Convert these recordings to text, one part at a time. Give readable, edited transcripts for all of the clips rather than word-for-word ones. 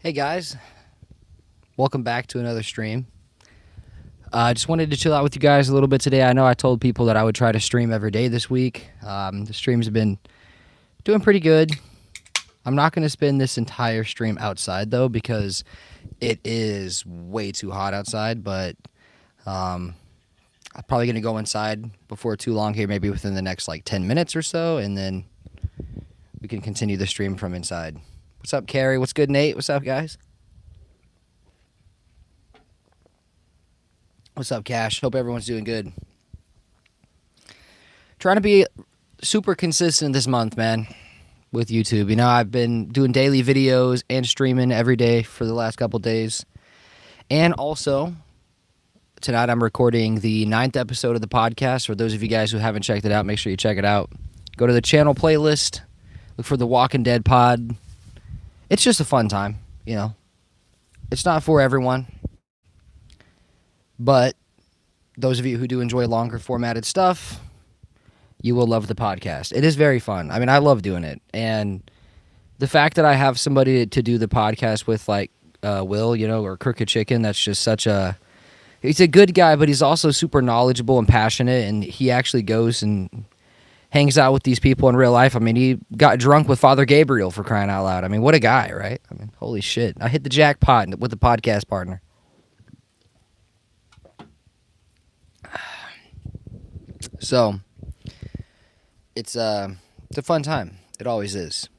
Hey guys, welcome back to another stream. I just wanted to chill out with you guys a little bit today. I know I told people that I would try to stream every day this week. The streams have been doing pretty good. I'm not going to spend this entire stream outside though because it is way too hot outside, but I'm probably going to go inside before too long here, maybe within the next like 10 minutes or so, and then we can continue the stream from inside. What's up, Carrie? What's good, Nate? What's up, guys? What's up, Cash? Hope everyone's doing good. Trying to be super consistent this month, man, with YouTube. You know, I've been doing daily videos and streaming every day for the last couple days. And also, tonight I'm recording the 9th episode of the podcast. For those of you guys who haven't checked it out, make sure you check it out. Go to the channel playlist, look for the Walking Dead pod. It's just a fun time, you know. It's not for everyone. But those of you who do enjoy longer formatted stuff, you will love the podcast. It is very fun. I mean, I love doing it. And the fact that I have somebody to do the podcast with, like Will, you know, or Crooked Chicken, that's just such a... He's a good guy, but he's also super knowledgeable and passionate, and he actually goes and hangs out with these people in real life. I mean, he got drunk with Father Gabriel, for crying out loud. I mean, what a guy, right? I mean, holy shit. I hit the jackpot with the podcast partner. So, it's a fun time. It always is.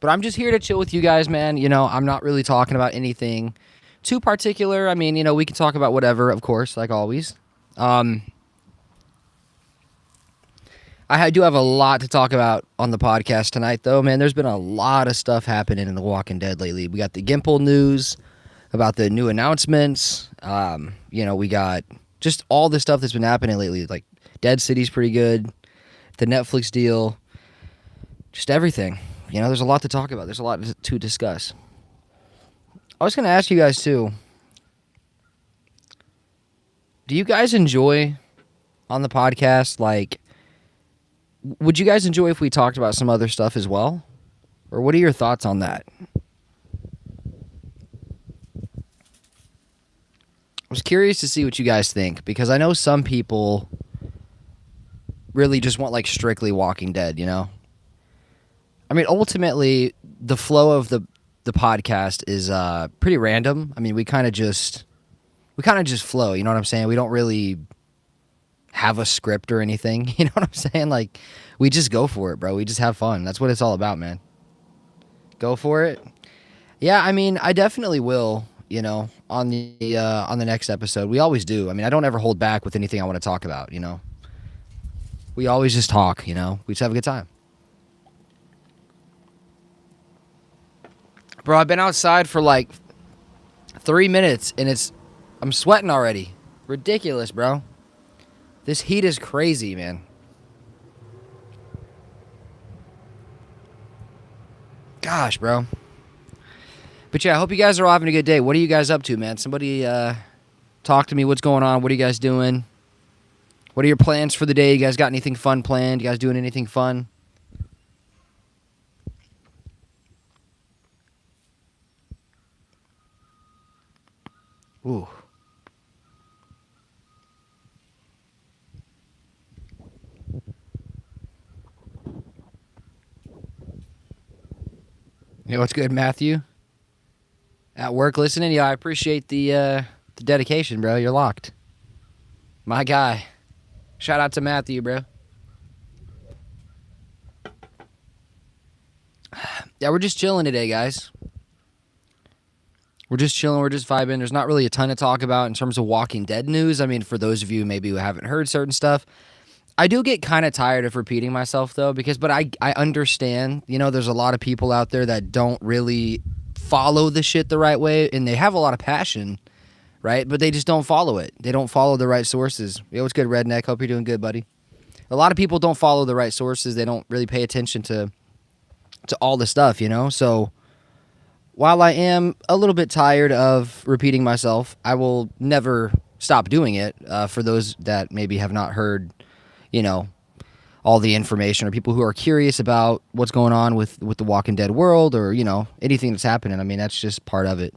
But I'm just here to chill with you guys, man. You know, I'm not really talking about anything too particular. I mean, you know, we can talk about whatever, of course, like always. I do have a lot to talk about on the podcast tonight, though, man. There's been a lot of stuff happening in The Walking Dead lately. We got the Gimple news about the new announcements. You know, we got just all the stuff that's been happening lately, like Dead City's pretty good, the Netflix deal, just everything. You know, there's a lot to talk about. There's a lot to discuss. I was going to ask you guys, too, do you guys enjoy on the podcast, like, would you guys enjoy if we talked about some other stuff as well? Or what are your thoughts on that? I was curious to see what you guys think, because I know some people really just want, like, strictly Walking Dead, you know? I mean, ultimately, the flow of the podcast is pretty random. I mean, we kind of just flow, you know what I'm saying? We don't really have a script or anything, you know what I'm saying? Like, we just go for it, bro. We just have fun. That's what it's all about, man. Go for it. Yeah, I mean, I definitely will, you know, on the next episode. We always do. I mean, I don't ever hold back with anything I want to talk about, you know? We always just talk, you know? We just have a good time. Bro, I've been outside for like 3 minutes and I'm sweating already. Ridiculous, bro. This heat is crazy, man. Gosh, bro. But yeah, I hope you guys are all having a good day. What are you guys up to, man? Somebody talk to me. What's going on? What are you guys doing? What are your plans for the day? You guys got anything fun planned? You guys doing anything fun? Ooh. Hey, what's good, Matthew? At work listening? Yeah, I appreciate the dedication, bro. You're locked. My guy. Shout out to Matthew, bro. Yeah, we're just chilling today, guys. We're just chilling. We're just vibing. There's not really a ton to talk about in terms of Walking Dead news. I mean, for those of you maybe who haven't heard certain stuff, I do get kind of tired of repeating myself, though, but I understand, you know, there's a lot of people out there that don't really follow the shit the right way, and they have a lot of passion, right? But they just don't follow it. They don't follow the right sources. Yo, what's good, Redneck? Hope you're doing good, buddy. A lot of people don't follow the right sources. They don't really pay attention to all the stuff, you know? So while I am a little bit tired of repeating myself, I will never stop doing it. For those that maybe have not heard, you know, all the information, or people who are curious about what's going on with the Walking Dead world, or anything that's happening. I mean, that's just part of it.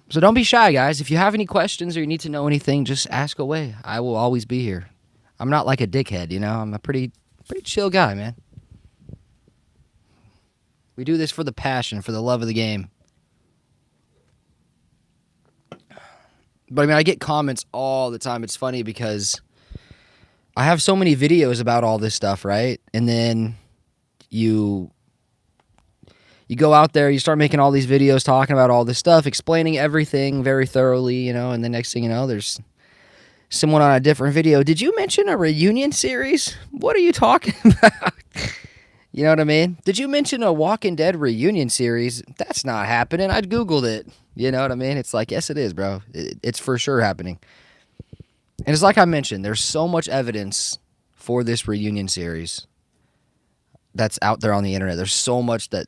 So don't be shy, guys. If you have any questions or you need to know anything, just ask away. I will always be here. I'm not like a dickhead, I'm a pretty chill guy, man. We do this for the passion, for the love of the game. But I mean, I get comments all the time. It's funny because I have so many videos about all this stuff, right? And then you go out there, you start making all these videos talking about all this stuff, explaining everything very thoroughly, and the next thing you know, there's someone on a different video. Did you mention a reunion series? What are you talking about? You know what I mean? Did you mention a Walking Dead reunion series? That's not happening. I Googled it. You know what I mean? It's like, yes, it is, bro. It's for sure happening. And it's like I mentioned, there's so much evidence for this reunion series that's out there on the internet. There's so much that,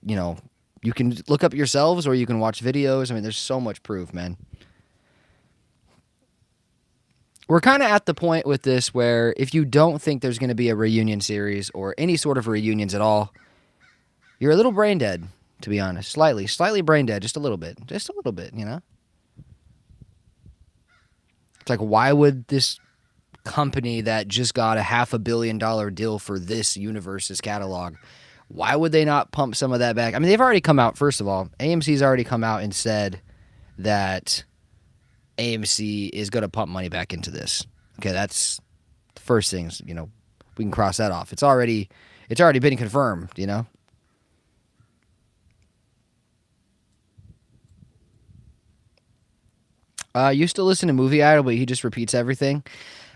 you can look up yourselves or you can watch videos. I mean, there's so much proof, man. We're kind of at the point with this where if you don't think there's going to be a reunion series or any sort of reunions at all, you're a little brain dead, to be honest. Slightly brain dead, just a little bit. Just a little bit, It's like, why would this company that just got a $500 million deal for this universe's catalog, why would they not pump some of that back? I mean, they've already come out, first of all, AMC's already come out and said that AMC is going to pump money back into this. Okay, that's the first thing. We can cross that off. It's already been confirmed. You used to listen to Movie Idol, but he just repeats everything.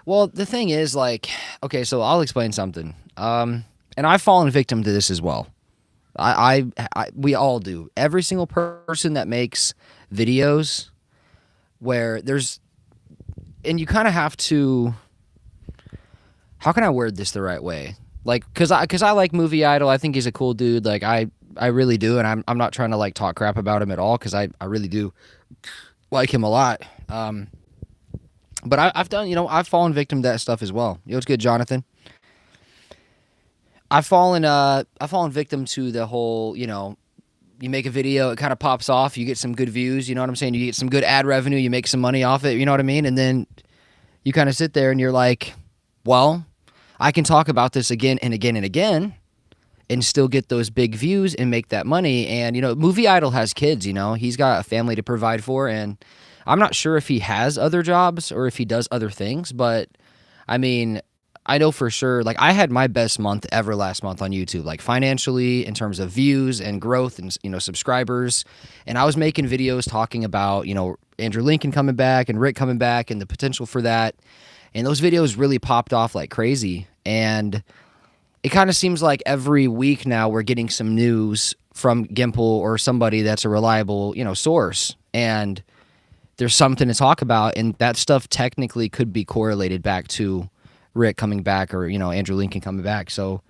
Well, the thing is, okay, so I'll explain something. And I've fallen victim to this as well. We all do. Every single person that makes videos where and you kind of have to, how can I word this the right way? Cause I like Movie Idol. I think he's a cool dude. I really do. And I'm not trying to talk crap about him at all. Cause I really do like him a lot. But I've done, I've fallen victim to that stuff as well. It's good, Jonathan. I've fallen victim to the whole, you make a video, it kind of pops off, you get some good views, you know what I'm saying? You get some good ad revenue, you make some money off it, you know what I mean? And then you kind of sit there and you're like, well, I can talk about this again and again and again and still get those big views and make that money. And, Movie Idol has kids, he's got a family to provide for. And I'm not sure if he has other jobs or if he does other things, but I mean, I know for sure, I had my best month ever last month on YouTube, financially, in terms of views and growth and, subscribers. And I was making videos talking about, Andrew Lincoln coming back and Rick coming back and the potential for that. And those videos really popped off like crazy. And it kind of seems like every week now we're getting some news from Gimple or somebody that's a reliable, source. And there's something to talk about. And that stuff technically could be correlated back to Rick coming back or, Andrew Lincoln coming back. So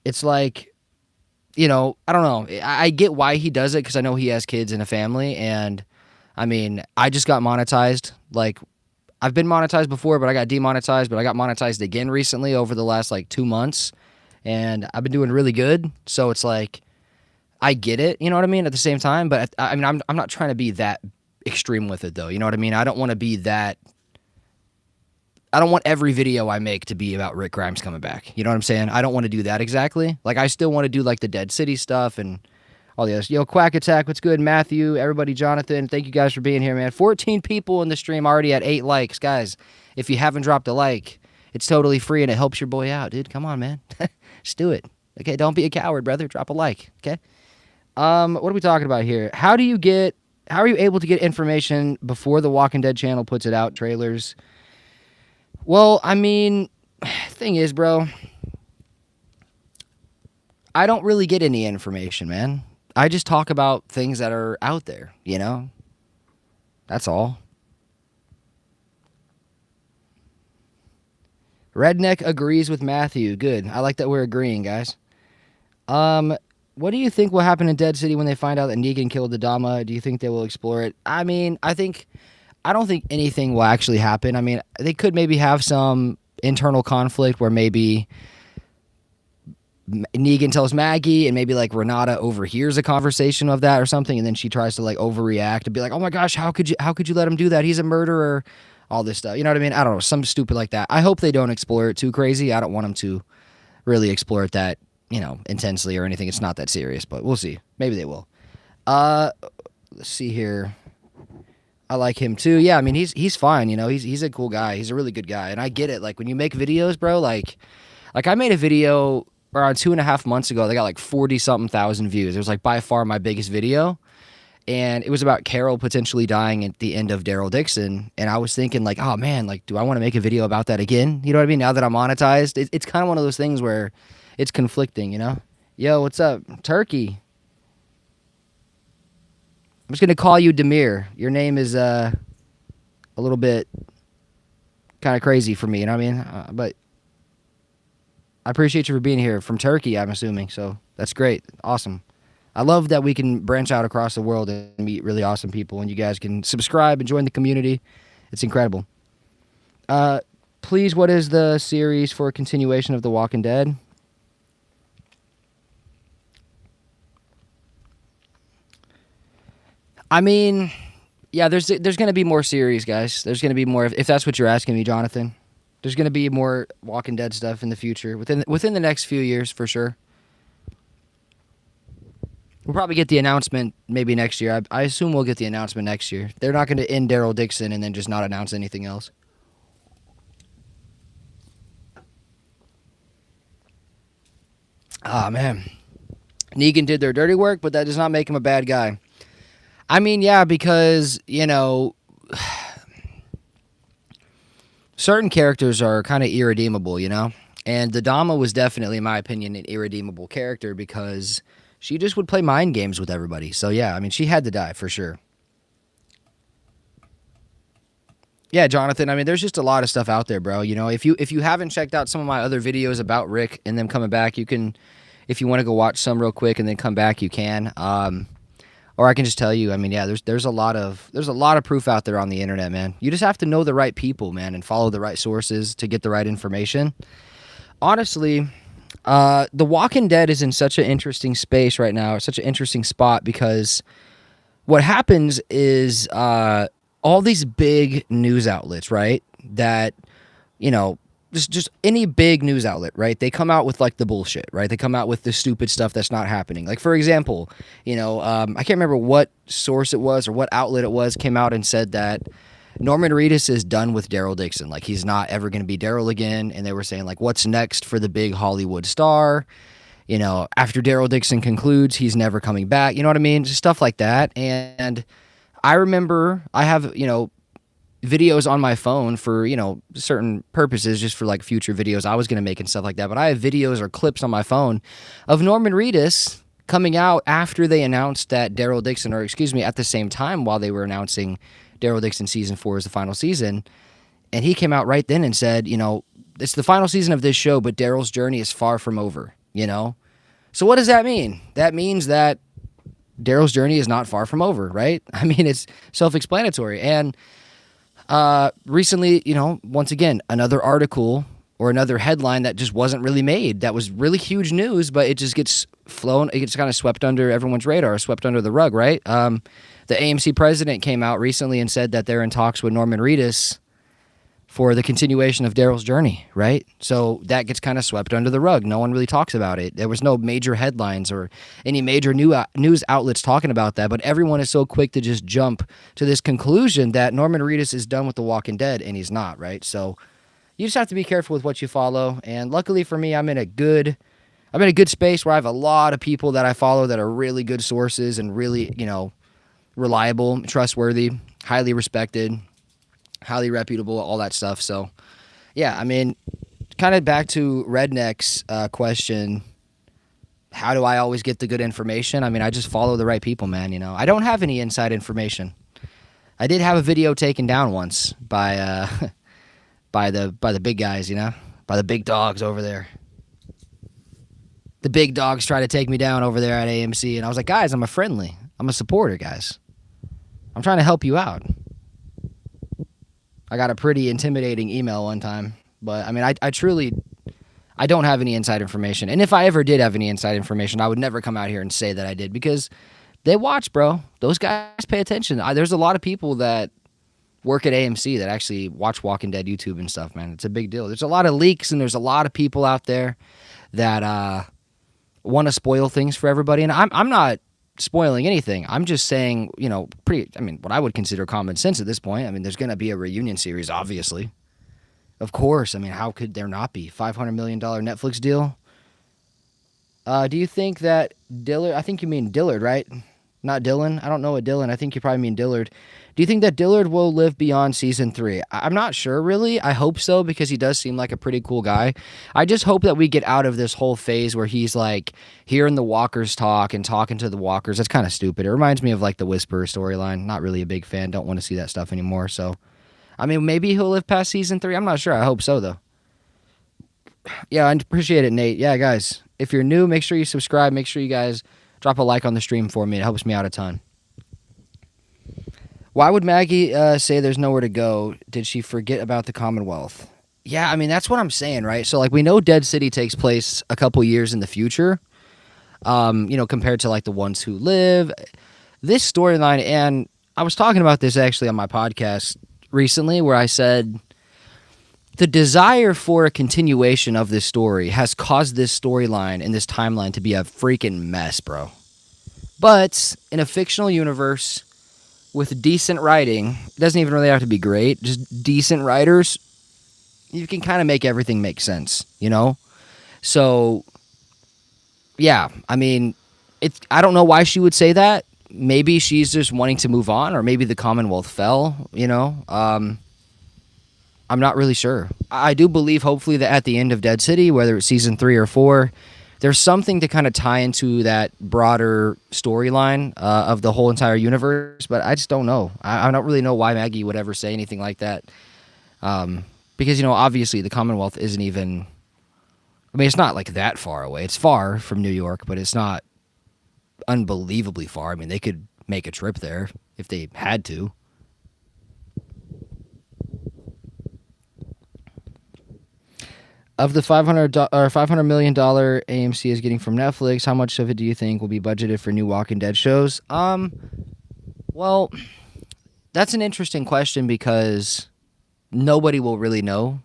it's like, I don't know. I get why he does it because I know he has kids and a family. And I mean, I just got monetized. I've been monetized before, but I got demonetized, but I got monetized again recently over the last 2 months. And I've been doing really good. So it's like, I get it, you know what I mean, at the same time. But I mean, I'm not trying to be that extreme with it though. You know what I mean? I don't want to be that. I don't want every video I make to be about Rick Grimes coming back. You know what I'm saying? I don't want to do that exactly. I still want to do the Dead City stuff and all the others. Yo, Quack Attack, what's good? Matthew, everybody, Jonathan, thank you guys for being here, man. 14 people in the stream, already at 8 likes. Guys, if you haven't dropped a like, it's totally free and it helps your boy out, dude. Come on, man. Just do it. Okay, don't be a coward, brother. Drop a like, okay? What are we talking about here? How are you able to get information before the Walking Dead channel puts it out, trailers? Well, I mean, thing is, bro, I don't really get any information, man. I just talk about things that are out there, That's all. Redneck agrees with Matthew. Good. I like that we're agreeing, guys. What do you think will happen in Dead City when they find out that Negan killed Adama? Do you think they will explore it? I mean, I think I don't think anything will actually happen. I mean, they could maybe have some internal conflict where maybe Negan tells Maggie and maybe like Renata overhears a conversation of that or something, and then she tries to like overreact and be like, "Oh my gosh, how could you let him do that? He's a murderer." All this stuff. You know what I mean? I don't know, some stupid like that. I hope they don't explore it too crazy. I don't want them to really explore it that, intensely or anything. It's not that serious, but we'll see. Maybe they will. Let's see here. I like him too. Yeah, I mean he's fine, he's a cool guy. He's a really good guy. And I get it. Like when you make videos, bro, like I made a video around 2.5 months ago. They got like 40-something thousand views. It was like by far my biggest video. And it was about Carol potentially dying at the end of Daryl Dixon. And I was thinking like, oh man, like, do I want to make a video about that again? You know what I mean? Now that I'm monetized, it's kind of one of those things where it's conflicting, Yo, what's up? Turkey. I'm just going to call you Demir. Your name is a little bit kind of crazy for me, you know what I mean? But I appreciate you for being here from Turkey, I'm assuming. So that's great. Awesome. I love that we can branch out across the world and meet really awesome people, and you guys can subscribe and join the community. It's incredible. Please, what is the series for a continuation of The Walking Dead? I mean, yeah, there's going to be more series, guys. There's going to be more, if that's what you're asking me, Jonathan. There's going to be more Walking Dead stuff in the future, within the next few years, for sure. We'll probably get the announcement maybe next year. I assume we'll get the announcement next year. They're not going to end Daryl Dixon and then just not announce anything else. Ah, man. Negan did their dirty work, but that does not make him a bad guy. I mean, yeah, because, certain characters are kind of irredeemable, And the Dama was definitely, in my opinion, an irredeemable character because she just would play mind games with everybody. So, yeah, I mean, she had to die for sure. Yeah, Jonathan, I mean, there's just a lot of stuff out there, bro. If you haven't checked out some of my other videos about Rick and them coming back, you can, if you want to go watch some real quick and then come back, you can. Or I can just tell you, I mean, yeah, there's a lot of proof out there on the internet, man. You just have to know the right people, man, and follow the right sources to get the right information. Honestly, The Walking Dead is in such an interesting space right now, such an interesting spot, because what happens is all these big news outlets, right, that, just any big news outlet, right? They come out with like the bullshit, right? They come out with the stupid stuff that's not happening. Like, for example, I can't remember what source it was or what outlet it was, came out and said that Norman Reedus is done with Daryl Dixon. Like, he's not ever going to be Daryl again. And they were saying, like, what's next for the big Hollywood star? After Daryl Dixon concludes, he's never coming back. You know what I mean? Just stuff like that. And I remember I have, videos on my phone for, certain purposes, just for like future videos I was going to make and stuff like that. But I have videos or clips on my phone of Norman Reedus coming out after they announced that Daryl Dixon, or excuse me, at the same time while they were announcing Daryl Dixon season 4 is the final season. And he came out right then and said, it's the final season of this show, but Daryl's journey is far from over, So what does that mean? That means that Daryl's journey is not far from over, right? I mean, it's self-explanatory. And recently, once again, another article or another headline that just wasn't really made, that was really huge news, but it just gets flown, it gets kind of swept under everyone's radar, swept under the rug, right? The AMC president came out recently and said that they're in talks with Norman Reedus for the continuation of Daryl's journey, right? So that gets kind of swept under the rug. No one really talks about it. There was no major headlines or any major news outlets talking about that, but everyone is so quick to just jump to this conclusion that Norman Reedus is done with The Walking Dead, and he's not, right? So you just have to be careful with what you follow, and luckily for me, I'm in a good space where I have a lot of people that I follow that are really good sources and really, reliable, trustworthy, highly respected, highly reputable, all that stuff. So, yeah, I mean, kind of back to Redneck's question, how do I always get the good information? I mean, I just follow the right people, man, I don't have any inside information. I did have a video taken down once by by the big guys, by the big dogs over there. The big dogs try to take me down over there at AMC, and I was like, guys, I'm a supporter, guys. I'm trying to help you out. I got a pretty intimidating email one time. But I mean, I truly, I don't have any inside information. And if I ever did have any inside information, I would never come out here and say that I did, because they watch, bro. Those guys pay attention. There's a lot of people that work at AMC that actually watch Walking Dead YouTube and stuff, man. It's a big deal. There's a lot of leaks, and there's a lot of people out there that want to spoil things for everybody. And I'm not spoiling anything. I'm just saying, what I would consider common sense at this point. I mean, there's going to be a reunion series, obviously. Of course. I mean, how could there not be? $500 million Netflix deal. Do you think that Dillard, I think you mean Dillard, right? Not Dylan. I don't know what Dylan. I think you probably mean Dillard. Do you think that Dillard will live beyond season 3? I'm not sure, really. I hope so, because he does seem like a pretty cool guy. I just hope that we get out of this whole phase where he's like hearing the walkers talk and talking to the walkers. That's kind of stupid. It reminds me of like the Whisperer storyline. Not really a big fan. Don't want to see that stuff anymore. So, I mean, maybe he'll live past season 3. I'm not sure. I hope so, though. Yeah, I appreciate it, Nate. Yeah, guys, if you're new, make sure you subscribe. Make sure you guys drop a like on the stream for me. It helps me out a ton. Why would Maggie say there's nowhere to go? Did she forget about the Commonwealth? Yeah, I mean, that's what I'm saying, right? So, like, we know Dead City takes place a couple years in the future, compared to, like, the Ones Who Live. This storyline, and I was talking about this actually on my podcast recently, where I said the desire for a continuation of this story has caused this storyline and this timeline to be a freaking mess, bro. But in a fictional universe with decent writing, it doesn't even really have to be great, just decent writers, you can kind of make everything make sense, you know? So, yeah, I mean, I don't know why she would say that. Maybe she's just wanting to move on, or maybe the Commonwealth fell, you know? I'm not really sure. I do believe, hopefully, that at the end of Dead City, whether it's season 3 or 4, there's something to kind of tie into that broader storyline of the whole entire universe, but I just don't know. I don't really know why Maggie would ever say anything like that. Because, obviously the Commonwealth isn't even... I mean, it's not like that far away. It's far from New York, but it's not unbelievably far. I mean, they could make a trip there if they had to. Of the $500 million AMC is getting from Netflix, how much of it do you think will be budgeted for new Walking Dead shows? Well, that's an interesting question, because nobody will really know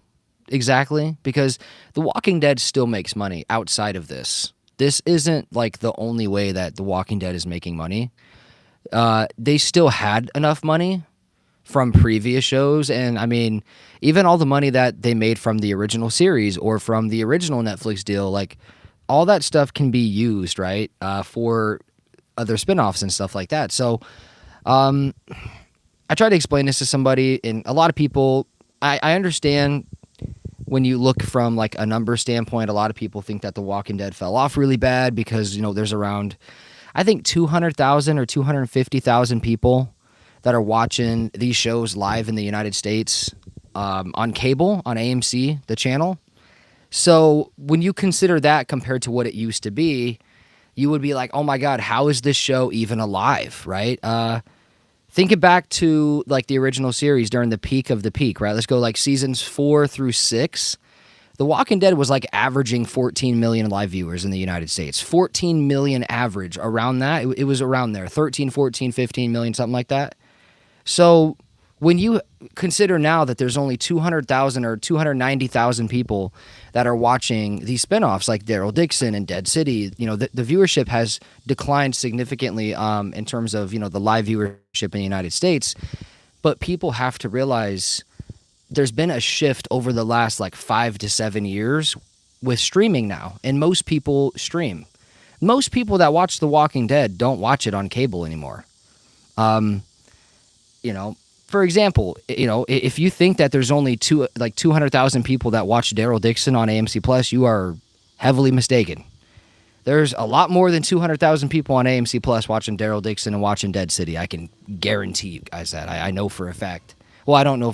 exactly, because The Walking Dead still makes money outside of this. This isn't like the only way that The Walking Dead is making money. They still had enough money from previous shows, and I mean, even all the money that they made from the original series or from the original Netflix deal, like, all that stuff can be used, right, for other spinoffs and stuff like that. So, I tried to explain this to somebody, and a lot of people, I understand when you look from, like, a number standpoint, a lot of people think that The Walking Dead fell off really bad because, there's around, I think, 200,000 or 250,000 people that are watching these shows live in the United States on cable, on AMC, the channel. So when you consider that compared to what it used to be, you would be like, oh my God, how is this show even alive, right? Think it back to like the original series during the peak of the peak, right? Let's go like seasons 4 through 6. The Walking Dead was like averaging 14 million live viewers in the United States. 14 million average, around that. It was around there, 13, 14, 15 million, something like that. So when you consider now that there's only 200,000 or 290,000 people that are watching these spinoffs like Daryl Dixon and Dead City, the viewership has declined significantly in terms of, the live viewership in the United States. But people have to realize there's been a shift over the last like 5 to 7 years with streaming now, and most people stream. Most people that watch The Walking Dead don't watch it on cable anymore. For example, if you think that there's only 200,000 people that watch Daryl Dixon on AMC Plus, you are heavily mistaken. There's a lot more than 200,000 people on AMC Plus watching Daryl Dixon and watching Dead City. I can guarantee you guys that. I know for a fact. Well, I don't know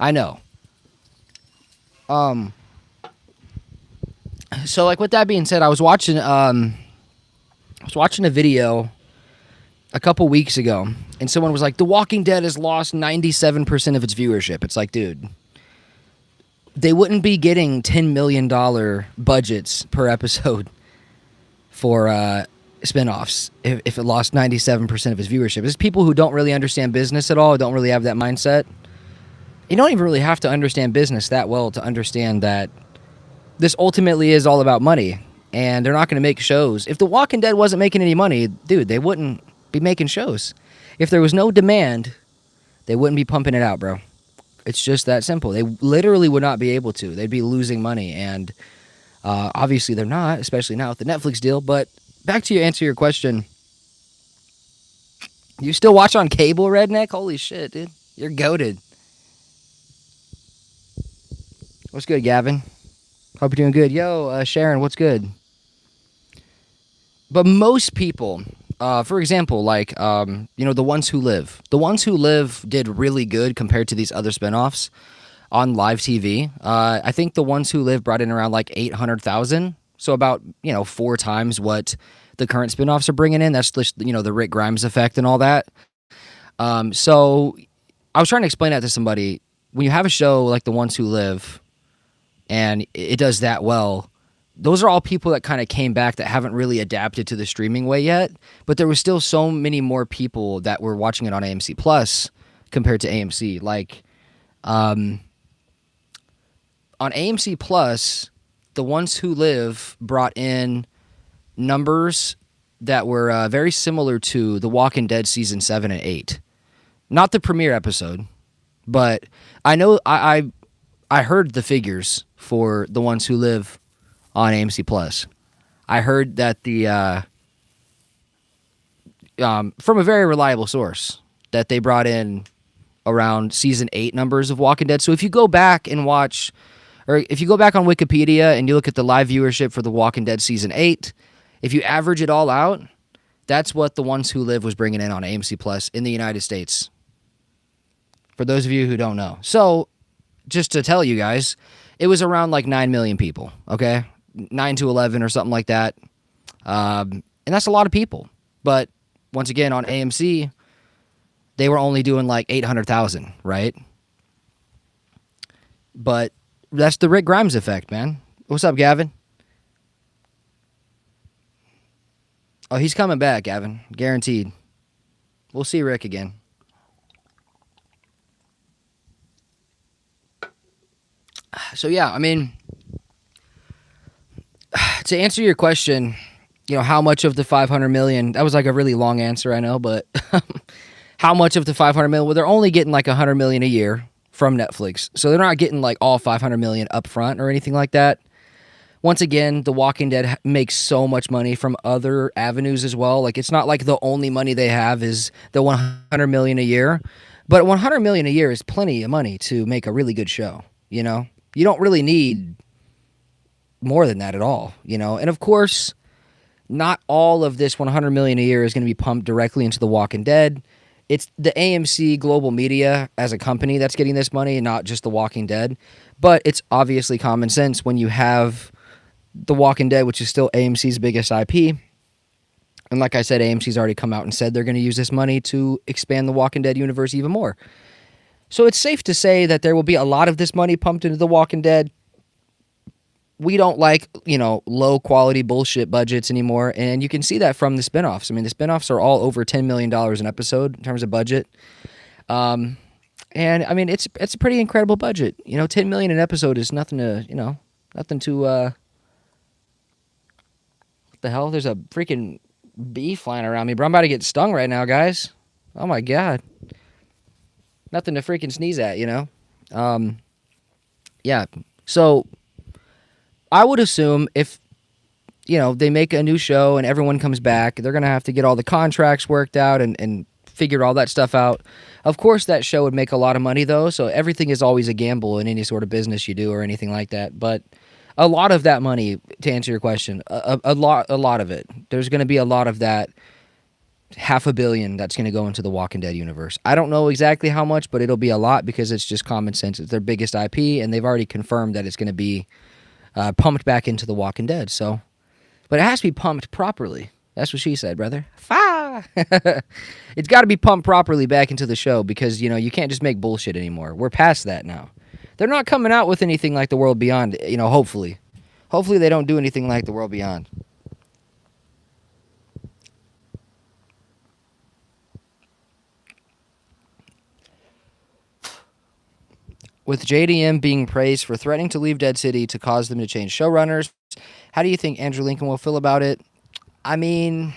I know. So like with that being said, I was watching a video a couple weeks ago, and someone was like, The Walking Dead has lost 97% of its viewership. It's like, dude, they wouldn't be getting $10 million budgets per episode for spinoffs if it lost 97% of its viewership. It's people who don't really understand business at all, don't really have that mindset. You don't even really have to understand business that well to understand that this ultimately is all about money, and they're not going to make shows. If The Walking Dead wasn't making any money, dude, they wouldn't be making shows. If there was no demand, they wouldn't be pumping it out, bro. It's just that simple. They literally would not be able to. They'd be losing money, and obviously they're not, especially now with the Netflix deal. But back to answer your question. You still watch on cable, Redneck? Holy shit, dude. You're goated. What's good, Gavin? Hope you're doing good. Yo, Sharon, what's good? But most people, for example, like, The Ones Who Live. The Ones Who Live did really good compared to these other spinoffs on live TV. I think The Ones Who Live brought in around like 800,000. So about, 4 times what the current spinoffs are bringing in. That's just, the Rick Grimes effect and all that. So I was trying to explain that to somebody. When you have a show like The Ones Who Live and it does that well, those are all people that kind of came back that haven't really adapted to the streaming way yet. But there was still so many more people that were watching it on AMC Plus compared to AMC. Like, on AMC Plus, The Ones Who Live brought in numbers that were very similar to The Walking Dead season 7 and 8. Not the premiere episode, but I know I heard the figures for The Ones Who Live on AMC Plus. I heard that the from a very reliable source that they brought in around season 8 numbers of Walking Dead. So if you go back and watch, or if you go back on Wikipedia and you look at the live viewership for The Walking Dead season 8, if you average it all out, that's what The Ones Who Live was bringing in on AMC Plus in the United States. For those of you who don't know. So, just to tell you guys, it was around like 9 million people, okay? 9 to 11 or something like that. And that's a lot of people. But once again, on AMC, they were only doing like 800,000, right? But that's the Rick Grimes effect, man. What's up, Gavin? Oh, he's coming back, Gavin. Guaranteed. We'll see Rick again. So, yeah, I mean, to answer your question, how much of the 500 million, that was like a really long answer, I know, but how much of the 500 million? Well, they're only getting like 100 million a year from Netflix. So they're not getting like all 500 million up front or anything like that. Once again, The Walking Dead makes so much money from other avenues as well. Like, it's not like the only money they have is the 100 million a year, but 100 million a year is plenty of money to make a really good show. You don't really need more than that at all. And of course, not all of this 100 million a year is going to be pumped directly into The Walking Dead. It's the AMC Global Media as a company that's getting this money, and not just The Walking Dead. But it's obviously common sense when you have The Walking Dead, which is still AMC's biggest IP. And like I said, AMC's already come out and said they're going to use this money to expand the Walking Dead universe even more. So it's safe to say that there will be a lot of this money pumped into The Walking Dead. We don't like, low quality bullshit budgets anymore. And you can see that from the spinoffs. I mean, the spinoffs are all over $10 million an episode in terms of budget. And I mean, it's a pretty incredible budget. $10 million an episode is nothing to, nothing to, what the hell? There's a freaking bee flying around me, bro. I'm about to get stung right now, guys. Oh my God. Nothing to freaking sneeze at, Yeah. So I would assume if, they make a new show and everyone comes back, they're going to have to get all the contracts worked out and figure all that stuff out. Of course, that show would make a lot of money, though. So everything is always a gamble in any sort of business you do or anything like that. But a lot of that money, to answer your question, a lot of it, there's going to be a lot of that $500 million that's going to go into the Walking Dead universe. I don't know exactly how much, but it'll be a lot because it's just common sense. It's their biggest IP, and they've already confirmed that it's going to be pumped back into the Walking Dead. So, but it has to be pumped properly. That's what she said, brother. Fire! It's got to be pumped properly back into the show because, you can't just make bullshit anymore. We're past that now. They're not coming out with anything like The World Beyond, hopefully. Hopefully they don't do anything like The World Beyond. With JDM being praised for threatening to leave Dead City to cause them to change showrunners, how do you think Andrew Lincoln will feel about it? I mean,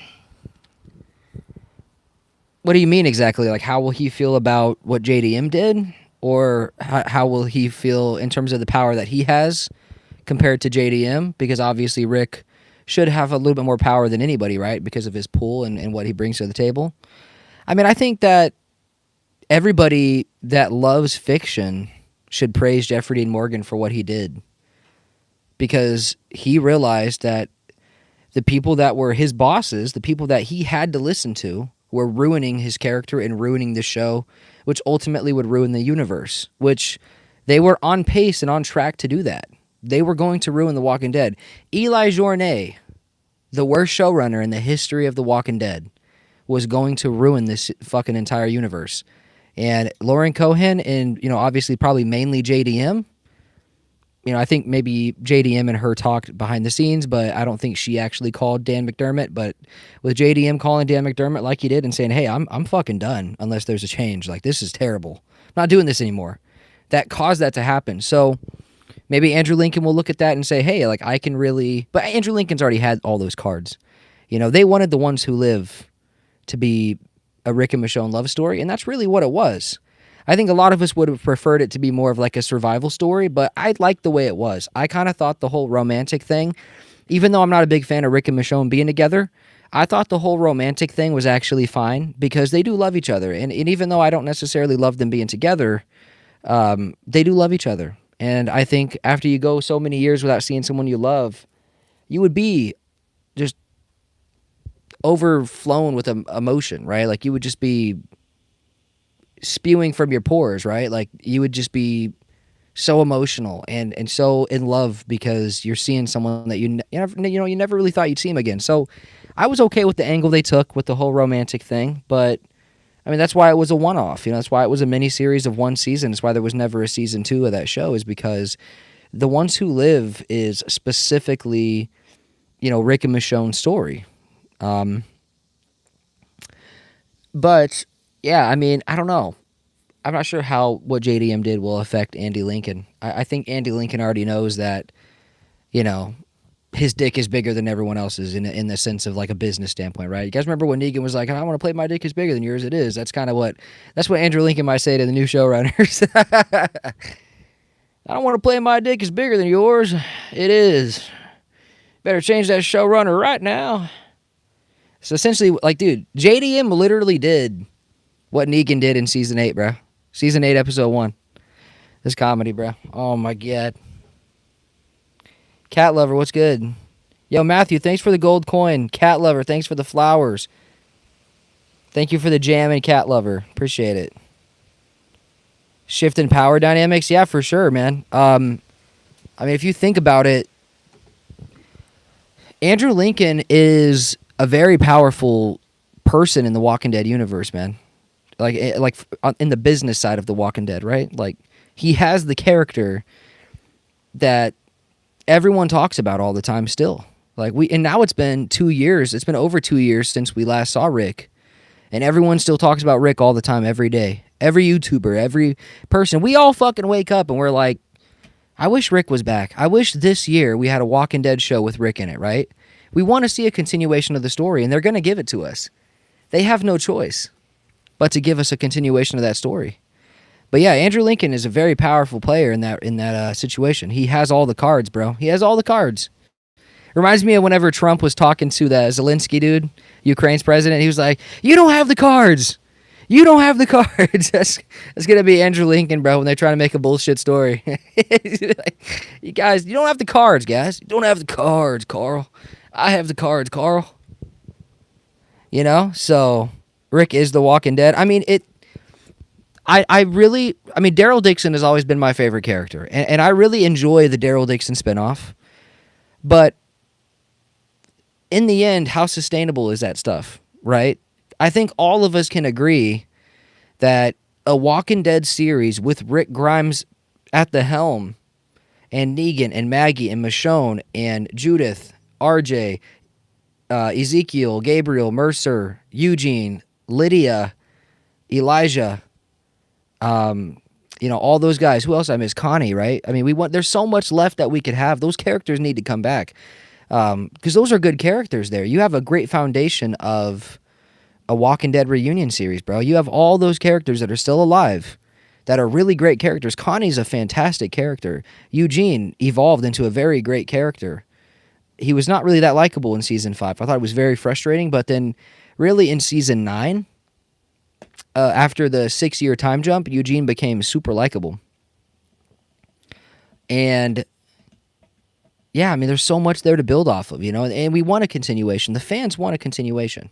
what do you mean exactly? Like, how will he feel about what JDM did? Or how will he feel in terms of the power that he has compared to JDM? Because obviously Rick should have a little bit more power than anybody, right? Because of his pull and what he brings to the table. I mean, I think that everybody that loves fiction should praise Jeffrey Dean Morgan for what he did. Because he realized that the people that were his bosses, the people that he had to listen to, were ruining his character and ruining the show, which ultimately would ruin the universe, which they were on pace and on track to do that. They were going to ruin The Walking Dead. Eli Journet, the worst showrunner in the history of The Walking Dead, was going to ruin this fucking entire universe. And Lauren Cohan and, obviously probably mainly JDM, I think maybe JDM and her talked behind the scenes, but I don't think she actually called Dan McDermott. But with JDM calling Dan McDermott like he did and saying, hey, I'm fucking done unless there's a change. Like, this is terrible. I'm not doing this anymore. That caused that to happen. So maybe Andrew Lincoln will look at that and say, hey, like, I can really... But Andrew Lincoln's already had all those cards. They wanted The Ones Who Live to be a Rick and Michonne love story, and that's really what it was. I think a lot of us would have preferred it to be more of like a survival story, but I liked the way it was. I kind of thought the whole romantic thing, even though I'm not a big fan of Rick and Michonne being together, I thought the whole romantic thing was actually fine because they do love each other. And even though I don't necessarily love them being together, they do love each other. And I think after you go so many years without seeing someone you love, you would be just overflown with emotion, right? Like, you would just be spewing from your pores, right? Like, you would just be so emotional and so in love because you're seeing someone that you never really thought you'd see him again. So I was okay with the angle they took with the whole romantic thing, but I mean, that's why it was a one-off. That's why it was a mini series of one season. That's why there was never a season 2 of that show, is because The Ones Who Live is specifically, Rick and Michonne's story. But yeah, I mean, I don't know. I'm not sure how what JDM did will affect Andy Lincoln. I think Andy Lincoln already knows that, his dick is bigger than everyone else's in the sense of like a business standpoint, right? You guys remember when Negan was like, I want to play my dick is bigger than yours? It is. That's what Andrew Lincoln might say to the new showrunners. I don't want to play my dick is bigger than yours. It is. Better change that showrunner right now. So essentially, like, dude, JDM literally did what Negan did in Season 8, bro. Season 8, Episode 1. This comedy, bro. Oh, my God. Cat Lover, what's good? Yo, Matthew, thanks for the gold coin. Cat Lover, thanks for the flowers. Thank you for the jam and Cat Lover. Appreciate it. Shift in power dynamics? Yeah, for sure, man. I mean, if you think about it, Andrew Lincoln is a very powerful person in the Walking Dead universe, man. Like in the business side of the Walking Dead, right? Like, he has the character that everyone talks about all the time still. And now it's been 2 years. It's been over 2 years since we last saw Rick. And everyone still talks about Rick all the time, every day. Every YouTuber, every person. We all fucking wake up and we're like, I wish Rick was back. I wish this year we had a Walking Dead show with Rick in it, right? We want to see a continuation of the story, and they're going to give it to us. They have no choice but to give us a continuation of that story. But yeah, Andrew Lincoln is a very powerful player in that situation. He has all the cards, bro. He has all the cards. Reminds me of whenever Trump was talking to the Zelensky dude, Ukraine's president. He was like, you don't have the cards. You don't have the cards. That's going to be Andrew Lincoln, bro, when they're trying to make a bullshit story. You guys, you don't have the cards, guys. You don't have the cards, Carl. I have the cards, Carl. So Rick is the Walking Dead. I mean, Daryl Dixon has always been my favorite character, and I really enjoy the Daryl Dixon spinoff. But in the end, how sustainable is that stuff, right? I think all of us can agree that a Walking Dead series with Rick Grimes at the helm, and Negan and Maggie and Michonne and Judith, RJ, Ezekiel, Gabriel, Mercer, Eugene, Lydia, Elijah, all those guys. Who else I miss? Connie, right? I mean, there's so much left that we could have. Those characters need to come back because those are good characters there. You have a great foundation of a Walking Dead reunion series, bro. You have all those characters that are still alive that are really great characters. Connie's a fantastic character. Eugene evolved into a very great character. He was not really that likable in season 5. I thought it was very frustrating, but then really in season 9, after the 6-year time jump, Eugene became super likable. And yeah, I mean, there's so much there to build off of, and we want a continuation. The fans want a continuation.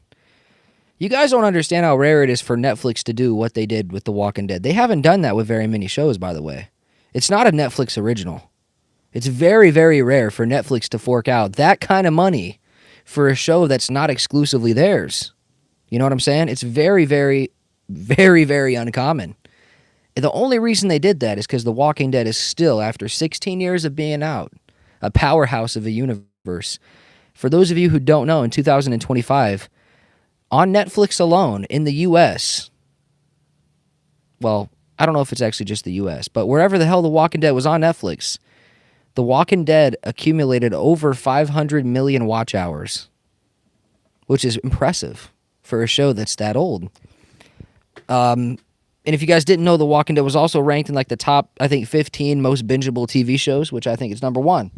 You guys don't understand how rare it is for Netflix to do what they did with The Walking Dead. They haven't done that with very many shows, by the way. It's not a Netflix original. It's very, very rare for Netflix to fork out that kind of money for a show that's not exclusively theirs. You know what I'm saying? It's very, very, very, very uncommon. The only reason they did that is because The Walking Dead is still, after 16 years of being out, a powerhouse of a universe. For those of you who don't know, in 2025, on Netflix alone, in the U.S., well, I don't know if it's actually just the U.S., but wherever the hell The Walking Dead was on Netflix, The Walking Dead accumulated over 500 million watch hours, which is impressive for a show that's that old. And if you guys didn't know, The Walking Dead was also ranked in like the top, I think, 15 most bingeable TV shows, which I think is number 1.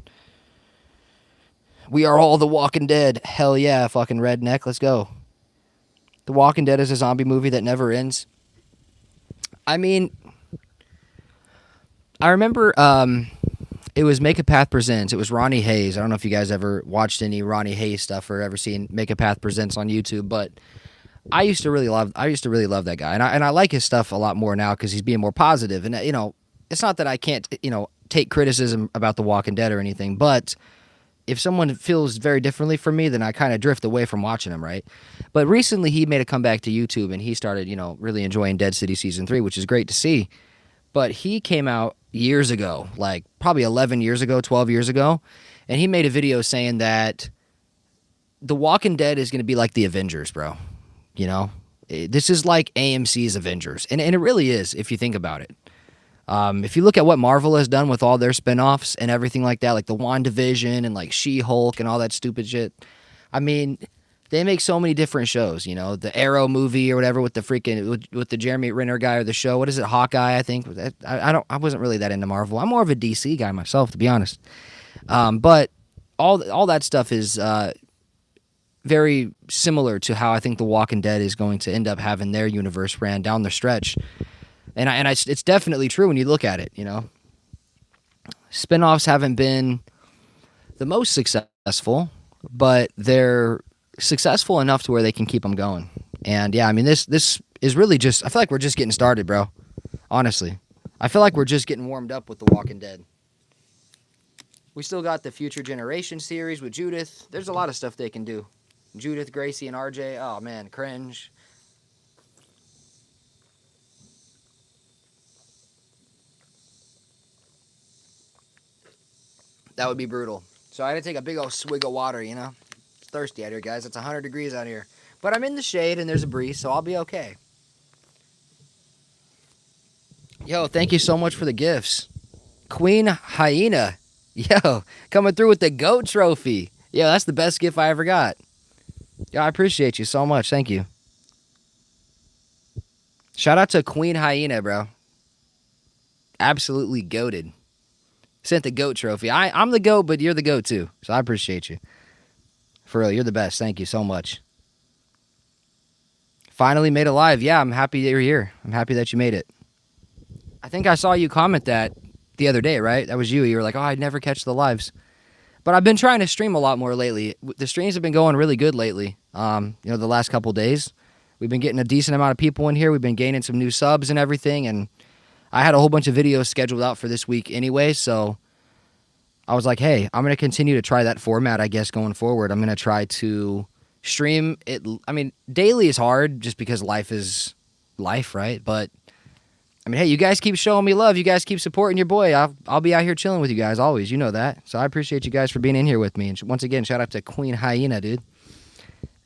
We are all The Walking Dead. Hell yeah, fucking redneck. Let's go. The Walking Dead is a zombie movie that never ends. I mean, I remember it was Make a Path Presents. It was Ronnie Hayes. I don't know if you guys ever watched any Ronnie Hayes stuff or ever seen Make a Path Presents on YouTube, but I used to really love that guy, and I like his stuff a lot more now because he's being more positive. And it's not that I can't take criticism about The Walking Dead or anything, but if someone feels very differently from me, then I kind of drift away from watching him, right? But recently he made a comeback to YouTube and he started, really enjoying Dead City Season 3, which is great to see. But he came out years ago, like probably 11 years ago, 12 years ago, and he made a video saying that The Walking Dead is going to be like the Avengers, bro. This is like AMC's Avengers, and it really is if you think about it. If you look at what Marvel has done with all their spinoffs and everything like that, like the WandaVision and like She-Hulk and all that stupid shit, I mean, they make so many different shows. The Arrow movie or whatever with the freaking with the Jeremy Renner guy, or the show. What is it, Hawkeye? I think. I wasn't really that into Marvel. I'm more of a DC guy myself, to be honest. But all that stuff is very similar to how I think The Walking Dead is going to end up having their universe ran down the stretch. And it's definitely true when you look at it, Spinoffs haven't been the most successful, but they're successful enough to where they can keep them going. And yeah, I mean, this is really just, I feel like we're just getting started, bro. Honestly. I feel like we're just getting warmed up with The Walking Dead. We still got the Future Generation series with Judith. There's a lot of stuff they can do. Judith, Gracie, and RJ. Oh, man, cringe. That would be brutal. So I had to take a big old swig of water, It's thirsty out here, guys. It's 100 degrees out here. But I'm in the shade and there's a breeze, so I'll be okay. Yo, thank you so much for the gifts. Queen Hyena. Yo, coming through with the GOAT trophy. Yo, that's the best gift I ever got. Yo, I appreciate you so much. Thank you. Shout out to Queen Hyena, bro. Absolutely goated. Sent the GOAT trophy. I'm the GOAT, but you're the GOAT too. So I appreciate you. For real, you're the best. Thank you so much. Finally made it live. Yeah, I'm happy that you're here. I'm happy that you made it. I think I saw you comment that the other day, right? That was you. You were like, oh, I'd never catch the lives. But I've been trying to stream a lot more lately. The streams have been going really good lately. The last couple days. We've been getting a decent amount of people in here. We've been gaining some new subs and everything, and I had a whole bunch of videos scheduled out for this week anyway, so I was like, hey, I'm going to continue to try that format, I guess, going forward. I'm going to try to Stream it. I mean, daily is hard just because life is life, right? But I mean, hey, you guys keep showing me love. You guys keep supporting your boy. I'll be out here chilling with you guys always. You know that. So I appreciate you guys for being in here with me. And once again, shout out to Queen Hyena, dude.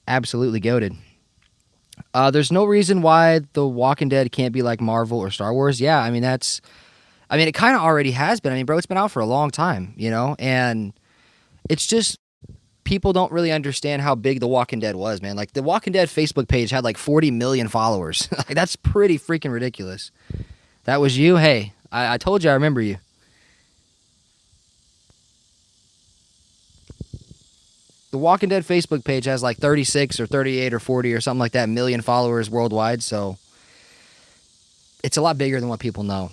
Absolutely goated. There's no reason why The Walking Dead can't be like Marvel or Star Wars. Yeah, I mean, it kind of already has been. I mean, bro, it's been out for a long time, you know? And it's just people don't really understand how big The Walking Dead was, man. Like, The Walking Dead Facebook page had like 40 million followers. Like, that's pretty freaking ridiculous. That was you? Hey, I told you I remember you. The Walking Dead Facebook page has like 36 or 38 or 40 or something like that million followers worldwide, so it's a lot bigger than what people know.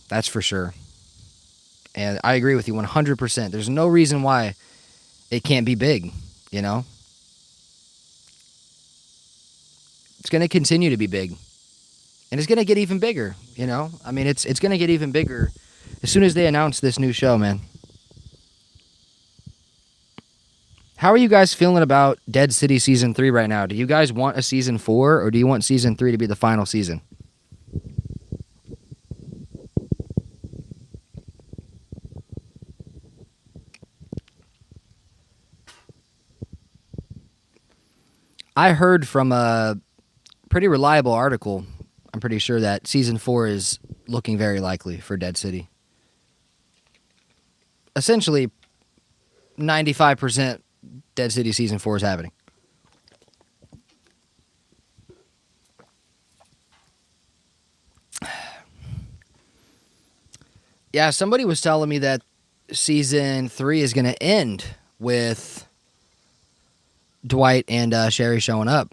That's for sure. And I agree with you 100%. There's no reason why it can't be big, you know? It's going to continue to be big. And it's going to get even bigger, you know? I mean, it's going to get even bigger as soon as they announce this new show, man. How are you guys feeling about Dead City Season 3 right now? Do you guys want a Season 4, or do you want Season 3 to be the final season? I heard from a pretty reliable article, I'm pretty sure, that Season 4 is looking very likely for Dead City. Essentially, 95% Dead City Season 4 is happening. Yeah, somebody was telling me that Season 3 is going to end with Dwight and Sherry showing up.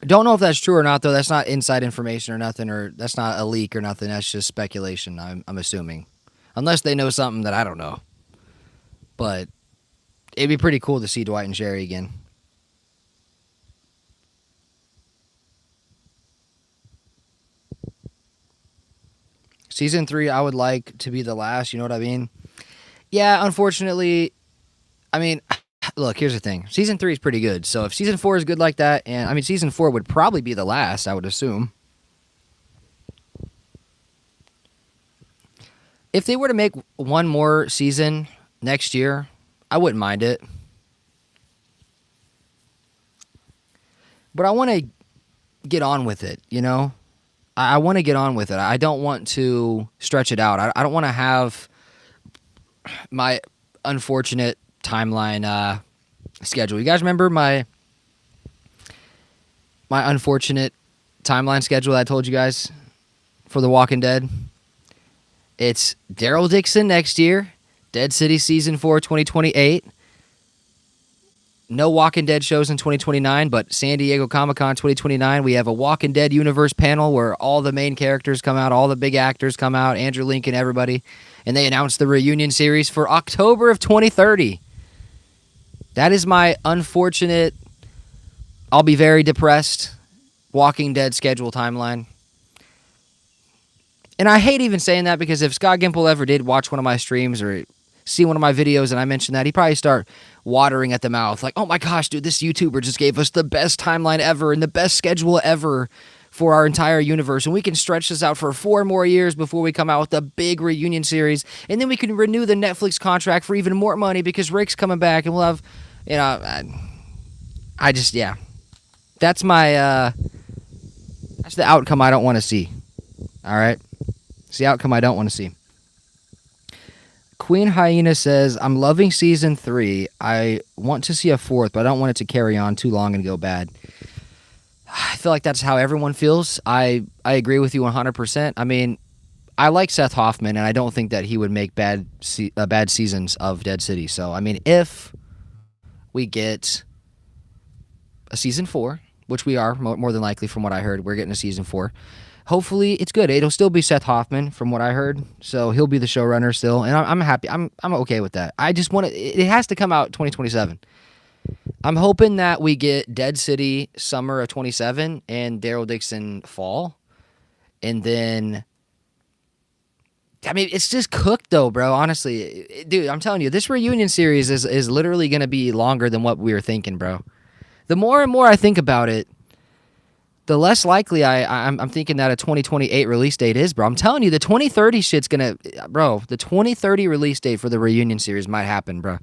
Don't know if that's true or not, though. That's not inside information or nothing, or that's not a leak or nothing. That's just speculation, I'm assuming. Unless they know something that I don't know. But it'd be pretty cool to see Dwight and Sherry again. Season 3, I would like to be the last, you know what I mean? Yeah, unfortunately, I mean, look, here's the thing. Season 3 is pretty good. So if Season 4 is good like that, and I mean, Season 4 would probably be the last, I would assume. If they were to make one more season next year, I wouldn't mind it. But I want to get on with it, you know? I want to get on with it. I don't want to stretch it out. I don't want to have my unfortunate timeline schedule. You guys remember my unfortunate timeline schedule that I told you guys for The Walking Dead? It's Daryl Dixon next year, Dead City Season 4 2028. No Walking Dead shows in 2029, but San Diego Comic-Con 2029, we have a Walking Dead universe panel where all the main characters come out, all the big actors come out, Andrew Lincoln, everybody, and they announced the reunion series for October of 2030. That is my unfortunate, I'll be very depressed, Walking Dead schedule timeline. And I hate even saying that, because if Scott Gimple ever did watch one of my streams or see one of my videos and I mentioned that, he'd probably start watering at the mouth like, oh my gosh, dude, this YouTuber just gave us the best timeline ever and the best schedule ever for our entire universe, and we can stretch this out for 4 more years before we come out with a big reunion series, and then we can renew the Netflix contract for even more money because Rick's coming back, and we'll have, you know, I just, yeah, that's my that's the outcome I don't want to see. All right, it's the outcome I don't want to see. Queen Hyena says, I'm loving Season 3. I want to see a 4th, but I don't want it to carry on too long and go bad. I feel like that's how everyone feels. I agree with you 100%. I mean, I like Seth Hoffman, and I don't think that he would make bad seasons of Dead City. So, I mean, if we get a Season 4, which we are, more than likely from what I heard, we're getting a Season 4. Hopefully it's good. It'll still be Seth Hoffman from what I heard, so he'll be the showrunner still, and I'm happy. I'm okay with that. I just want it has to come out 2027. I'm hoping that we get Dead City summer of 27 and Daryl Dixon fall, and then I mean, it's just cooked though, bro. Honestly, dude, I'm telling you, this reunion series is literally going to be longer than what we were thinking, bro. The more and more I think about it, the less likely I'm thinking that a 2028 release date is, bro. I'm telling you, the 2030 shit's gonna, bro. The 2030 release date for the reunion series might happen, bro.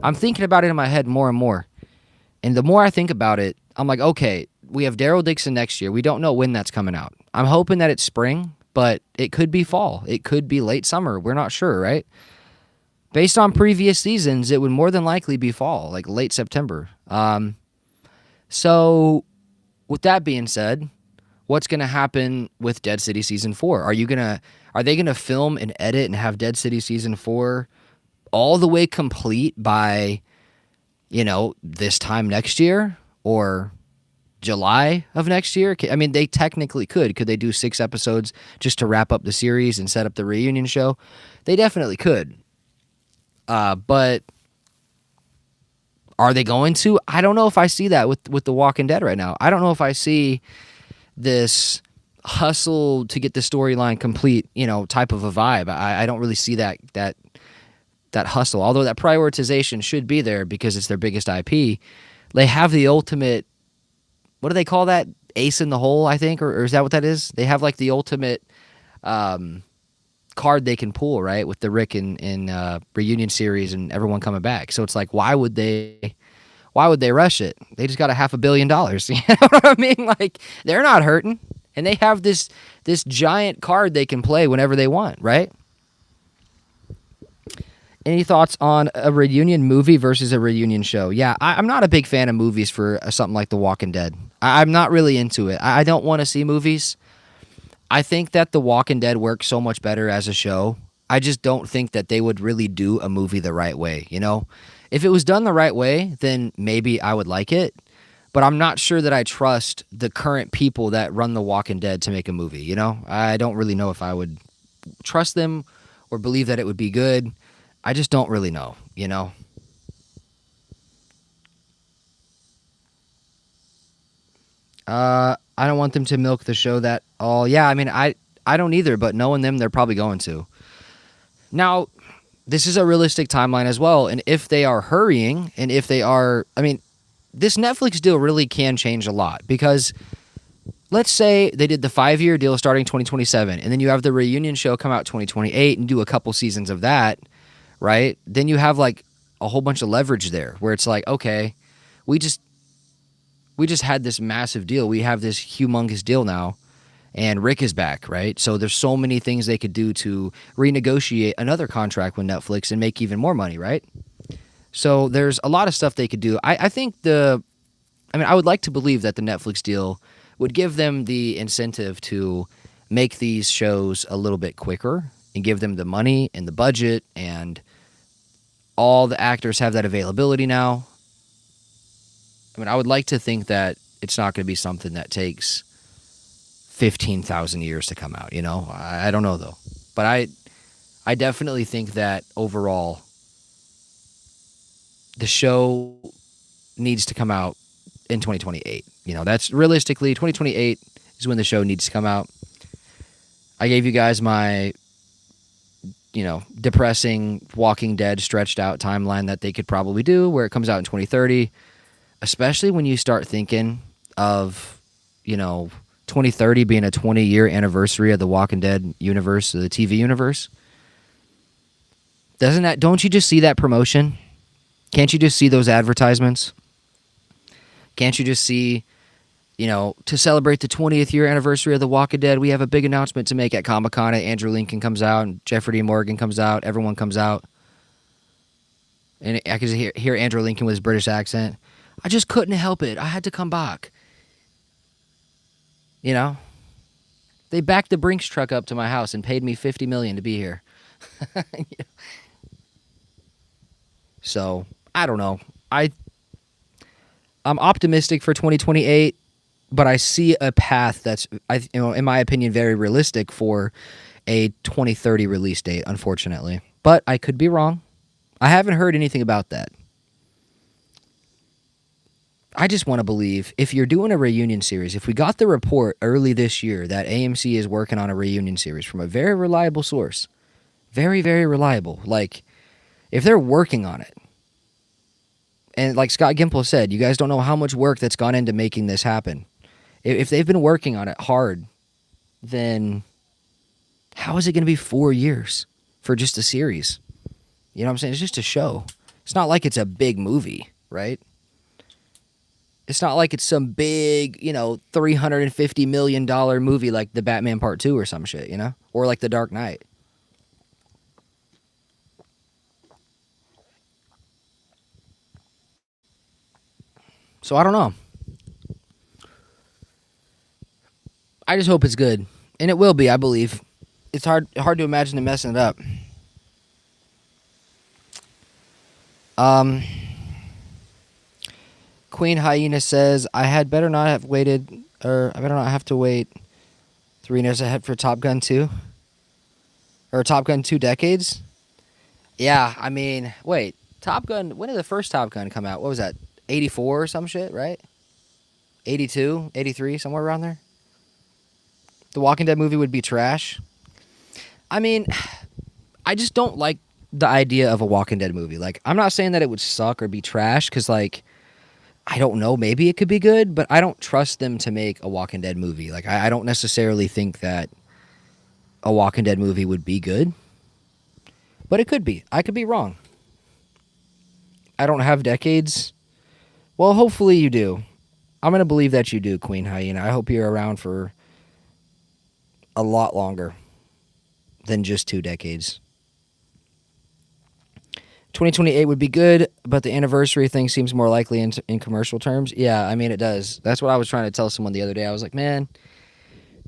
I'm thinking about it in my head more and more, and the more I think about it, I'm like, okay, we have Daryl Dixon next year. We don't know when that's coming out. I'm hoping that it's spring, but it could be fall. It could be late summer. We're not sure, right? Based on previous seasons, it would more than likely be fall, like late September. So with that being said, what's going to happen with Dead City Season 4? Are they going to film and edit and have Dead City Season 4 all the way complete by, this time next year or July of next year? I mean, they technically could. Could they do 6 episodes just to wrap up the series and set up the reunion show? They definitely could. But are they going to? I don't know if I see that with The Walking Dead right now. I don't know if I see this hustle to get the storyline complete, type of a vibe. I don't really see that hustle. Although that prioritization should be there because it's their biggest IP. They have the ultimate, what do they call that? Ace in the hole, I think, or is that what that is? They have like the ultimate card they can pull, right, with the Rick in reunion series and everyone coming back. So it's like, why would they rush it? They just got $500 million. You know what I mean? Like, they're not hurting, and they have this giant card they can play whenever they want, right? Any thoughts on a reunion movie versus a reunion show? Yeah, I'm not a big fan of movies for something like The Walking Dead. I'm not really into it. I don't want to see movies. I think that The Walking Dead works so much better as a show. I just don't think that they would really do a movie the right way, If it was done the right way, then maybe I would like it. But I'm not sure that I trust the current people that run The Walking Dead to make a movie, I don't really know if I would trust them or believe that it would be good. I just don't really know, I don't want them to milk the show that all. Yeah, I mean, I don't either, but knowing them, they're probably going to. Now, this is a realistic timeline as well, and if they are hurrying, and if they are, I mean, this Netflix deal really can change a lot, because let's say they did the 5-year deal starting 2027, and then you have the reunion show come out 2028 and do a couple seasons of that, right? Then you have like a whole bunch of leverage there, where it's like, okay, we just had this massive deal. We have this humongous deal now, and Rick is back, right? So there's so many things they could do to renegotiate another contract with Netflix and make even more money, right? So there's a lot of stuff they could do. I think I would like to believe that the Netflix deal would give them the incentive to make these shows a little bit quicker and give them the money and the budget, and all the actors have that availability now. I mean, I would like to think that it's not going to be something that takes 15,000 years to come out, I don't know, though. But I definitely think that overall, the show needs to come out in 2028. That's realistically, 2028 is when the show needs to come out. I gave you guys my, depressing Walking Dead stretched out timeline that they could probably do, where it comes out in 2030. Especially when you start thinking of, 2030 being a 20-year anniversary of the Walking Dead universe, the TV universe. Don't you just see that promotion? Can't you just see those advertisements? Can't you just see, to celebrate the 20th year anniversary of the Walking Dead, we have a big announcement to make at Comic-Con. Andrew Lincoln comes out, and Jeffrey D. Morgan comes out, everyone comes out. And I could hear Andrew Lincoln with his British accent. I just couldn't help it. I had to come back. They backed the Brinks truck up to my house and paid me $50 million to be here. So, I don't know. I'm optimistic for 2028, but I see a path that's, in my opinion, very realistic for a 2030 release date, unfortunately. But I could be wrong. I haven't heard anything about that. I just want to believe, if you're doing a reunion series, if we got the report early this year that AMC is working on a reunion series from a very reliable source, very, very reliable, like, if they're working on it, And like Scott Gimple said, you guys don't know how much work that's gone into making this happen. If they've been working on it hard, then how is it going to be 4 years for just a series? You know what I'm saying? It's just a show. It's not like it's a big movie, right? It's not like it's some big, $350 million movie like the Batman Part 2 or some shit, Or like The Dark Knight. So I don't know. I just hope it's good. And it will be, I believe. It's hard to imagine them messing it up. Queen Hyena says, I better not have to wait 3 years ahead for Top Gun 2. Or Top Gun 2 decades. Yeah, I mean, wait. Top Gun, when did the first Top Gun come out? What was that? 84 or some shit, right? 82, 83, somewhere around there. The Walking Dead movie would be trash. I mean, I just don't like the idea of a Walking Dead movie. Like, I'm not saying that it would suck or be trash, because, like, I don't know, maybe it could be good, but I don't trust them to make a Walking Dead movie. Like, I don't necessarily think that a Walking Dead movie would be good. But it could be. I could be wrong. I don't have decades. Well, hopefully you do. I'm going to believe that you do, Queen Hyena. I hope you're around for a lot longer than just 2 decades. 2028 would be good, but the anniversary thing seems more likely in commercial terms. Yeah, I mean, it does. That's what I was trying to tell someone the other day. I was like, man,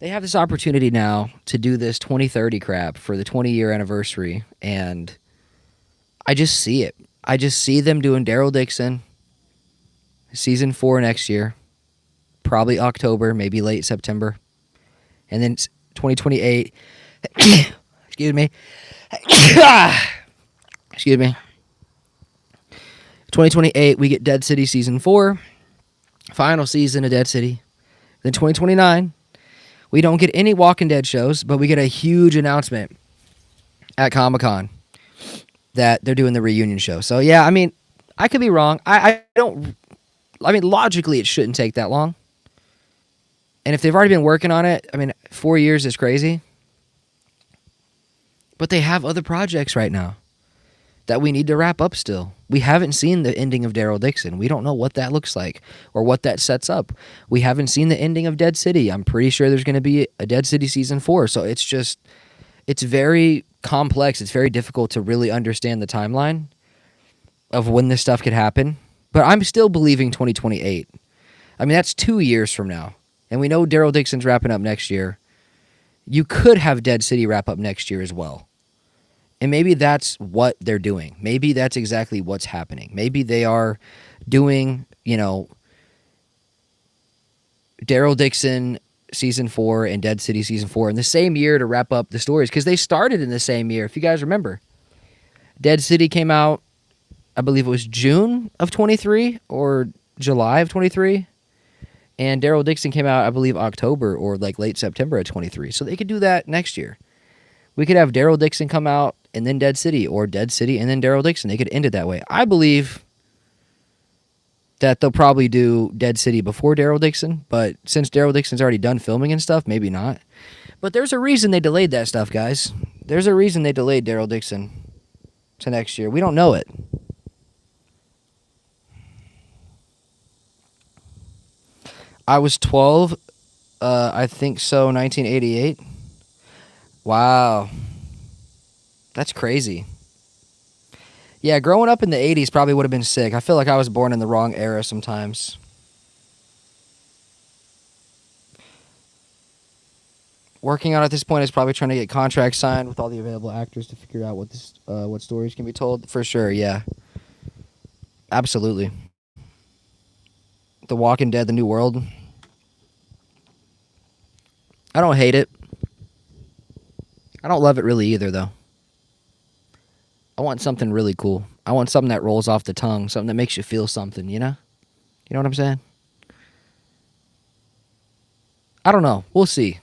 they have this opportunity now to do this 2030 crap for the 20-year anniversary, and I just see it. I just see them doing Daryl Dixon, season 4 next year, probably October, maybe late September, and then 2028, excuse me, 2028, we get Dead City season 4, final season of Dead City. Then 2029, we don't get any Walking Dead shows, but we get a huge announcement at Comic-Con that they're doing the reunion show. So yeah, I mean, I could be wrong. I mean, logically, it shouldn't take that long. And if they've already been working on it, I mean, 4 years is crazy. But they have other projects right now that we need to wrap up still. We haven't seen the ending of Daryl Dixon. We don't know what that looks like or what that sets up. We haven't seen the ending of Dead City. I'm pretty sure there's going to be a Dead City season 4. So it's very complex. It's very difficult to really understand the timeline of when this stuff could happen. But I'm still believing 2028. I mean, that's 2 years from now. And we know Daryl Dixon's wrapping up next year. You could have Dead City wrap up next year as well. And maybe that's what they're doing. Maybe that's exactly what's happening. Maybe they are doing, Daryl Dixon season 4 and Dead City season 4 in the same year to wrap up the stories. Because they started in the same year, if you guys remember. Dead City came out, I believe it was June of 23 or July of 23. And Daryl Dixon came out, I believe, October or like late September of 23. So they could do that next year. We could have Daryl Dixon come out and then Dead City, or Dead City and then Daryl Dixon. They could end it that way. I believe that they'll probably do Dead City before Daryl Dixon, but since Daryl Dixon's already done filming and stuff, maybe not. But there's a reason they delayed that stuff, guys. There's a reason they delayed Daryl Dixon to next year. We don't know it. I was 12, I think so, 1988. Wow. That's crazy. Yeah, growing up in the 80s probably would have been sick. I feel like I was born in the wrong era sometimes. Working on at this point is probably trying to get contracts signed with all the available actors to figure out what stories can be told. For sure, yeah. Absolutely. The Walking Dead, The New World. I don't hate it. I don't love it really either, though. I want something really cool. I want something that rolls off the tongue, something that makes you feel something, You know what I'm saying? I don't know. We'll see.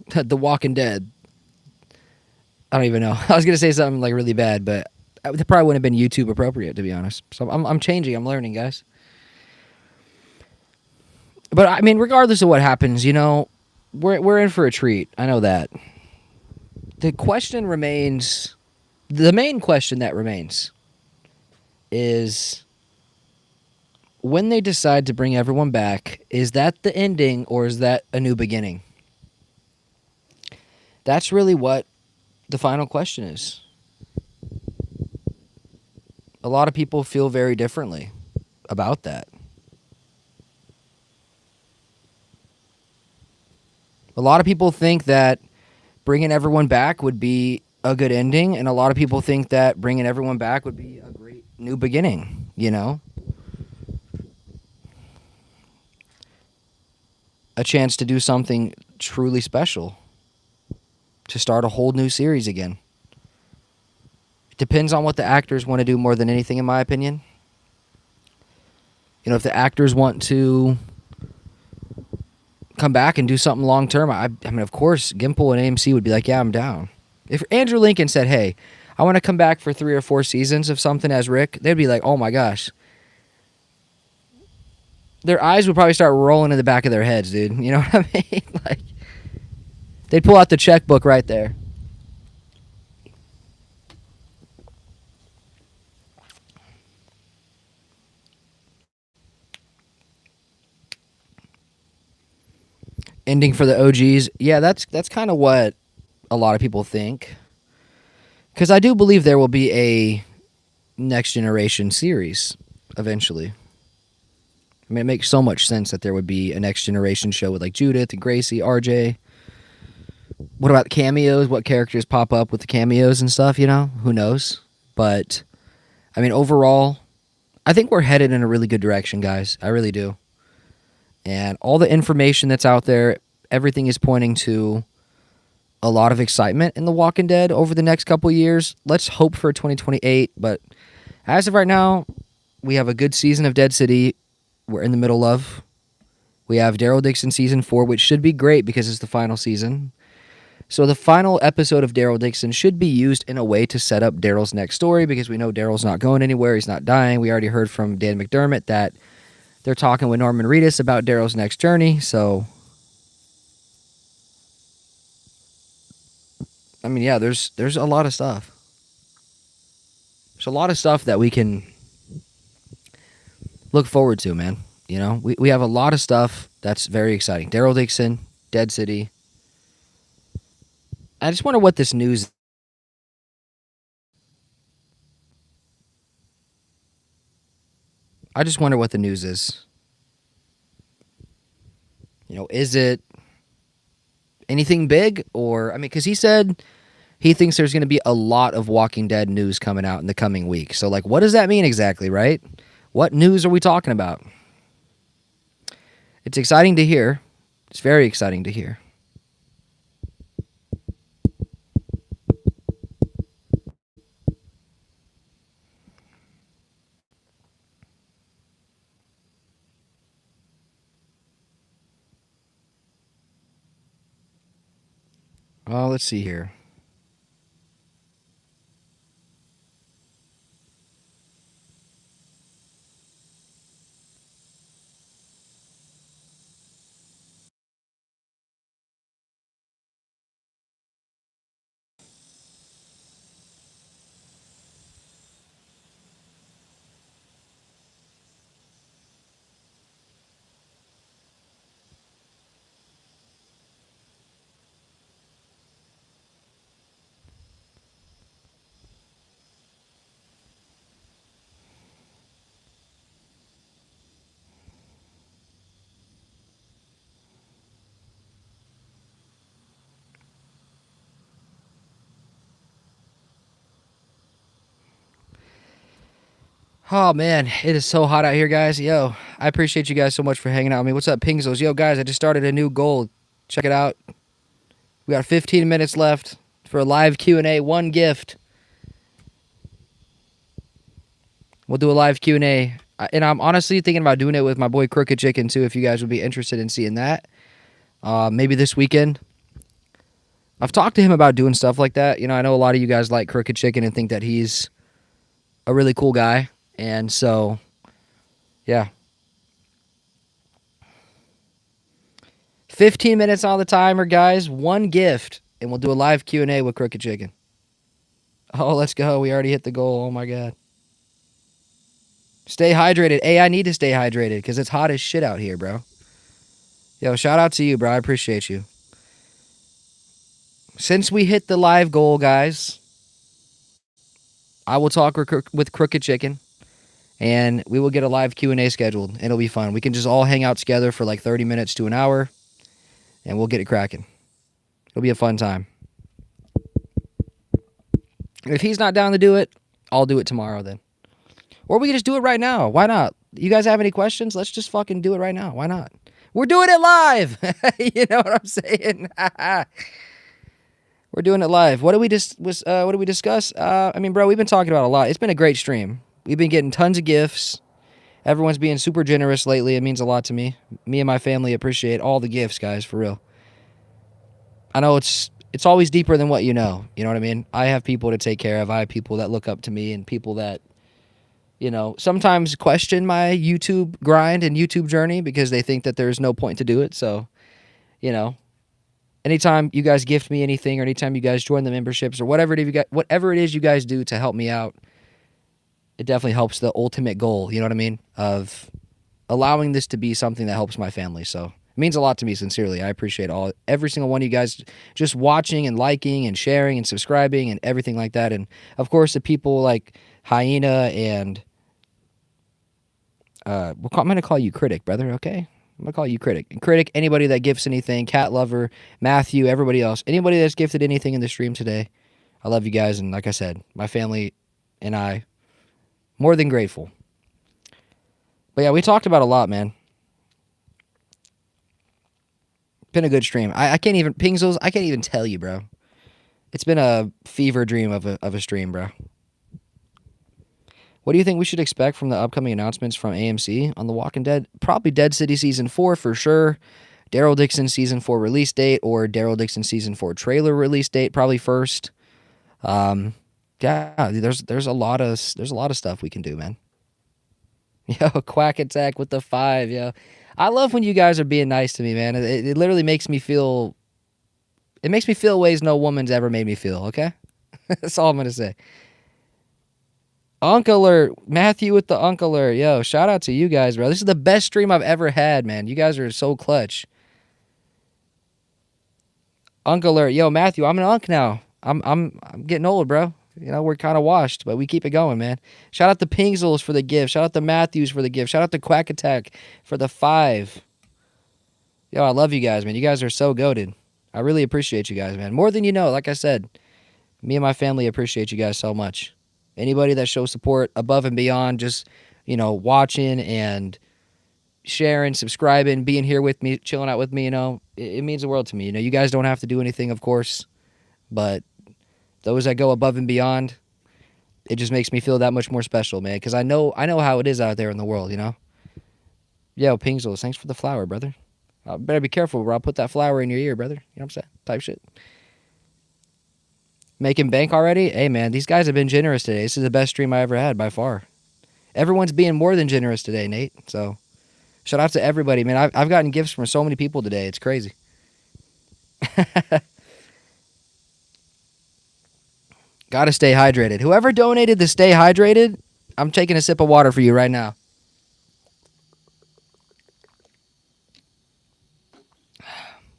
The Walking Dead. I don't even know. I was going to say something like really bad, but That probably wouldn't have been YouTube appropriate, to be honest. So I'm changing. I'm learning, guys. But I mean, regardless of what happens, we're in for a treat. I know that. The question remains. The main question that remains is when they decide to bring everyone back, is that the ending or is that a new beginning? That's really what the final question is. A lot of people feel very differently about that. A lot of people think that bringing everyone back would be a good ending, and a lot of people think that bringing everyone back would be a great new beginning, A chance to do something truly special, to start a whole new series again. It depends on what the actors want to do more than anything, in my opinion. If the actors want to come back and do something long term, I mean, of course, Gimple and AMC would be like, yeah, I'm down. If Andrew Lincoln said, hey, I want to come back for 3 or 4 seasons of something as Rick, they'd be like, oh my gosh. Their eyes would probably start rolling in the back of their heads, dude. You know what I mean? Like, they'd pull out the checkbook right there. Ending for the OGs. Yeah, that's kind of what a lot of people think. Because I do believe there will be a Next Generation series eventually. I mean, it makes so much sense that there would be a Next Generation show with like Judith and Gracie, RJ. What about the cameos? What characters pop up with the cameos and stuff, Who knows? But, I mean, overall, I think we're headed in a really good direction, guys. I really do. And all the information that's out there, everything is pointing to a lot of excitement in The Walking Dead over the next couple of years. Let's hope for 2028. But as of right now, we have a good season of Dead City we're in the middle of. We have Daryl Dixon season 4, which should be great because it's the final season. So the final episode of Daryl Dixon should be used in a way to set up Daryl's next story, because we know Daryl's not going anywhere. He's not dying. We already heard from Dan McDermott that they're talking with Norman Reedus about Daryl's next journey. So, I mean, yeah, there's a lot of stuff. There's a lot of stuff that we can look forward to, man. We have a lot of stuff that's very exciting. Daryl Dixon, Dead City. I just wonder what this news. I just wonder what the news is. Is it anything big? Or, I mean, because he said he thinks there's going to be a lot of Walking Dead news coming out in the coming week. So, like, what does that mean exactly, right? What news are we talking about? It's exciting to hear. It's very exciting to hear. Oh, let's see here. Oh, man, it is so hot out here, guys. Yo, I appreciate you guys so much for hanging out with me. What's up, Pingzos? Yo, guys, I just started a new goal. Check it out. We got 15 minutes left for a live Q&A. One gift. We'll do a live Q&A. And I'm honestly thinking about doing it with my boy Crooked Chicken, too, if you guys would be interested in seeing that. Maybe this weekend. I've talked to him about doing stuff like that. I know a lot of you guys like Crooked Chicken and think that he's a really cool guy. And so, yeah. 15 minutes on the timer, guys. One gift, and we'll do a live Q&A with Crooked Chicken. Oh, let's go. We already hit the goal. Oh, my God. Stay hydrated. Hey, I need to stay hydrated because it's hot as shit out here, bro. Yo, shout out to you, bro. I appreciate you. Since we hit the live goal, guys, I will talk with Crooked Chicken, and we will get a live Q&A scheduled. It'll be fun. We can just all hang out together for like 30 minutes to an hour, and we'll get it cracking. It'll be a fun time. If he's not down to do it, I'll do it tomorrow then. Or we can just do it right now. Why not? You guys have any questions? Let's just fucking do it right now. Why not? We're doing it live. You know what I'm saying? We're doing it live. What did we discuss? I mean, bro, we've been talking about a lot. It's been a great stream. We've been getting tons of gifts. Everyone's being super generous lately. It means a lot to me. Me and my family appreciate all the gifts, guys, for real. I know it's always deeper than what you know. You know what I mean? I have people to take care of. I have people that look up to me and people that, you know, sometimes question my YouTube grind and YouTube journey because they think that there's no point to do it. So, you know, anytime you guys gift me anything or anytime you guys join the memberships or whatever it is you guys do to help me out, it definitely helps the ultimate goal, you know what I mean, of allowing this to be something that helps my family. So it means a lot to me, sincerely. I appreciate every single one of you guys just watching and liking and sharing and subscribing and everything like that. And, of course, the people like Hyena and I'm going to call you Critic, brother, okay? I'm going to call you Critic. And Critic, anybody that gifts anything, Cat Lover, Matthew, everybody else, anybody that's gifted anything in the stream today, I love you guys. And like I said, my family and I, more than grateful. But yeah, we talked about a lot, man. Been a good stream. I can't even, Pingzles, I can't even tell you, bro. It's been a fever dream of a stream, bro. What do you think we should expect from the upcoming announcements from AMC on The Walking Dead? Probably Dead City Season 4 for sure. Daryl Dixon Season 4 release date or Daryl Dixon Season 4 trailer release date probably first. Yeah, there's a lot of stuff we can do, man. Yo, Quack Attack with the 5, yo. I love when you guys are being nice to me, man. It literally makes me feel... It makes me feel ways no woman's ever made me feel, okay? That's all I'm going to say. Unk Alert. Matthew with the Unk Alert. Yo, shout out to you guys, bro. This is the best stream I've ever had, man. You guys are so clutch. Unk Alert. Yo, Matthew, I'm an Unk now. I'm getting old, bro. You know, we're kind of washed, but we keep it going, man. Shout out to Pingzles for the gift. Shout out to Matthews for the gift. Shout out to Quack Attack for the 5. Yo, I love you guys, man. You guys are so goated. I really appreciate you guys, man. More than you know, like I said. Me and my family appreciate you guys so much. Anybody that shows support above and beyond just, you know, watching and sharing, subscribing, being here with me, chilling out with me, you know, it means the world to me. You know, you guys don't have to do anything, of course, but those that go above and beyond, it just makes me feel that much more special, man, because I know how it is out there in the world, you know? Yo, Pingzles, thanks for the flower, brother. Better be careful, bro. I'll put that flower in your ear, brother. You know what I'm saying? Type shit. Making bank already? Hey, man, these guys have been generous today. This is the best stream I ever had by far. Everyone's being more than generous today, Nate. So, shout out to everybody, man. I've gotten gifts from so many people today. It's crazy. Gotta stay hydrated. Whoever donated the stay hydrated, I'm taking a sip of water for you right now.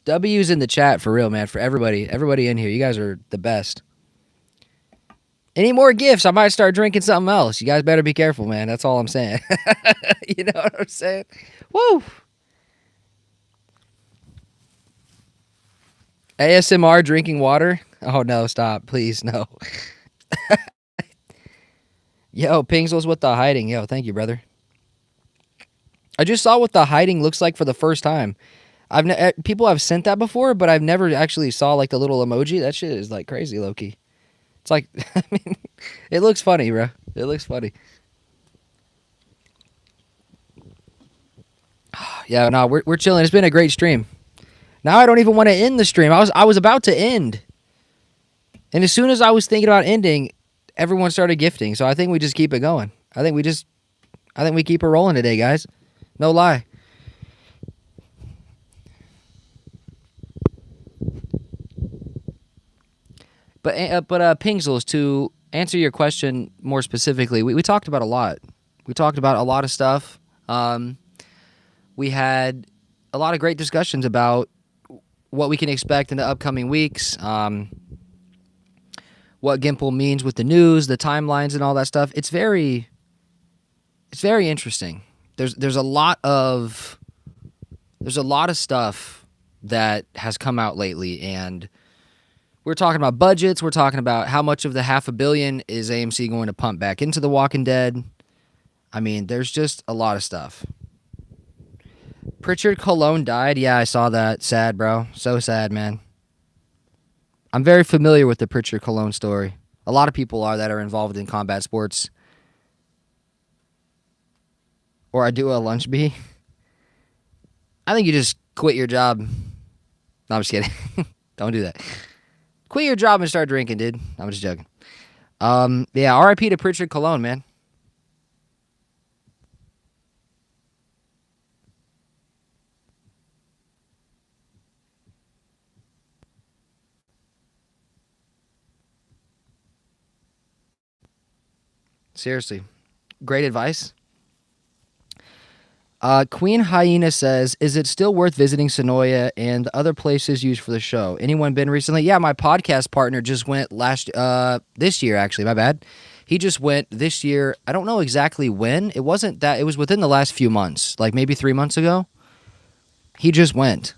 W's in the chat for real, man. For everybody in here. You guys are the best. Any more gifts, I might start drinking something else. You guys better be careful, man. That's all I'm saying. You know what I'm saying? Woo! ASMR drinking water? Oh, no, stop. Please, no. Yo, Pingzles with the hiding. Yo, thank you, brother. I just saw what the hiding looks like for the first time. People have sent that before, but I've never actually saw, like, the little emoji. That shit is, like, crazy, low-key. It's like, I mean, it looks funny, bro. It looks funny. Yeah, no, we're chilling. It's been a great stream. Now I don't even want to end the stream. I was about to end. And as soon as I was thinking about ending, everyone started gifting, so I think we just keep it going. I think we keep it rolling today, guys. No lie. But Pingsels, to answer your question more specifically, we talked about a lot. We talked about a lot of stuff. We had a lot of great discussions about what we can expect in the upcoming weeks, what Gimple means with the news, the timelines, and all that stuff. It's very interesting. There's a lot of stuff that has come out lately, and we're talking about budgets. We're talking about how much of the $500 million is AMC going to pump back into The Walking Dead. I mean, there's just a lot of stuff. Pritchard Colon died. Yeah, I saw that. Sad, bro. So sad, man. I'm very familiar with the Pritchard Colon story. A lot of people are that are involved in combat sports. Or I do a lunch bee. I think you just quit your job. No, I'm just kidding. Don't do that. Quit your job and start drinking, dude. I'm just joking. Yeah, RIP to Pritchard Colon, man. Seriously. Great advice. Queen Hyena says, is it still worth visiting Sonoya and the other places used for the show? Anyone been recently? Yeah, my podcast partner just went this year, actually. My bad. He just went this year. I don't know exactly when. It wasn't that. It was within the last few months, like maybe 3 months ago. He just went.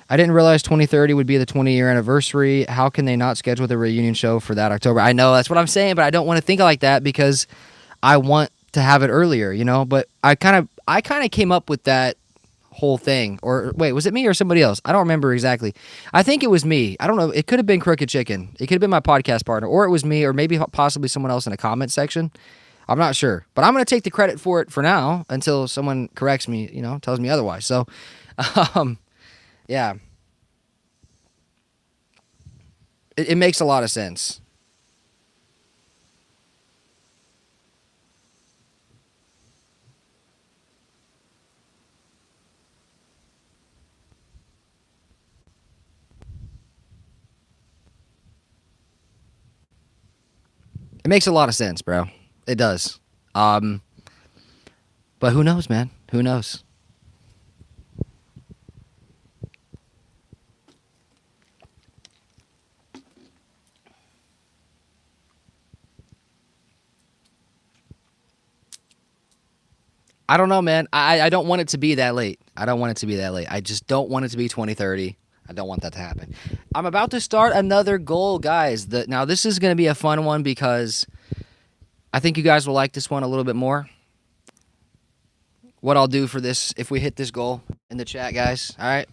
I didn't realize 2030 would be the 20-year anniversary. How can they not schedule the reunion show for that October? I know, that's what I'm saying, but I don't want to think like that because I want to have it earlier, you know? But I kind of came up with that whole thing. Or wait, was it me or somebody else? I don't remember exactly. I think it was me. I don't know. It could have been Crooked Chicken. It could have been my podcast partner, or it was me, or maybe possibly someone else in the comment section. I'm not sure. But I'm going to take the credit for it for now until someone corrects me, you know, tells me otherwise. So, yeah. It makes a lot of sense. It makes a lot of sense, bro. It does. But who knows, man? Who knows? I don't know, man. I don't want it to be that late. I don't want it to be that late. I just don't want it to be 2030. I don't want that to happen. I'm about to start another goal, guys. Now, this is going to be a fun one because I think you guys will like this one a little bit more. What I'll do for this, if we hit this goal in the chat, guys. All right?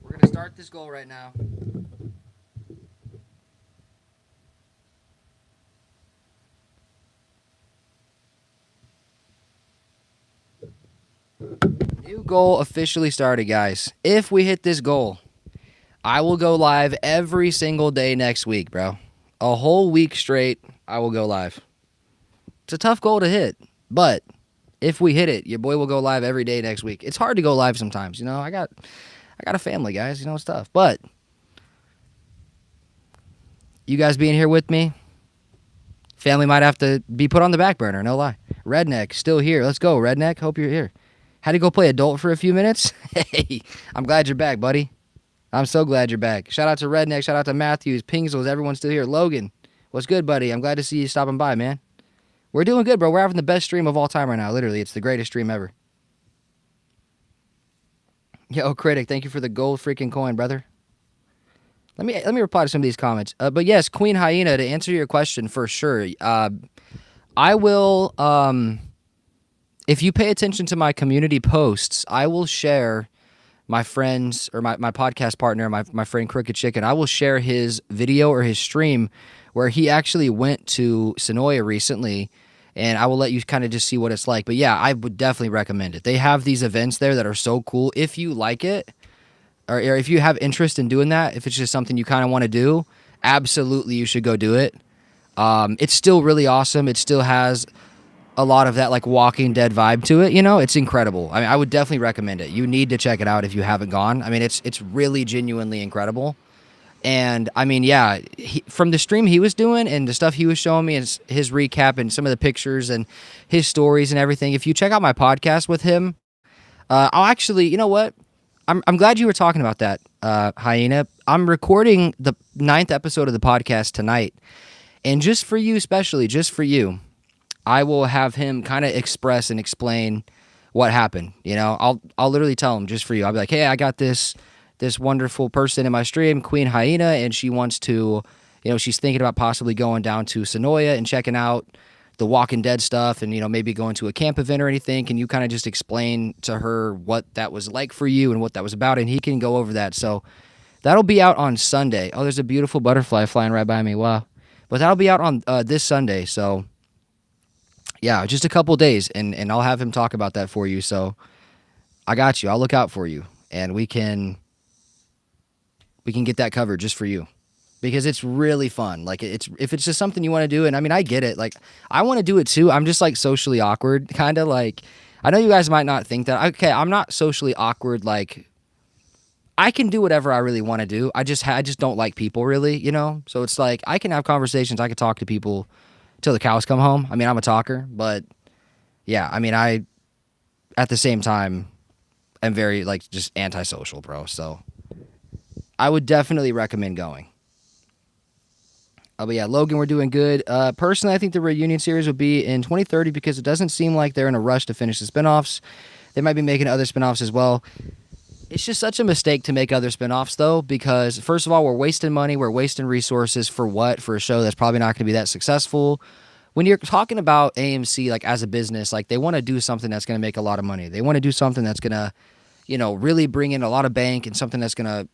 We're going to start this goal right now. New goal officially started, guys. If we hit this goal, I will go live every single day next week, bro. A whole week straight, I will go live. It's a tough goal to hit, but if we hit it, your boy will go live every day next week. It's hard to go live sometimes, you know. I got a family, guys. You know, it's tough. But you guys being here with me, family might have to be put on the back burner. No lie. Redneck still here. Let's go, Redneck. Hope you're here. Had to go play adult for a few minutes. Hey, I'm glad you're back, buddy. I'm so glad you're back. Shout out to Redneck. Shout out to Matthews, Pingsels. Everyone's still here. Logan, what's good, buddy? I'm glad to see you stopping by, man. We're doing good, bro. We're having the best stream of all time right now. Literally, it's the greatest stream ever. Yo, Critic, thank you for the gold freaking coin, brother. Let me reply to some of these comments. But yes, Queen Hyena, to answer your question for sure. I will. If you pay attention to my community posts, I will share my friends or my podcast partner, my friend Crooked Chicken. I will share his video or his stream where he actually went to Sonoya recently and I will let you kind of just see what it's like. But yeah, I would definitely recommend it. They have these events there that are so cool. If you like it, or if you have interest in doing that, if it's just something you kind of want to do, absolutely you should go do it. It's still really awesome. It still has a lot of that like Walking Dead vibe to it. You know, it's incredible. I mean, I would definitely recommend it. You need to check it out if you haven't gone. I mean, it's really genuinely incredible. And I mean, yeah, from the stream he was doing and the stuff he was showing me and his recap and some of the pictures and his stories and everything. If you check out my podcast with him, I'll actually, you know what? I'm glad you were talking about that, Hyena. I'm recording the 9th episode of the podcast tonight, and just for you, especially just for you, I will have him kind of express and explain what happened. You know, I'll literally tell him just for you. I'll be like, hey, I got this wonderful person in my stream, Queen Hyena, and she wants to, you know, she's thinking about possibly going down to Sonoya and checking out the Walking Dead stuff and, you know, maybe going to a camp event or anything. Can you kind of just explain to her what that was like for you and what that was about? And he can go over that. So that'll be out on Sunday. Oh, there's a beautiful butterfly flying right by me. Wow. But that'll be out on this Sunday. So yeah, just a couple days and I'll have him talk about that for you. So I got you. I'll look out for you and we can get that covered just for you because it's really fun. Like if it's just something you want to do. And I mean, I get it. Like I want to do it too. I'm just like socially awkward, kind of like, I know you guys might not think that. Okay. I'm not socially awkward. Like I can do whatever I really want to do. I just don't like people really, you know? So it's like, I can have conversations. I can talk to people till the cows come home. I mean, I'm a talker, but yeah, I mean, at the same time, I'm very like just antisocial, bro. So I would definitely recommend going. But yeah, Logan, we're doing good. Personally, I think the reunion series will be in 2030 because it doesn't seem like they're in a rush to finish the spinoffs. They might be making other spinoffs as well. It's just such a mistake to make other spinoffs, though, because first of all, we're wasting money, we're wasting resources for what? For a show that's probably not going to be that successful. When you're talking about AMC, like as a business, like they want to do something that's going to make a lot of money. They want to do something that's going to, you know, really bring in a lot of bank and something that's going to,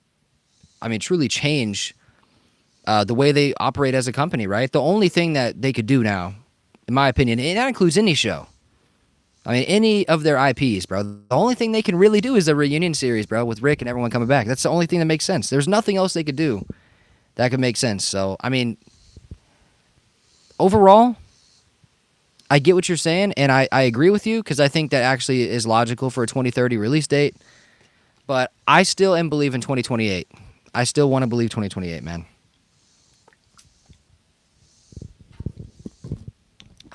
I mean, truly change the way they operate as a company, right? The only thing that they could do now, in my opinion, and that includes any show, I mean, any of their IPs, bro, the only thing they can really do is the reunion series, bro, with Rick and everyone coming back. That's the only thing that makes sense. There's nothing else they could do that could make sense. So, I mean, overall, I get what you're saying, and I agree with you because I think that actually is logical for a 2030 release date. But I still am believe in 2028. I still want to believe 2028, man.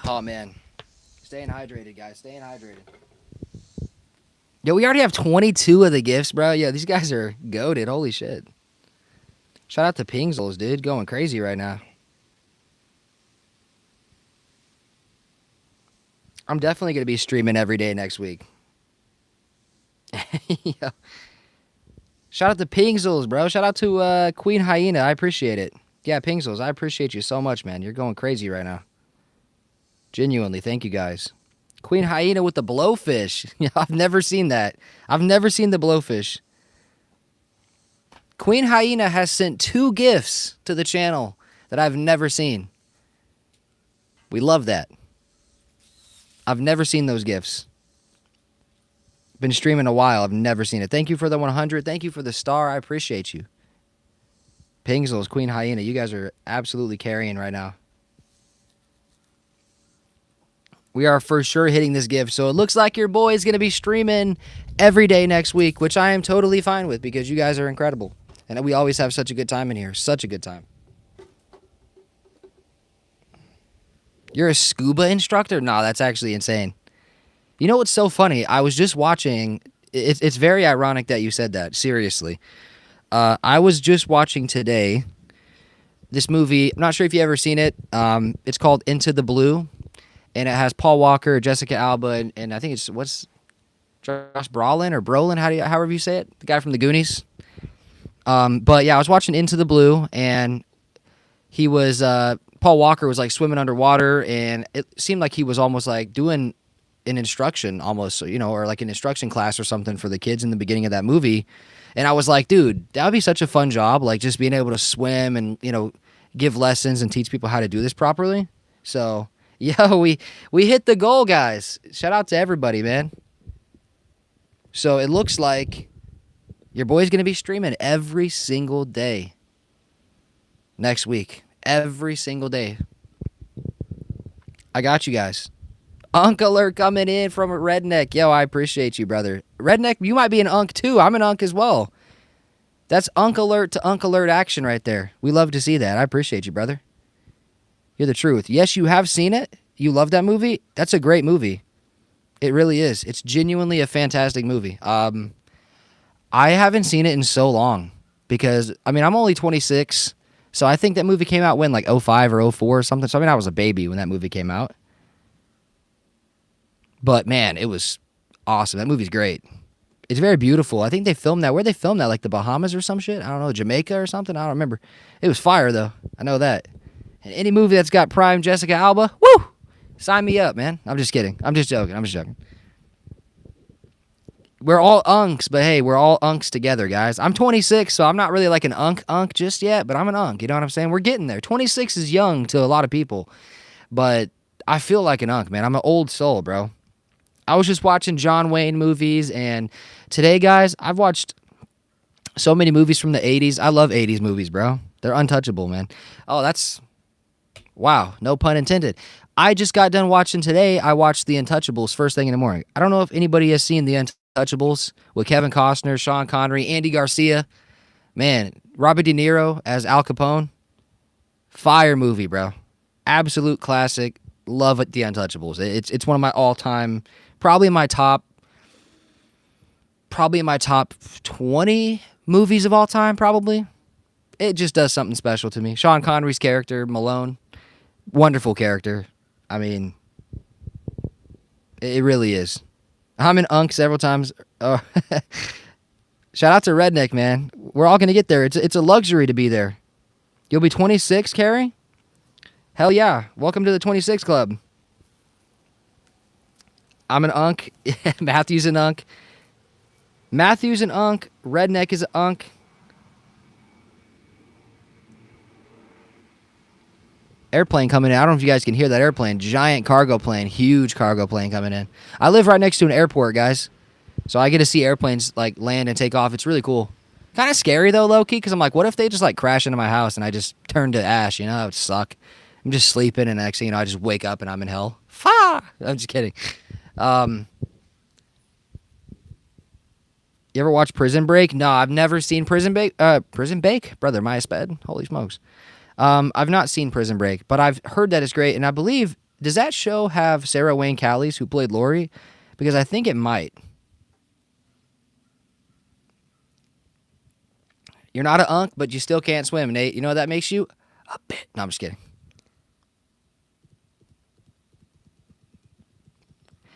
Oh, man. Staying hydrated, guys. Staying hydrated. Yo, we already have 22 of the gifts, bro. Yeah, these guys are goated. Holy shit. Shout out to Pingzels, dude. Going crazy right now. I'm definitely going to be streaming every day next week. Yeah. Shout out to Pingzels, bro. Shout out to Queen Hyena. I appreciate it. Yeah, Pingzels, I appreciate you so much, man. You're going crazy right now. Genuinely, thank you guys. Queen Hyena with the blowfish. I've never seen that. I've never seen the blowfish. Queen Hyena has sent 2 gifts to the channel that I've never seen. We love that. I've never seen those gifts. Been streaming a while. I've never seen it. Thank you for the 100. Thank you for the star. I appreciate you. Pingzels, Queen Hyena, you guys are absolutely carrying right now. We are for sure hitting this gift. So it looks like your boy is going to be streaming every day next week, which I am totally fine with because you guys are incredible. And we always have such a good time in here. Such a good time. You're a scuba instructor? Nah, that's actually insane. You know what's so funny? I was just watching. It's very ironic that you said that. Seriously. I was just watching today this movie. I'm not sure if you've ever seen it. It's called Into the Blue. And it has Paul Walker, Jessica Alba, and I think it's, what's, Josh Brolin or Brolin, however you say it? The guy from the Goonies. But yeah, I was watching Into the Blue, and he was, Paul Walker was like swimming underwater, and it seemed like he was almost like doing an instruction almost, you know, or like an instruction class or something for the kids in the beginning of that movie. And I was like, dude, that would be such a fun job, like just being able to swim and, you know, give lessons and teach people how to do this properly. So Yo, we hit the goal, guys. Shout out to everybody, man. So it looks like your boy's gonna be streaming every single day next week. Every single day. I got you guys. Unk alert coming in from a Redneck. Yo, I appreciate you, brother. Redneck, you might be an Unk too. I'm an Unk as well. That's Unk alert to Unk alert action right there. We love to see that. I appreciate you, brother. You're the truth. Yes, you have seen it. You love that movie. That's a great movie. It really is. It's genuinely a fantastic movie. I haven't seen it in so long because, I mean, I'm only 26, so I think that movie came out when, like, '05 or '04 or something. So, I mean, I was a baby when that movie came out. But, man, it was awesome. That movie's great. It's very beautiful. I think they filmed that. Where they filmed that? Like the Bahamas or some shit? I don't know. Jamaica or something? I don't remember. It was fire, though. I know that. And any movie that's got prime Jessica Alba, woo! Sign me up, man. I'm just kidding. I'm just joking. We're all unks, but hey, we're all unks together, guys. I'm 26, so I'm not really like an unk just yet, but I'm an unk. You know what I'm saying? We're getting there. 26 is young to a lot of people, but I feel like an unk, man. I'm an old soul, bro. I was just watching John Wayne movies, and today, guys, I've watched so many movies from the 80s. I love 80s movies, bro. They're untouchable, man. Oh, that's... Wow, no pun intended. I just got done watching today. I watched The Untouchables first thing in the morning. I don't know if anybody has seen The Untouchables with Kevin Costner, Sean Connery, Andy Garcia. Man, Robert De Niro as Al Capone. Fire movie, bro. Absolute classic. Love it, The Untouchables. It's one of my all-time, probably in my top 20 movies of all time, probably. It just does something special to me. Sean Connery's character, Malone, wonderful character. I mean, it really is. I'm an unk several times. Shout out to Redneck, man. We're all going to get there. It's a luxury to be there. You'll be 26, Carrie? Hell yeah. Welcome to the 26 Club. I'm an unk. Matthew's an unk. Matthew's an unk. Redneck is an unk. Airplane coming in. I don't know if you guys can hear that airplane. Giant cargo plane. Huge cargo plane coming in. I live right next to an airport, guys. So I get to see airplanes like land and take off. It's really cool. Kind of scary though, low-key, because I'm like, what if they just like crash into my house and I just turn to ash? You know, that would suck. I'm just sleeping and next thing you know, I just wake up and I'm in hell. Fa! I'm just kidding. You ever watch Prison Break? No, I've never seen Prison Break. Prison Break? Brother, my sped. Holy smokes. I've not seen Prison Break, but I've heard that it's great, and I believe, does that show have Sarah Wayne Callies, who played Lori? Because I think it might. You're not an unk, but you still can't swim, Nate. You know what that makes you? A bit. No, I'm just kidding.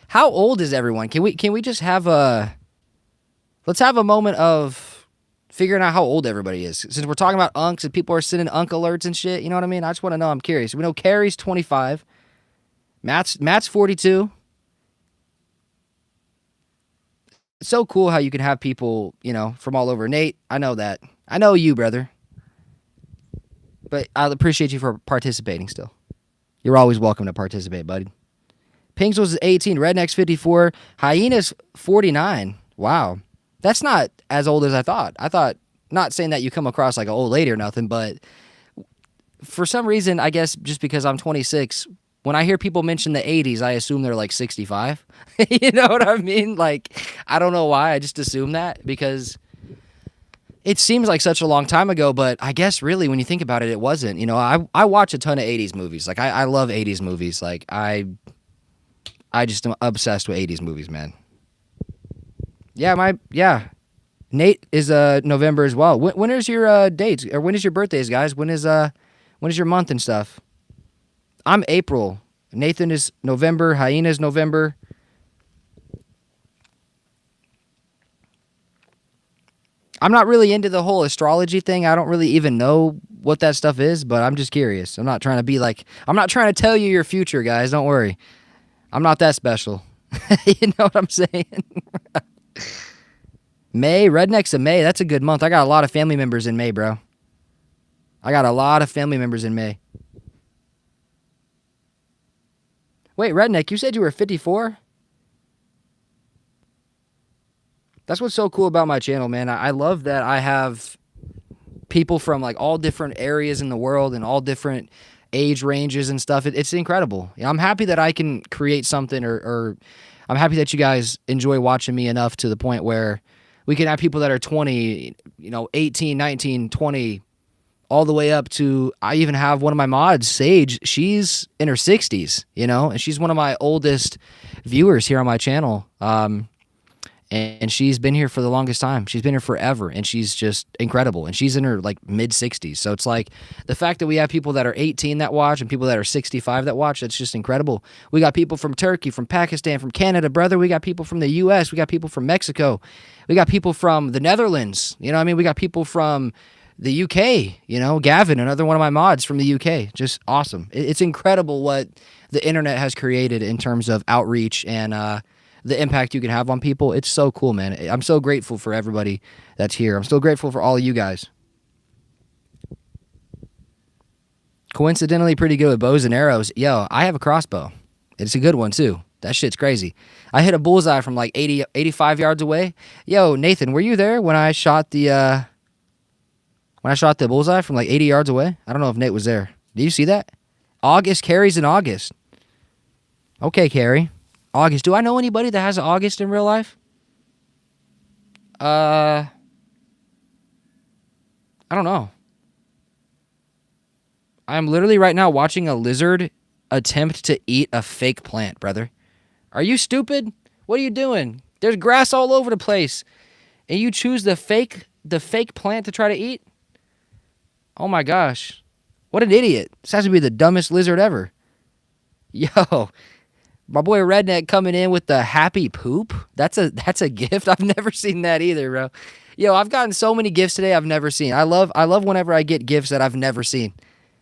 How old is everyone? Can we just have let's have a moment of figuring out how old everybody is. Since we're talking about unks and people are sending unk alerts and shit, you know what I mean? I just want to know. I'm curious. We know Carrie's 25. Matt's 42. It's so cool how you can have people, you know, from all over. Nate, I know that. I know you, brother. But I appreciate you for participating still. You're always welcome to participate, buddy. Pingswills is 18. Redneck's 54. Hyena's 49. Wow. That's not as old as I thought. I thought, not saying that you come across like an old lady or nothing, but for some reason, I guess just because I'm 26, when I hear people mention the 80s, I assume they're like 65. You know what I mean? Like, I don't know why. I just assume that because it seems like such a long time ago, but I guess really when you think about it, it wasn't. You know, I watch a ton of 80s movies. Like, I love 80s movies. Like, I just am obsessed with 80s movies, man. Yeah. Nate is November as well. When is your dates or when is your birthdays, guys? When is your month and stuff? I'm April. Nathan is November. Hyena is November. I'm not really into the whole astrology thing. I don't really even know what that stuff is, but I'm just curious. I'm not trying to tell you your future, guys. Don't worry. I'm not that special. You know what I'm saying? May, Redneck's a May. That's a good month. I got a lot of family members in May, bro. I got a lot of family members in May. Wait, Redneck, you said you were 54? That's what's so cool about my channel, man. I love that I have people from like all different areas in the world and all different age ranges and stuff. It's incredible. I'm happy that I can create something, or I'm happy that you guys enjoy watching me enough to the point where we can have people that are 20, 18, 19, 20, all the way up to, I even have one of my mods, Sage. She's in her 60s, and she's one of my oldest viewers here on my channel. And she's been here for the longest time. She's been here forever, and she's just incredible. And she's in her like mid 60s. So it's like the fact that we have people that are 18 that watch and people that are 65 that watch, that's just incredible. We got people from Turkey, from Pakistan, from Canada, brother. We got people from the US. We got people from Mexico. We got people from the Netherlands. You know what I mean? We got people from the UK, Gavin, another one of my mods from the UK. Just awesome. It's incredible what the internet has created in terms of outreach and the impact you can have on people. It's so cool, man. I'm so grateful for everybody that's here. I'm still grateful for all of you guys. Coincidentally pretty good with bows and arrows. Yo, I have a crossbow. It's a good one too. That shit's crazy. I hit a bullseye from like 80, 85 yards away. Yo, Nathan, were you there when I shot the bullseye from like 80 yards away? I don't know if Nate was there. Do you see that? August carries in August. Okay, Carrie. August. Do I know anybody that has an August in real life? I don't know. I'm literally right now watching a lizard attempt to eat a fake plant, brother. Are you stupid? What are you doing? There's grass all over the place, and you choose the fake plant to try to eat? Oh my gosh. What an idiot. This has to be the dumbest lizard ever. Yo, my boy Redneck coming in with the happy poop. That's a gift. I've never seen that either, bro. Yo, I've gotten so many gifts today I've never seen. I love whenever I get gifts that I've never seen.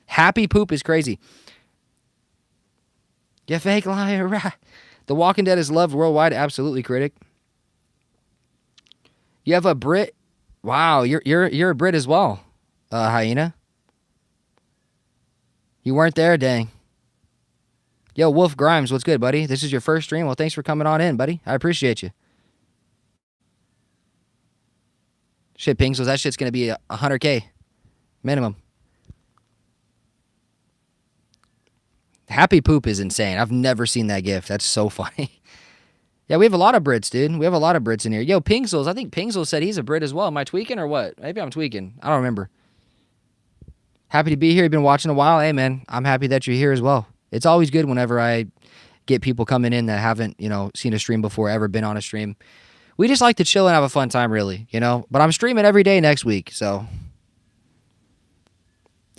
Happy poop is crazy. You fake liar. The Walking Dead is loved worldwide. Absolutely, critic. You have a Brit. Wow, you're a Brit as well, Hyena. You weren't there, dang. Yo, Wolf Grimes, what's good, buddy? This is your first stream. Well, thanks for coming on in, buddy. I appreciate you. Shit, Pingles, that shit's going to be 100K minimum. Happy poop is insane. I've never seen that gift. That's so funny. Yeah, we have a lot of Brits, dude. We have a lot of Brits in here. Yo, Pingles, I think Pingles said he's a Brit as well. Am I tweaking or what? Maybe I'm tweaking. I don't remember. Happy to be here. You've been watching a while. Hey, man, I'm happy that you're here as well. It's always good whenever I get people coming in that haven't, seen a stream before, ever been on a stream. We just like to chill and have a fun time, really, But I'm streaming every day next week, so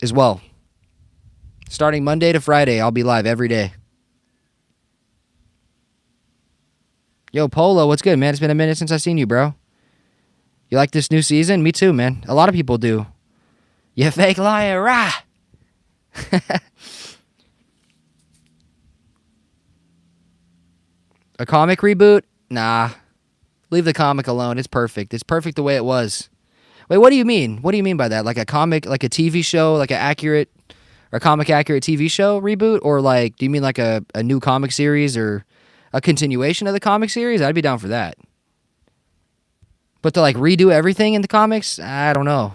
as well. Starting Monday to Friday, I'll be live every day. Yo, Polo, what's good, man? It's been a minute since I've seen you, bro. You like this new season? Me too, man. A lot of people do. You fake liar, rah! A comic reboot? Nah. Leave the comic alone. It's perfect. It's perfect the way it was. Wait, what do you mean? What do you mean by that? Like a comic, like a TV show, like a comic accurate TV show reboot? Or like, do you mean like a new comic series or a continuation of the comic series? I'd be down for that. But to like redo everything in the comics? I don't know.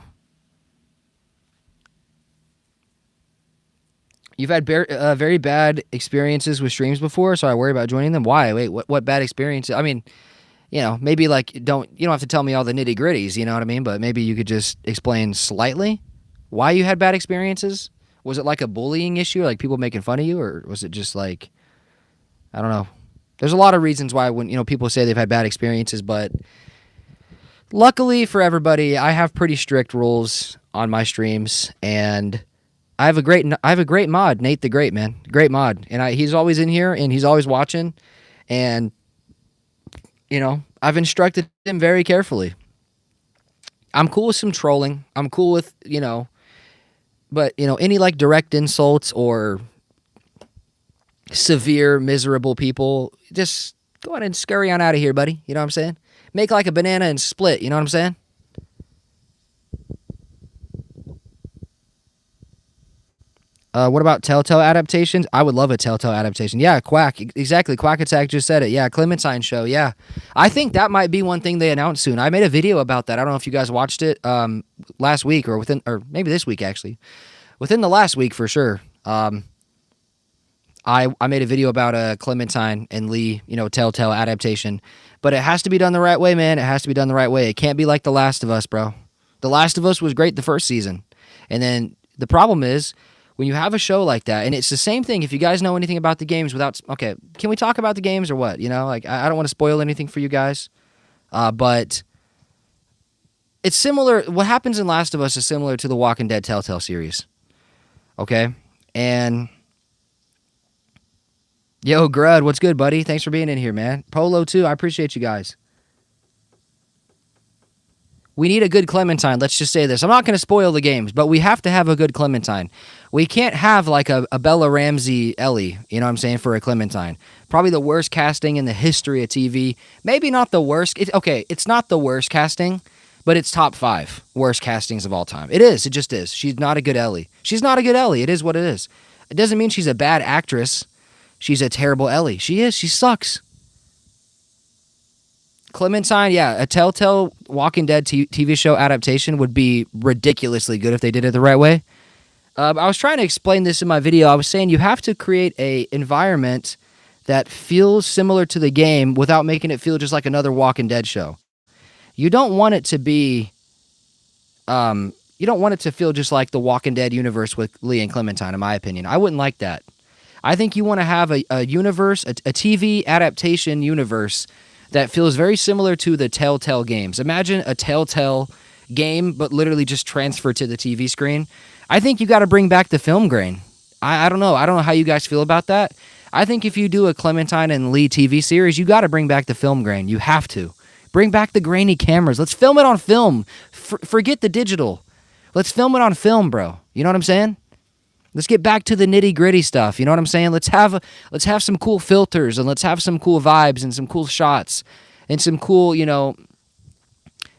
You've had very bad experiences with streams before, so I worry about joining them. Why? Wait, what bad experiences? I mean, maybe like you don't have to tell me all the nitty gritties, you know what I mean? But maybe you could just explain slightly why you had bad experiences. Was it like a bullying issue, like people making fun of you, or was it just like, I don't know. There's a lot of reasons why when people say they've had bad experiences, but luckily for everybody, I have pretty strict rules on my streams, and I have a great mod, Nate the Great, man. Great mod. And he's always in here and he's always watching. And, I've instructed him very carefully. I'm cool with some trolling. I'm cool with, but, any like direct insults or severe, miserable people, just go ahead and scurry on out of here, buddy. You know what I'm saying? Make like a banana and split. You know what I'm saying? What about Telltale adaptations? I would love a Telltale adaptation. Yeah, Quack. Exactly. Quack Attack just said it. Yeah, Clementine show. Yeah. I think that might be one thing they announce soon. I made a video about that. I don't know if you guys watched it last week or maybe this week, actually. Within the last week, for sure. I made a video about Clementine and Lee, Telltale adaptation. But it has to be done the right way, man. It has to be done the right way. It can't be like The Last of Us, bro. The Last of Us was great the first season. And then the problem is, when you have a show like that, and it's the same thing, if you guys know anything about the games okay, can we talk about the games or what? I don't want to spoil anything for you guys, but it's similar. What happens in Last of Us is similar to the Walking Dead Telltale series, okay? And, yo, Grud, what's good, buddy? Thanks for being in here, man. Polo, too, I appreciate you guys. We need a good Clementine. Let's just say this. I'm not going to spoil the games, but we have to have a good Clementine. We can't have like a Bella Ramsey Ellie, you know what I'm saying, for a Clementine. Probably the worst casting in the history of TV. Maybe not the worst. It's not the worst casting, but it's top 5 worst castings of all time. It is. It just is. She's not a good Ellie. She's not a good Ellie. It is what it is. It doesn't mean she's a bad actress. She's a terrible Ellie. She is. She sucks. Clementine, yeah, a Telltale Walking Dead TV show adaptation would be ridiculously good if they did it the right way. I was trying to explain this in my video. I was saying you have to create a environment that feels similar to the game without making it feel just like another Walking Dead show. You don't want it to be, you don't want it to feel just like the Walking Dead universe with Lee and Clementine, in my opinion. I wouldn't like that. I think you want to have a universe, a TV adaptation universe that feels very similar to the Telltale games. Imagine a Telltale game, but literally just transferred to the TV screen. I think you got to bring back the film grain. I don't know. I don't know how you guys feel about that. I think if you do a Clementine and Lee TV series, you got to bring back the film grain. You have to. Bring back the grainy cameras. Let's film it on film. Forget the digital. Let's film it on film, bro. You know what I'm saying? Let's get back to the nitty-gritty stuff. You know what I'm saying? Let's have some cool filters, and let's have some cool vibes and some cool shots and some cool,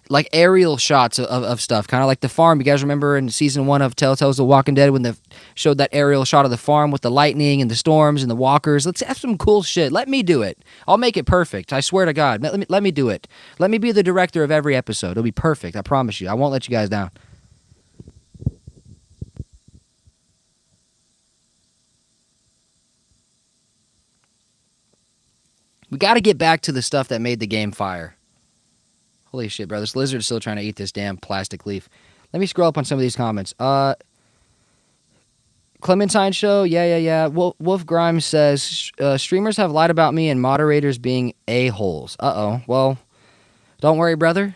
like aerial shots of stuff, kind of like the farm. You guys remember in season 1 of Telltale's The Walking Dead when they showed that aerial shot of the farm with the lightning and the storms and the walkers? Let's have some cool shit. Let me do it. I'll make it perfect. I swear to God. Let me do it. Let me be the director of every episode. It'll be perfect. I promise you. I won't let you guys down. We got to get back to the stuff that made the game fire. Holy shit, bro. This lizard is still trying to eat this damn plastic leaf. Let me scroll up on some of these comments. Clementine show? Yeah. Wolf Grimes says, streamers have lied about me and moderators being a-holes. Uh-oh. Well, don't worry, brother.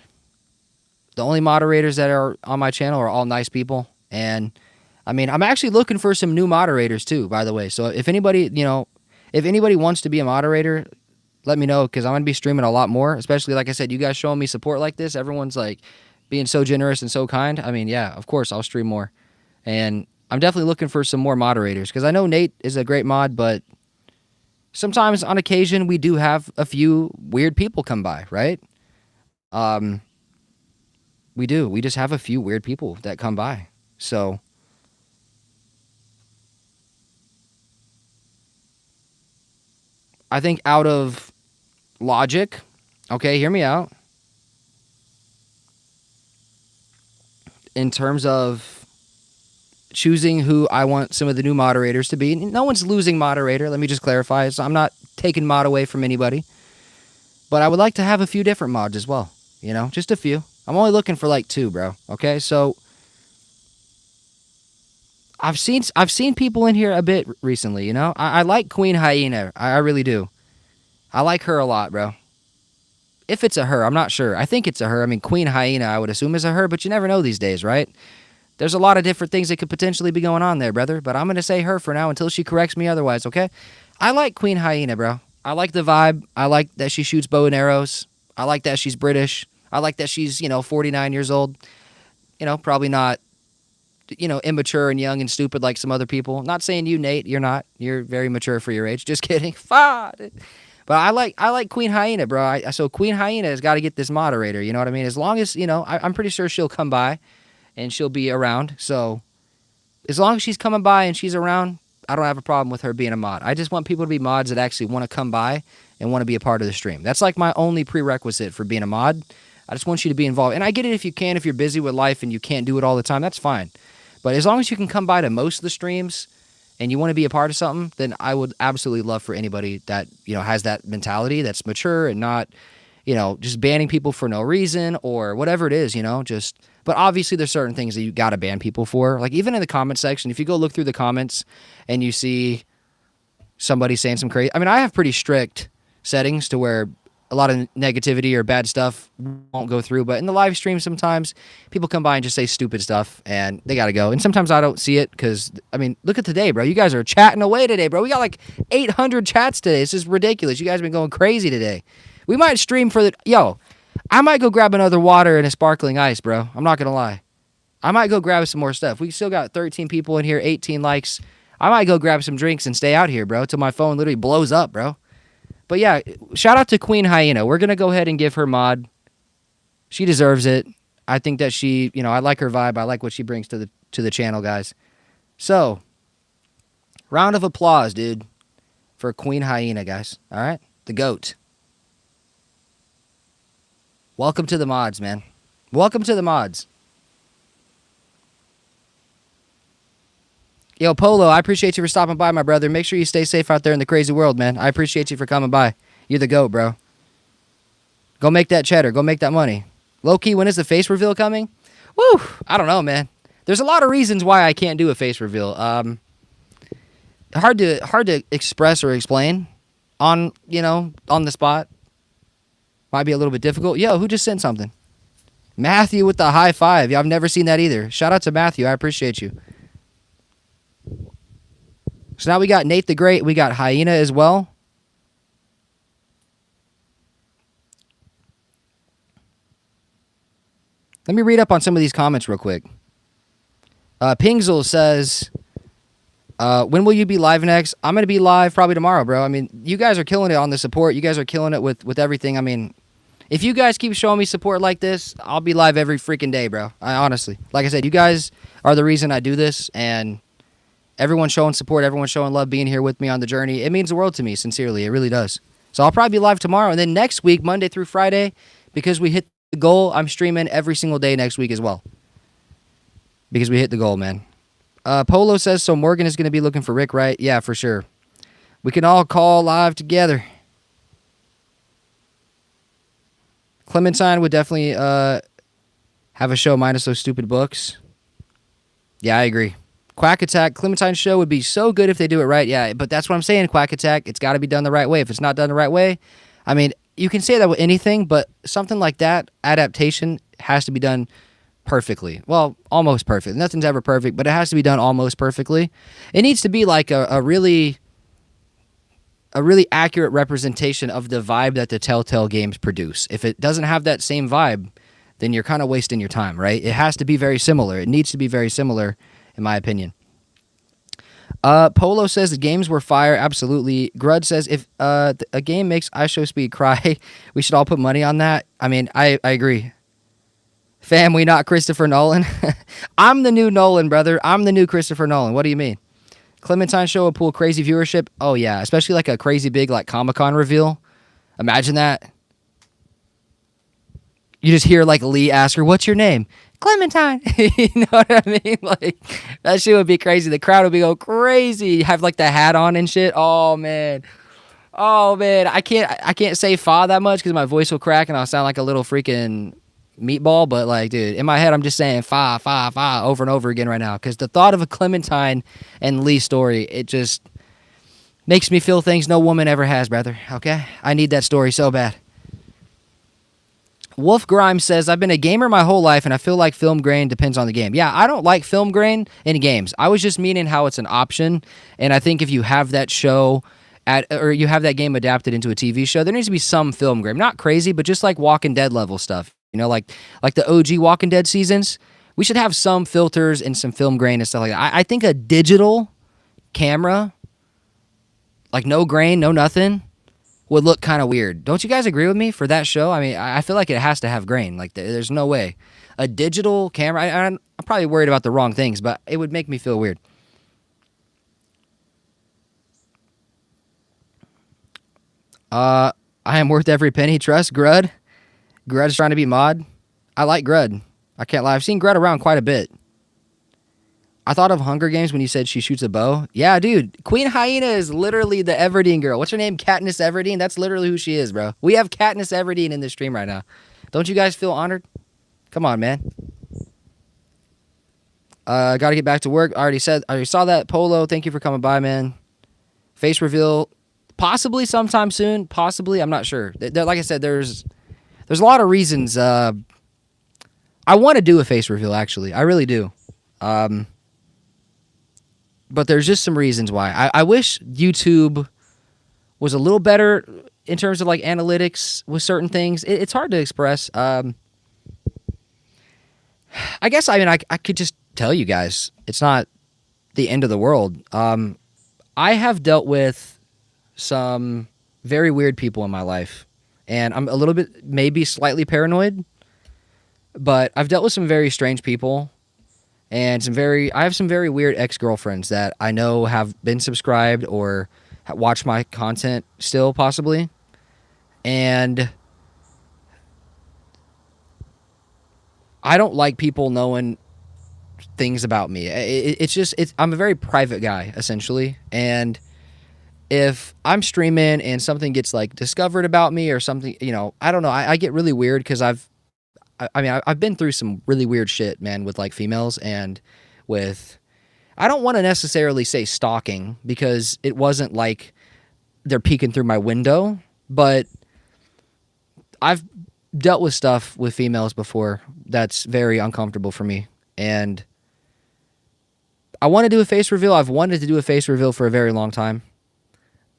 The only moderators that are on my channel are all nice people. And, I mean, I'm actually looking for some new moderators, too, by the way. So if anybody, wants to be a moderator, let me know, because I'm going to be streaming a lot more, especially, like I said, you guys showing me support like this. Everyone's, like, being so generous and so kind. I mean, yeah, of course, I'll stream more. And I'm definitely looking for some more moderators, because I know Nate is a great mod, but sometimes, on occasion, we do have a few weird people come by, right? We do. We just have a few weird people that come by. So I think out of logic, okay, hear me out. In terms of choosing who I want some of the new moderators to be, no one's losing moderator. Let me just clarify. So I'm not taking mod away from anybody. But I would like to have a few different mods as well. Just a few. I'm only looking for like 2, bro. Okay, so I've seen people in here a bit recently, I like Queen Hyena. I really do. I like her a lot, bro. If it's a her, I'm not sure. I think it's a her. I mean, Queen Hyena, I would assume is a her, but you never know these days, right? There's a lot of different things that could potentially be going on there, brother, but I'm going to say her for now until she corrects me otherwise, okay? I like Queen Hyena, bro. I like the vibe. I like that she shoots bow and arrows. I like that she's British. I like that she's, 49 years old. Probably not, immature and young and stupid like some other people. Not saying you, Nate. You're not. You're very mature for your age. Just kidding. But I like Queen Hyena, bro. So Queen Hyena has got to get this moderator. You know what I mean? As long as, I'm pretty sure she'll come by and she'll be around. So, as long as she's coming by and she's around, I don't have a problem with her being a mod. I just want people to be mods that actually want to come by and want to be a part of the stream. That's like my only prerequisite for being a mod. I just want you to be involved. And I get it if you can, if you're busy with life and you can't do it all the time, that's fine. But as long as you can come by to most of the streams and you want to be a part of something, then I would absolutely love for anybody that, has that mentality, that's mature and not, just banning people for no reason or whatever it is, just. But obviously there's certain things that you got to ban people for. Like even in the comment section, if you go look through the comments and you see somebody saying some crazy, I have pretty strict settings to where a lot of negativity or bad stuff won't go through. But in the live stream, sometimes people come by and just say stupid stuff and they got to go. And sometimes I don't see it because, look at today, bro. You guys are chatting away today, bro. We got like 800 chats today. This is ridiculous. You guys have been going crazy today. We might stream for I might go grab another water and a sparkling ice, bro. I'm not going to lie. I might go grab some more stuff. We still got 13 people in here, 18 likes. I might go grab some drinks and stay out here, bro, till my phone literally blows up, bro. But yeah, shout out to Queen Hyena. We're going to go ahead and give her mod. She deserves it. I think that she, I like her vibe. I like what she brings to the channel, guys. So, round of applause, dude, for Queen Hyena, guys. All right? The GOAT. Welcome to the mods, man. Welcome to the mods. Yo, Polo, I appreciate you for stopping by, my brother. Make sure you stay safe out there in the crazy world, man. I appreciate you for coming by. You're the GOAT, bro. Go make that cheddar. Go make that money. Low-key, when is the face reveal coming? Woo! I don't know, man. There's a lot of reasons why I can't do a face reveal. Hard to express or explain on the spot. Might be a little bit difficult. Yo, who just sent something? Matthew with the high five. Yo, I've never seen that either. Shout out to Matthew. I appreciate you. So now we got Nate the Great. We got Hyena as well. Let me read up on some of these comments real quick. Pingzel says, when will you be live next? I'm going to be live probably tomorrow, bro. You guys are killing it on the support. You guys are killing it with everything. If you guys keep showing me support like this, I'll be live every freaking day, bro. Honestly. Like I said, you guys are the reason I do this, and everyone showing support, everyone showing love, being here with me on the journey. It means the world to me, sincerely. It really does. So I'll probably be live tomorrow. And then next week, Monday through Friday, because we hit the goal, I'm streaming every single day next week as well. Because we hit the goal, man. Polo says, so Morgan is going to be looking for Rick, right? Yeah, for sure. We can all call live together. Clementine would definitely have a show minus those stupid books. Yeah, I agree. Quack Attack, Clementine's show would be so good if they do it right. Yeah, but that's what I'm saying, Quack Attack. It's got to be done the right way. If it's not done the right way, you can say that with anything, but something like that, adaptation, has to be done perfectly. Well, almost perfect. Nothing's ever perfect, but it has to be done almost perfectly. It needs to be like a really accurate representation of the vibe that the Telltale games produce. If it doesn't have that same vibe, then you're kind of wasting your time, right? It has to be very similar. It needs to be very similar, in my opinion. Polo says the games were fire. Absolutely. Grud says if a game makes IShowSpeed cry, we should all put money on that. I agree. Fam, we not Christopher Nolan. I'm the new Nolan, brother. I'm the new Christopher Nolan. What do you mean? Clementine show will pull crazy viewership. Oh, yeah. Especially like a crazy big Comic-Con reveal. Imagine that. You just hear Lee ask her, what's your name? Clementine. You know what I mean? That shit would be crazy. The crowd would be go crazy. Have the hat on and shit. Oh man. I can't say fa that much because my voice will crack and I'll sound like a little freaking meatball. But dude, in my head I'm just saying fa over and over again right now. Because the thought of a Clementine and Lee story, it just makes me feel things no woman ever has, brother. Okay? I need that story so bad. Wolf Grimes says, I've been a gamer my whole life, and I feel like film grain depends on the game. Yeah, I don't like film grain in games. I was just meaning how it's an option, and I think if you have that show, or you have that game adapted into a TV show, there needs to be some film grain. Not crazy, but just like Walking Dead level stuff. Like the OG Walking Dead seasons. We should have some filters and some film grain and stuff like that. I think a digital camera, no grain, no nothing, would look kind of weird. Don't you guys agree with me for that show? I mean, I feel like it has to have grain. Like, there's no way. A digital camera, I'm probably worried about the wrong things, but it would make me feel weird. I am worth every penny. Trust Grud. Grud's trying to be mod. I like Grud. I can't lie. I've seen Grud around quite a bit. I thought of Hunger Games when you said she shoots a bow. Yeah, dude. Queen Hyena is literally the Everdeen girl. What's her name? Katniss Everdeen? That's literally who she is, bro. We have Katniss Everdeen in this stream right now. Don't you guys feel honored? Come on, man. Got to get back to work. I already saw that. Polo, thank you for coming by, man. Face reveal, possibly sometime soon. Possibly, I'm not sure. Like I said, there's a lot of reasons. I want to do a face reveal, actually. I really do. But there's just some reasons why. I wish YouTube was a little better in terms of like analytics with certain things. It's hard to express. I guess, I mean, I could just tell you guys, it's not the end of the world. I have dealt with some very weird people in my life, and I'm a little bit, maybe slightly paranoid, but I've dealt with some very strange people. And I have some very weird ex-girlfriends that I know have been subscribed or watch my content still, possibly. And I don't like people knowing things about me. I'm a very private guy, essentially. And if I'm streaming and something gets like discovered about me or something, I don't know. I get really weird because I've been through some really weird shit, man, with like females and with, I don't want to necessarily say stalking because it wasn't like they're peeking through my window, but I've dealt with stuff with females before that's very uncomfortable for me. And I want to do a face reveal. I've wanted to do a face reveal for a very long time.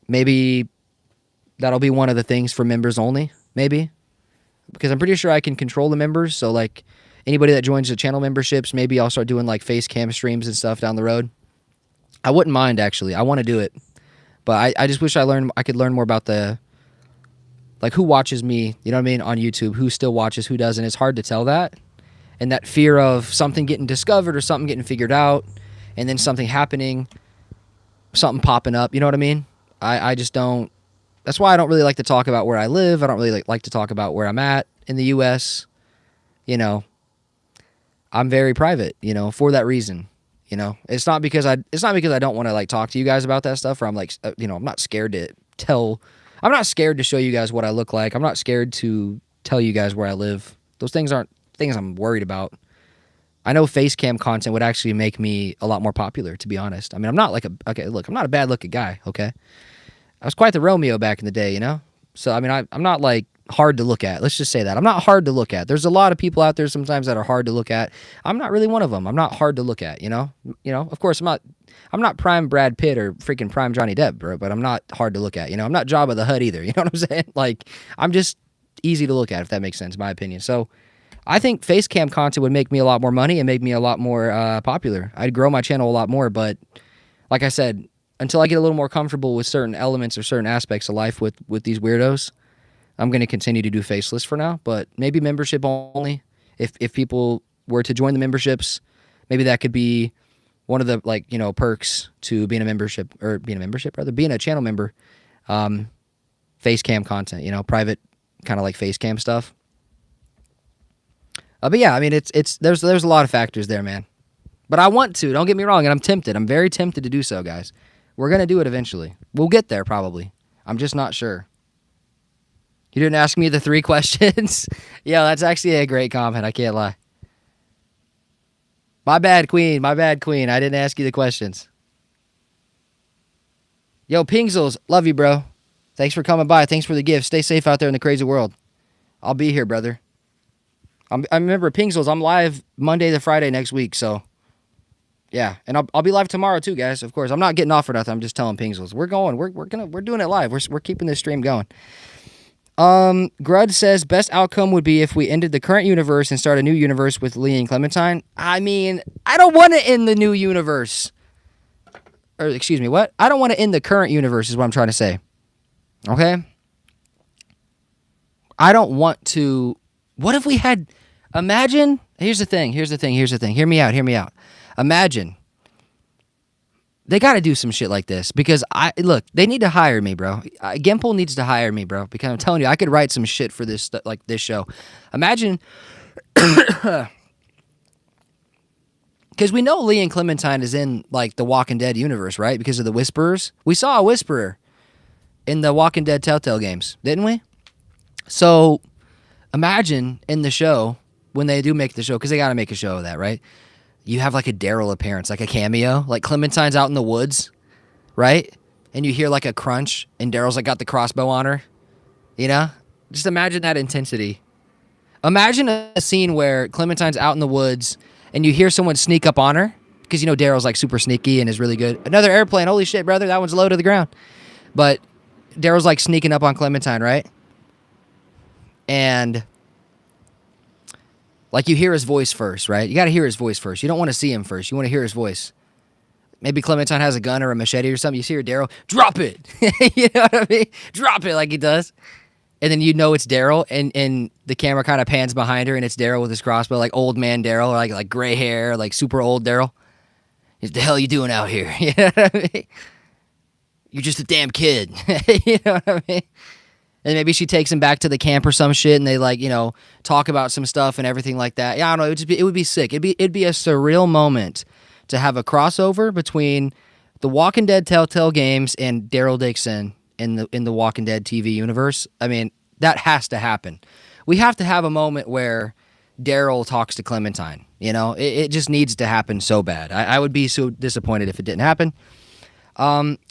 Maybe that'll be one of the things for members only, maybe. Because I'm pretty sure I can control the members. So, like, anybody that joins the channel memberships, maybe I'll start doing, like, face cam streams and stuff down the road. I wouldn't mind, actually. I want to do it. But I just wish I could learn more about the, like, who watches me, you know what I mean, on YouTube, who still watches, who doesn't. It's hard to tell that. And that fear of something getting discovered or something getting figured out and then something happening, something popping up, you know what I mean? I just don't. That's why I don't really like to talk about where I live. I don't really like to talk about where I'm at in the U.S. I'm very private, for that reason. It's not because I don't want to like talk to you guys about that stuff, or I'm like, I'm not scared to I'm not scared to show you guys what I look like. I'm not scared to tell you guys where I live. Those things aren't things I'm worried about. I know face cam content would actually make me a lot more popular, to be honest. I mean, I'm not I'm not a bad looking guy, okay? I was quite the Romeo back in the day, So, I mean, I'm not, like, hard to look at. Let's just say that. I'm not hard to look at. There's a lot of people out there sometimes that are hard to look at. I'm not really one of them. I'm not hard to look at, Of course, I'm not prime Brad Pitt or freaking prime Johnny Depp, bro, but I'm not hard to look at, I'm not Jabba the Hutt either, you know what I'm saying? Like, I'm just easy to look at, if that makes sense, in my opinion. So, I think face cam content would make me a lot more money and make me a lot more popular. I'd grow my channel a lot more, but like I said, until I get a little more comfortable with certain elements or certain aspects of life with these weirdos, I'm going to continue to do faceless for now, but maybe membership only. If people were to join the memberships, maybe that could be one of the perks to being a channel member. Face cam content, private kind of like face cam stuff. But yeah, I mean, there's a lot of factors there, man. But I want to, don't get me wrong, and I'm tempted. I'm very tempted to do so, guys. We're going to do it eventually. We'll get there, probably. I'm just not sure. You didn't ask me the 3 questions? Yeah, that's actually a great comment. I can't lie. My bad, Queen. My bad, Queen. I didn't ask you the questions. Yo, Pingzels. Love you, bro. Thanks for coming by. Thanks for the gift. Stay safe out there in the crazy world. I'll be here, brother. I remember Pingzels. I'm live Monday to Friday next week, so... Yeah, and I'll be live tomorrow too, guys. Of course, I'm not getting off for nothing. I'm just telling Pingzels. We're going. We're doing it live. We're keeping this stream going. Grud says best outcome would be if we ended the current universe and start a new universe with Lee and Clementine. I mean, I don't want to end the new universe. Or excuse me, what? I don't want to end the current universe is what I'm trying to say. Okay? I don't want to. What if we had? Imagine. Here's the thing. Here's the thing. Here's the thing. Hear me out. Hear me out. Imagine. They got to do some shit like this because look. They need to hire me, bro. Gimple needs to hire me, bro. Because I'm telling you, I could write some shit for this like this show. Imagine. Because we know Lee and Clementine is in like the Walking Dead universe, right? Because of the Whisperers. We saw a Whisperer in the Walking Dead Telltale games, didn't we? So imagine in the show, when they do make the show, because they got to make a show of that, right? You have like a Daryl appearance, like a cameo. Like Clementine's out in the woods, right? And you hear like a crunch, and Daryl's like got the crossbow on her. You know? Just imagine that intensity. Imagine a scene where Clementine's out in the woods, and you hear someone sneak up on her, because you know Daryl's like super sneaky and is really good. Another airplane, holy shit, brother, that one's low to the ground. But Daryl's like sneaking up on Clementine, right? And like you hear his voice first, right? You got to hear his voice first. You don't want to see him first. You want to hear his voice. Maybe Clementine has a gun or a machete or something. You see her, Daryl, drop it. You know what I mean? Drop it like he does. And then you know it's Daryl, and the camera kind of pans behind her, and it's Daryl with his crossbow, like old man Daryl, like gray hair, like super old Daryl. What the hell you doing out here? You know what I mean? You're just a damn kid. You know what I mean? And maybe she takes him back to the camp or some shit, and they like, you know, talk about some stuff and everything like that. Yeah, I don't know. It would be sick. It'd be a surreal moment to have a crossover between the Walking Dead Telltale games and Daryl Dixon in the Walking Dead TV universe. I mean, that has to happen. We have to have a moment where Daryl talks to Clementine. You know, it just needs to happen so bad. I would be so disappointed if it didn't happen.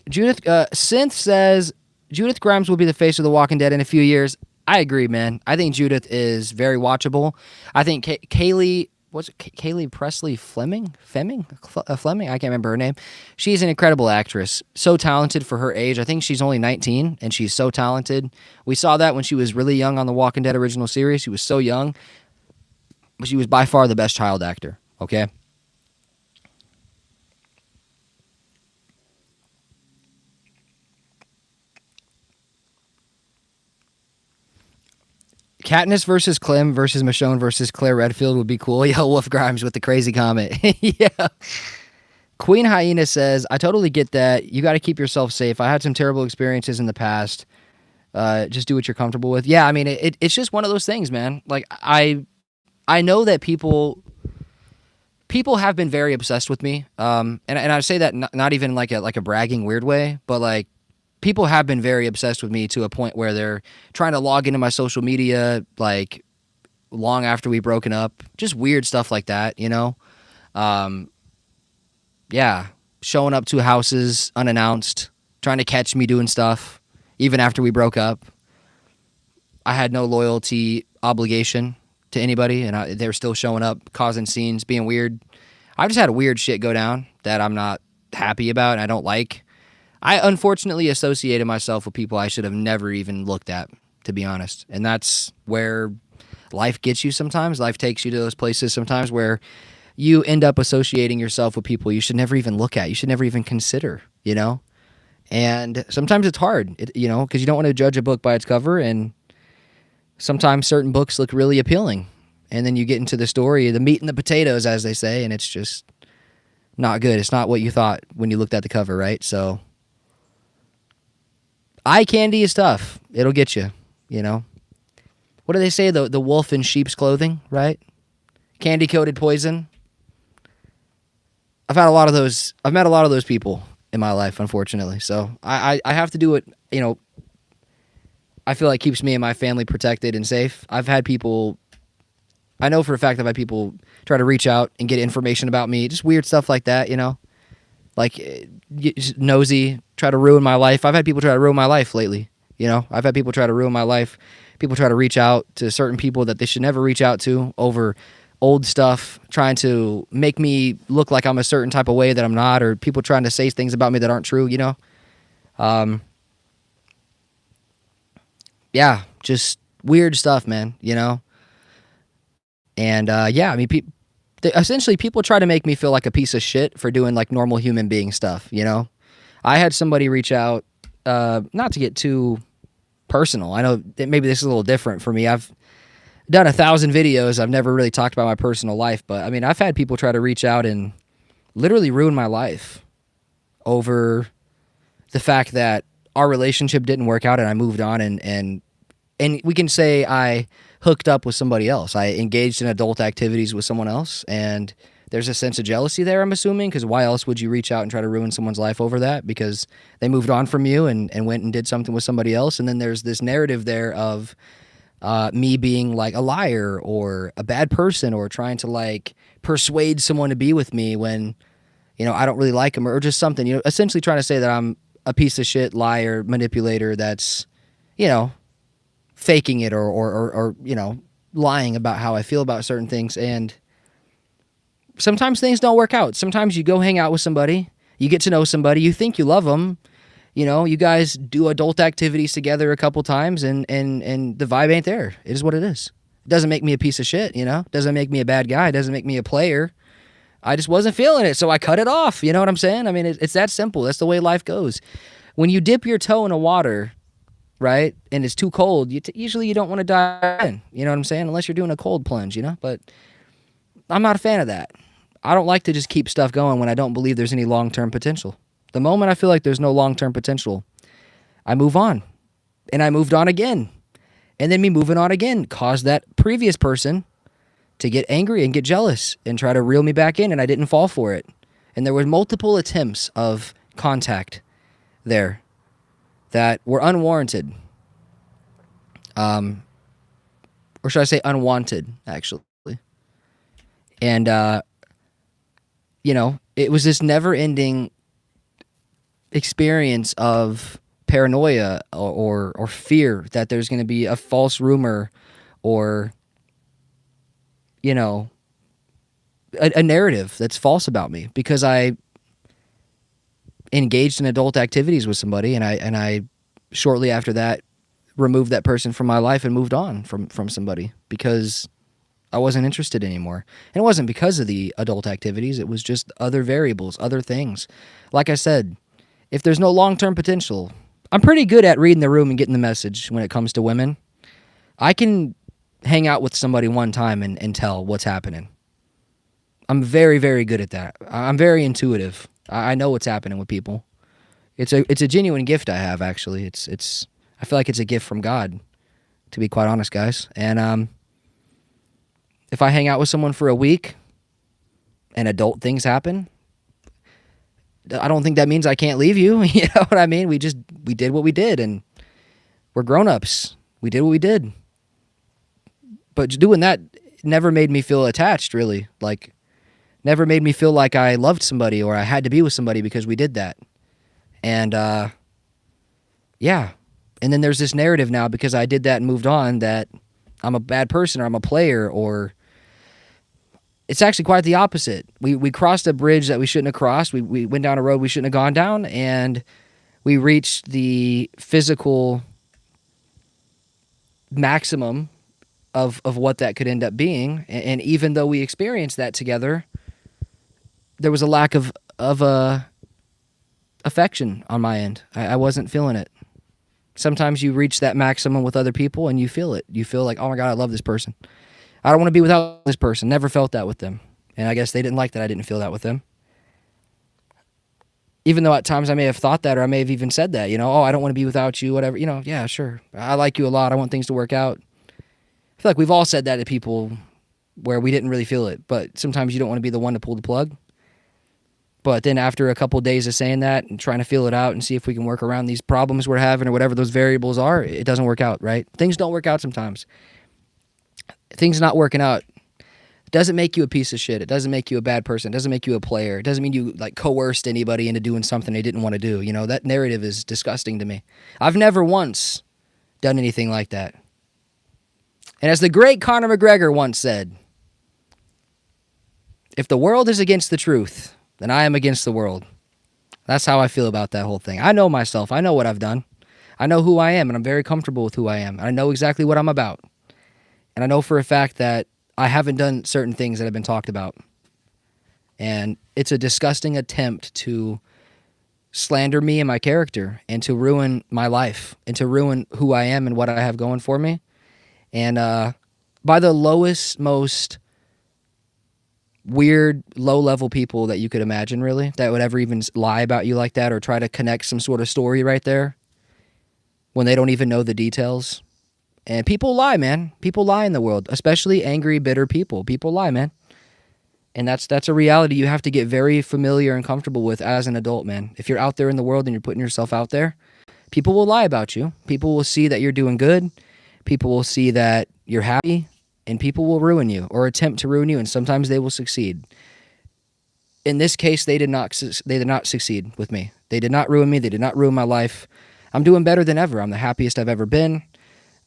Judith Synth says Judith Grimes will be the face of The Walking Dead in a few years. I agree, man. I think Judith is very watchable. I think Kaylee, what's it? Kaylee Presley Fleming? Fleming? I can't remember her name. She's an incredible actress. So talented for her age. I think she's only 19, and she's so talented. We saw that when she was really young on The Walking Dead original series. She was so young, but she was by far the best child actor, okay? Katniss versus Clem versus Michonne versus Claire Redfield would be cool. Yo, Wolf Grimes with the crazy comment. Yeah. Queen Hyena says, I totally get that. You got to keep yourself safe. I had some terrible experiences in the past. Just do what you're comfortable with. Yeah, I mean, it's just one of those things, man. Like, I know that people have been very obsessed with me. And I say that not even like a bragging weird way, but like, people have been very obsessed with me to a point where they're trying to log into my social media, like, long after we've broken up. Just weird stuff like that, you know? Yeah. Showing up to houses unannounced, trying to catch me doing stuff, even after we broke up. I had no loyalty obligation to anybody, and they were still showing up, causing scenes, being weird. I've just had weird shit go down that I'm not happy about and I don't like. I unfortunately associated myself with people I should have never even looked at, to be honest. And that's where life gets you sometimes. Life takes you to those places sometimes where you end up associating yourself with people you should never even look at. You should never even consider, you know? And sometimes it's hard, you know, because you don't want to judge a book by its cover. And sometimes certain books look really appealing. And then you get into the story, the meat and the potatoes, as they say, and it's just not good. It's not what you thought when you looked at the cover, right? So eye candy is tough. It'll get you, you know. What do they say? The wolf in sheep's clothing, right? Candy-coated poison. I've met a lot of those people in my life, unfortunately. So I have to do what, you know, I feel like keeps me and my family protected and safe. I know for a fact I've had people try to reach out and get information about me. Just weird stuff like that, you know. Like, nosy, try to ruin my life. I've had people try to ruin my life lately, you know. I've had people try to ruin my life. People try to reach out to certain people that they should never reach out to over old stuff, trying to make me look like I'm a certain type of way that I'm not, or people trying to say things about me that aren't true, you know. Yeah, just weird stuff, man, you know. And yeah, I mean, essentially people try to make me feel like a piece of shit for doing like normal human being stuff, you know. I had somebody reach out, not to get too personal. I know that maybe this is a little different for me. I've done 1,000 videos. I've never really talked about my personal life, but I mean, I've had people try to reach out and literally ruin my life over the fact that our relationship didn't work out and I moved on, and we can say I hooked up with somebody else. I engaged in adult activities with someone else, and there's a sense of jealousy there, I'm assuming, because why else would you reach out and try to ruin someone's life over that? Because they moved on from you and went and did something with somebody else. And then there's this narrative there of me being like a liar or a bad person or trying to like persuade someone to be with me when, you know, I don't really like them or just something, you know, essentially trying to say that I'm a piece of shit, liar, manipulator that's, you know, faking it or you know, lying about how I feel about certain things. And sometimes things don't work out. Sometimes you go hang out with somebody, you get to know somebody, you think you love them, you know, you guys do adult activities together a couple times and the vibe ain't there. It is what it is. It doesn't make me a piece of shit, you know? It doesn't make me a bad guy. It doesn't make me a player. I just wasn't feeling it, so I cut it off. You know what I'm saying? I mean, it's that simple. That's the way life goes. When you dip your toe in the water, right, and it's too cold, usually you don't want to dive in. You know what I'm saying? Unless you're doing a cold plunge, you know? But I'm not a fan of that. I don't like to just keep stuff going when I don't believe there's any long-term potential. The moment I feel like there's no long-term potential, I move on. And I moved on again. And then me moving on again caused that previous person to get angry and get jealous and try to reel me back in, and I didn't fall for it. And there were multiple attempts of contact there that were unwarranted. Or should I say unwanted, actually. And, you know, it was this never-ending experience of paranoia or fear that there's going to be a false rumor or, you know, a narrative that's false about me because I engaged in adult activities with somebody and I shortly after that removed that person from my life and moved on from somebody because I wasn't interested anymore. And it wasn't because of the adult activities. It was just other variables, other things. Like I said, if there's no long-term potential, I'm pretty good at reading the room and getting the message when it comes to women. I can hang out with somebody one time and tell what's happening. I'm very, very good at that. I'm very intuitive. I know what's happening with people. It's a genuine gift I have, actually. It's I feel like it's a gift from God, to be quite honest, guys. And if I hang out with someone for a week and adult things happen, I don't think that means I can't leave you. You know what I mean? We did what we did, and we're grown-ups. We did what we did. But doing that never made me feel attached, really. Like, never made me feel like I loved somebody or I had to be with somebody because we did that. And, yeah. And then there's this narrative now because I did that and moved on that I'm a bad person or I'm a player or... It's actually quite the opposite. We crossed a bridge that we shouldn't have crossed. We went down a road we shouldn't have gone down, and we reached the physical maximum of what that could end up being. And even though we experienced that together, there was a lack of affection on my end. I wasn't feeling it. Sometimes you reach that maximum with other people, and you feel it. You feel like, oh my God, I love this person. I don't want to be without this person. Never felt that with them. And I guess they didn't like that I didn't feel that with them. Even though at times I may have thought that or I may have even said that, you know, oh, I don't want to be without you, whatever. You know, yeah, sure. I like you a lot. I want things to work out. I feel like we've all said that to people where we didn't really feel it. But sometimes you don't want to be the one to pull the plug. But then after a couple of days of saying that and trying to feel it out and see if we can work around these problems we're having or whatever those variables are, it doesn't work out, right? Things don't work out sometimes. Things not working out doesn't make you a piece of shit. It doesn't make you a bad person. It doesn't make you a player. It doesn't mean you like coerced anybody into doing something they didn't want to do. You know, that narrative is disgusting to me. I've never once done anything like that. And as the great Conor McGregor once said, if the world is against the truth, then I am against the world. That's how I feel about that whole thing. I know myself. I know what I've done. I know who I am, and I'm very comfortable with who I am. I know exactly what I'm about. And I know for a fact that I haven't done certain things that have been talked about. And it's a disgusting attempt to slander me and my character and to ruin my life and to ruin who I am and what I have going for me. And by the lowest, most weird, low-level people that you could imagine, really, that would ever even lie about you like that or try to connect some sort of story right there when they don't even know the details. And people lie, man. People lie in the world, especially angry, bitter people. People lie, man. And that's a reality you have to get very familiar and comfortable with as an adult, man. If you're out there in the world and you're putting yourself out there, people will lie about you. People will see that you're doing good. People will see that you're happy. And people will ruin you or attempt to ruin you, and sometimes they will succeed. In this case, they did not succeed with me. They did not ruin me. They did not ruin my life. I'm doing better than ever. I'm the happiest I've ever been.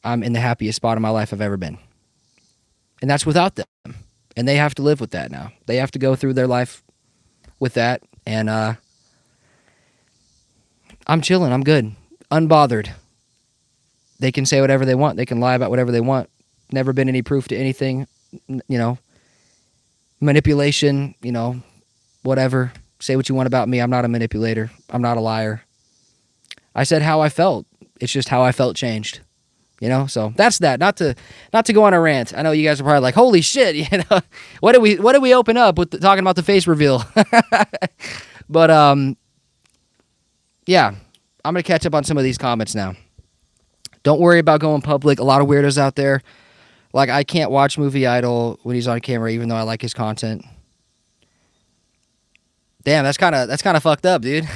I'm in the happiest spot of my life I've ever been. And that's without them. And they have to live with that now. They have to go through their life with that. And I'm chilling. I'm good. Unbothered. They can say whatever they want. They can lie about whatever they want. Never been any proof to anything, manipulation, whatever. Say what you want about me. I'm not a manipulator. I'm not a liar. I said how I felt. It's just how I felt changed, So that's that. Not to go on a rant. I know you guys are probably like, holy shit, what did we open up with talking about the face reveal? But yeah, I'm gonna catch up on some of these comments now. Don't worry about going public. A lot of weirdos out there. Like, I can't watch Movie Idol when he's on camera, even though I like his content. Damn, that's kind of fucked up, dude.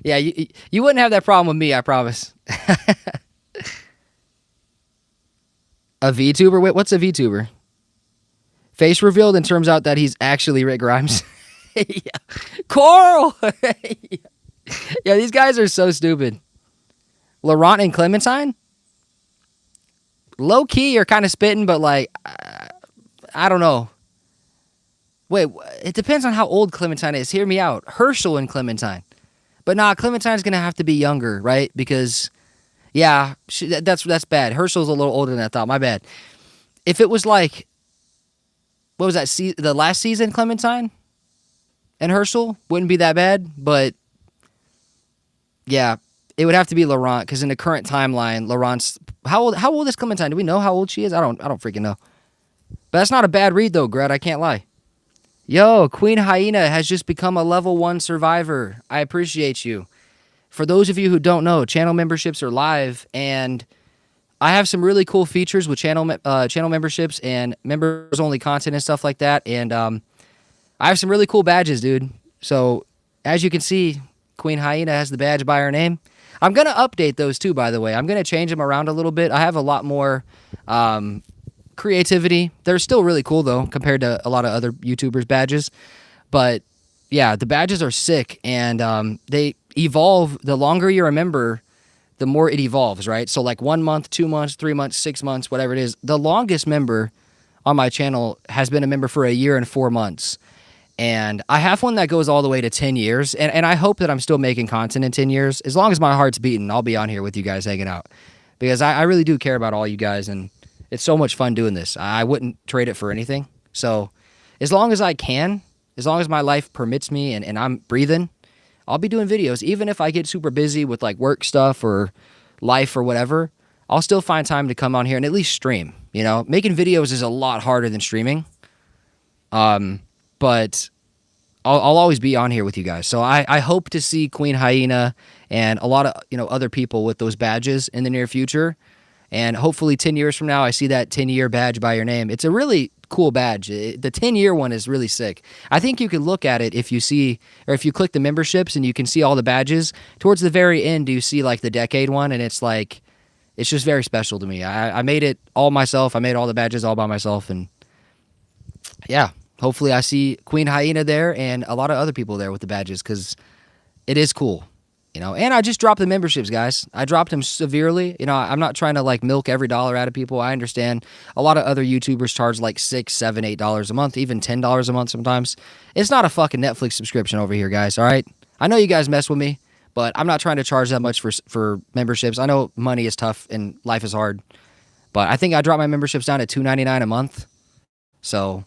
Yeah, you wouldn't have that problem with me, I promise. A VTuber? Wait, what's a VTuber? Face revealed and turns out that he's actually Rick Grimes. Yeah. Coral! Yeah, these guys are so stupid. Laurent and Clementine? Low key, you're kind of spitting, but like, I don't know. Wait, it depends on how old Clementine is. Hear me out. Herschel and Clementine. But nah, Clementine's going to have to be younger, right? Because, yeah, that's bad. Herschel's a little older than I thought. My bad. If it was like, what was that, the last season, Clementine and Herschel, wouldn't be that bad. But, yeah, it would have to be Laurent, because in the current timeline, Laurent's... How old is Clementine? Do we know how old she is? I don't freaking know. But that's not a bad read, though, Gret. I can't lie. Yo, Queen Hyena has just become a level 1 survivor. I appreciate you. For those of you who don't know, channel memberships are live, and I have some really cool features with channel memberships and members-only content and stuff like that. And I have some really cool badges, dude. So, as you can see, Queen Hyena has the badge by her name. I'm going to update those too, by the way. I'm going to change them around a little bit. I have a lot more creativity. They're still really cool, though, compared to a lot of other YouTubers' badges. But, yeah, the badges are sick, and they evolve. The longer you're a member, the more it evolves, right? So, like 1 month, 2 months, 3 months, 6 months, whatever it is. The longest member on my channel has been a member for 1 year and 4 months. And I have one that goes all the way to 10 years. And I hope that I'm still making content in 10 years. As long as my heart's beating, I'll be on here with you guys hanging out. Because I really do care about all you guys. And it's so much fun doing this. I wouldn't trade it for anything. So as long as I can, as long as my life permits me and I'm breathing, I'll be doing videos. Even if I get super busy with like work stuff or life or whatever, I'll still find time to come on here and at least stream. Making videos is a lot harder than streaming. But I'll always be on here with you guys. So I hope to see Queen Hyena and a lot of other people with those badges in the near future. And hopefully 10 years from now, I see that 10-year badge by your name. It's a really cool badge. The 10-year one is really sick. I think you can look at it if you click the memberships and you can see all the badges. Towards the very end, you see like the decade one, and it's just very special to me. I made it all myself. I made all the badges all by myself, and yeah. Hopefully I see Queen Hyena there and a lot of other people there with the badges, because it is cool, And I just dropped the memberships, guys. I dropped them severely. I'm not trying to like milk every dollar out of people. I understand a lot of other YouTubers charge like $6, $7, $8 a month, even $10 a month sometimes. It's not a fucking Netflix subscription over here, guys, all right? I know you guys mess with me, but I'm not trying to charge that much for memberships. I know money is tough and life is hard, but I think I dropped my memberships down to $2.99 a month. So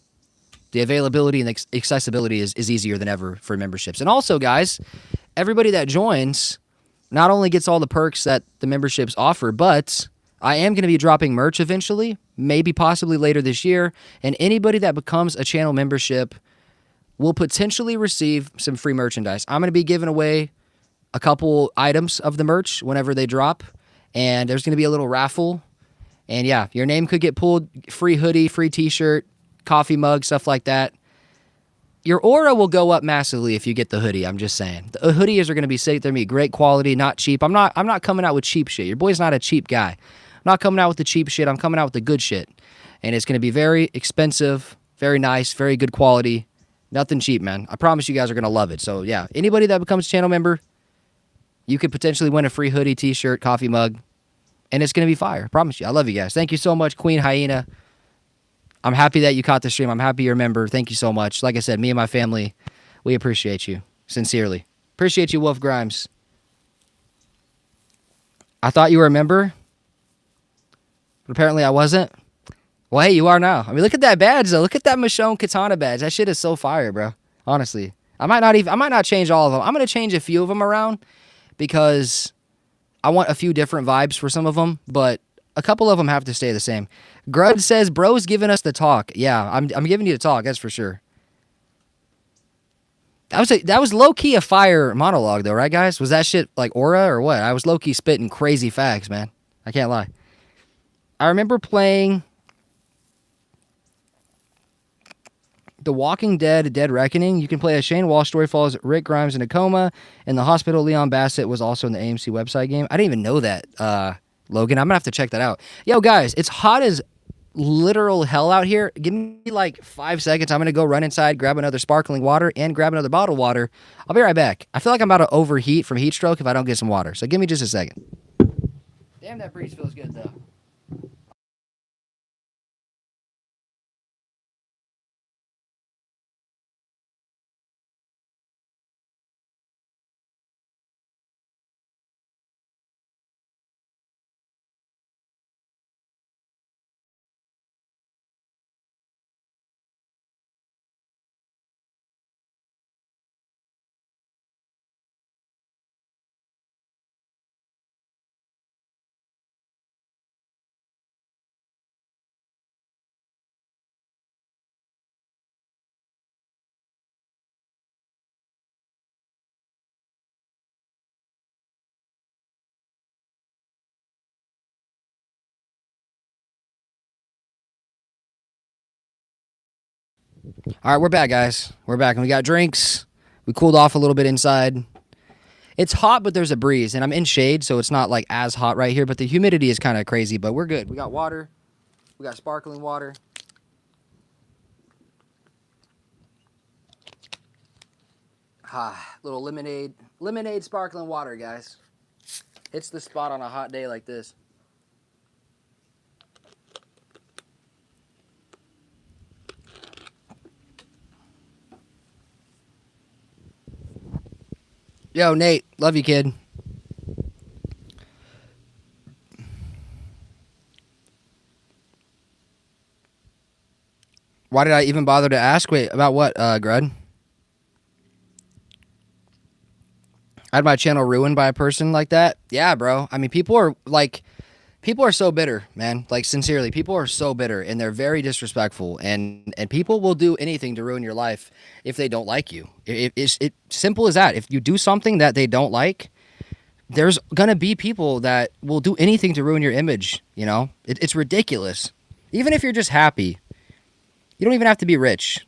the availability and accessibility is easier than ever for memberships. And also, guys, everybody that joins not only gets all the perks that the memberships offer, but I am going to be dropping merch eventually, maybe possibly later this year. And anybody that becomes a channel membership will potentially receive some free merchandise. I'm going to be giving away a couple items of the merch whenever they drop. And there's going to be a little raffle. And yeah, your name could get pulled. Free hoodie, free t-shirt, coffee mug, stuff like that. Your aura will go up massively if you get the hoodie. I'm just saying. The hoodies are going to be safe. They're going to be great quality, not cheap. I'm not coming out with cheap shit. Your boy's not a cheap guy. I'm not coming out with the cheap shit. I'm coming out with the good shit. And it's going to be very expensive, very nice, very good quality. Nothing cheap, man. I promise you guys are going to love it. So yeah, anybody that becomes a channel member, you could potentially win a free hoodie, t-shirt, coffee mug. And it's going to be fire. I promise you. I love you guys. Thank you so much, Queen Hyena. I'm happy that you caught the stream. I'm happy you're a member. Thank you so much. Like I said, me and my family, we appreciate you. Sincerely. Appreciate you, Wolf Grimes. I thought you were a member, but apparently I wasn't. Well, hey, you are now. I mean, look at that badge, though. Look at that Michonne Katana badge. That shit is so fire, bro. Honestly. I might not change all of them. I'm going to change a few of them around because I want a few different vibes for some of them, but a couple of them have to stay the same. Grud says, bro's giving us the talk. Yeah, I'm giving you the talk, that's for sure. That was low-key a fire monologue, though, right, guys? Was that shit like aura or what? I was low-key spitting crazy facts, man. I can't lie. I remember playing The Walking Dead, Dead Reckoning. You can play as Shane Walsh. Story follows Rick Grimes in a coma. In the hospital, Leon Bassett was also in the AMC website game. I didn't even know that, Logan. I'm going to have to check that out. Yo, guys, it's hot as literal hell out here. Give me like 5 seconds. I'm going to go run inside, grab another sparkling water, and grab another bottle of water. I'll be right back. I feel like I'm about to overheat from heat stroke if I don't get some water. So give me just a second. Damn, that breeze feels good, though. All right, we're back, guys. We're back, and we got drinks. We cooled off a little bit inside. It's hot, but there's a breeze, and I'm in shade, so it's not like as hot right here, but the humidity is kind of crazy, but we're good. We got water. We got sparkling water. Little lemonade. Lemonade sparkling water, guys. It's the spot on a hot day like this. Yo, Nate. Love you, kid. Why did I even bother to ask? Wait, about what, Grud? I had my channel ruined by a person like that? Yeah, bro. I mean, people are so bitter, man. Like, sincerely, people are so bitter, and they're very disrespectful, and people will do anything to ruin your life if they don't like you. It's simple as that. If you do something that they don't like, there's gonna be people that will do anything to ruin your image, you know? It's ridiculous. Even if you're just happy, you don't even have to be rich.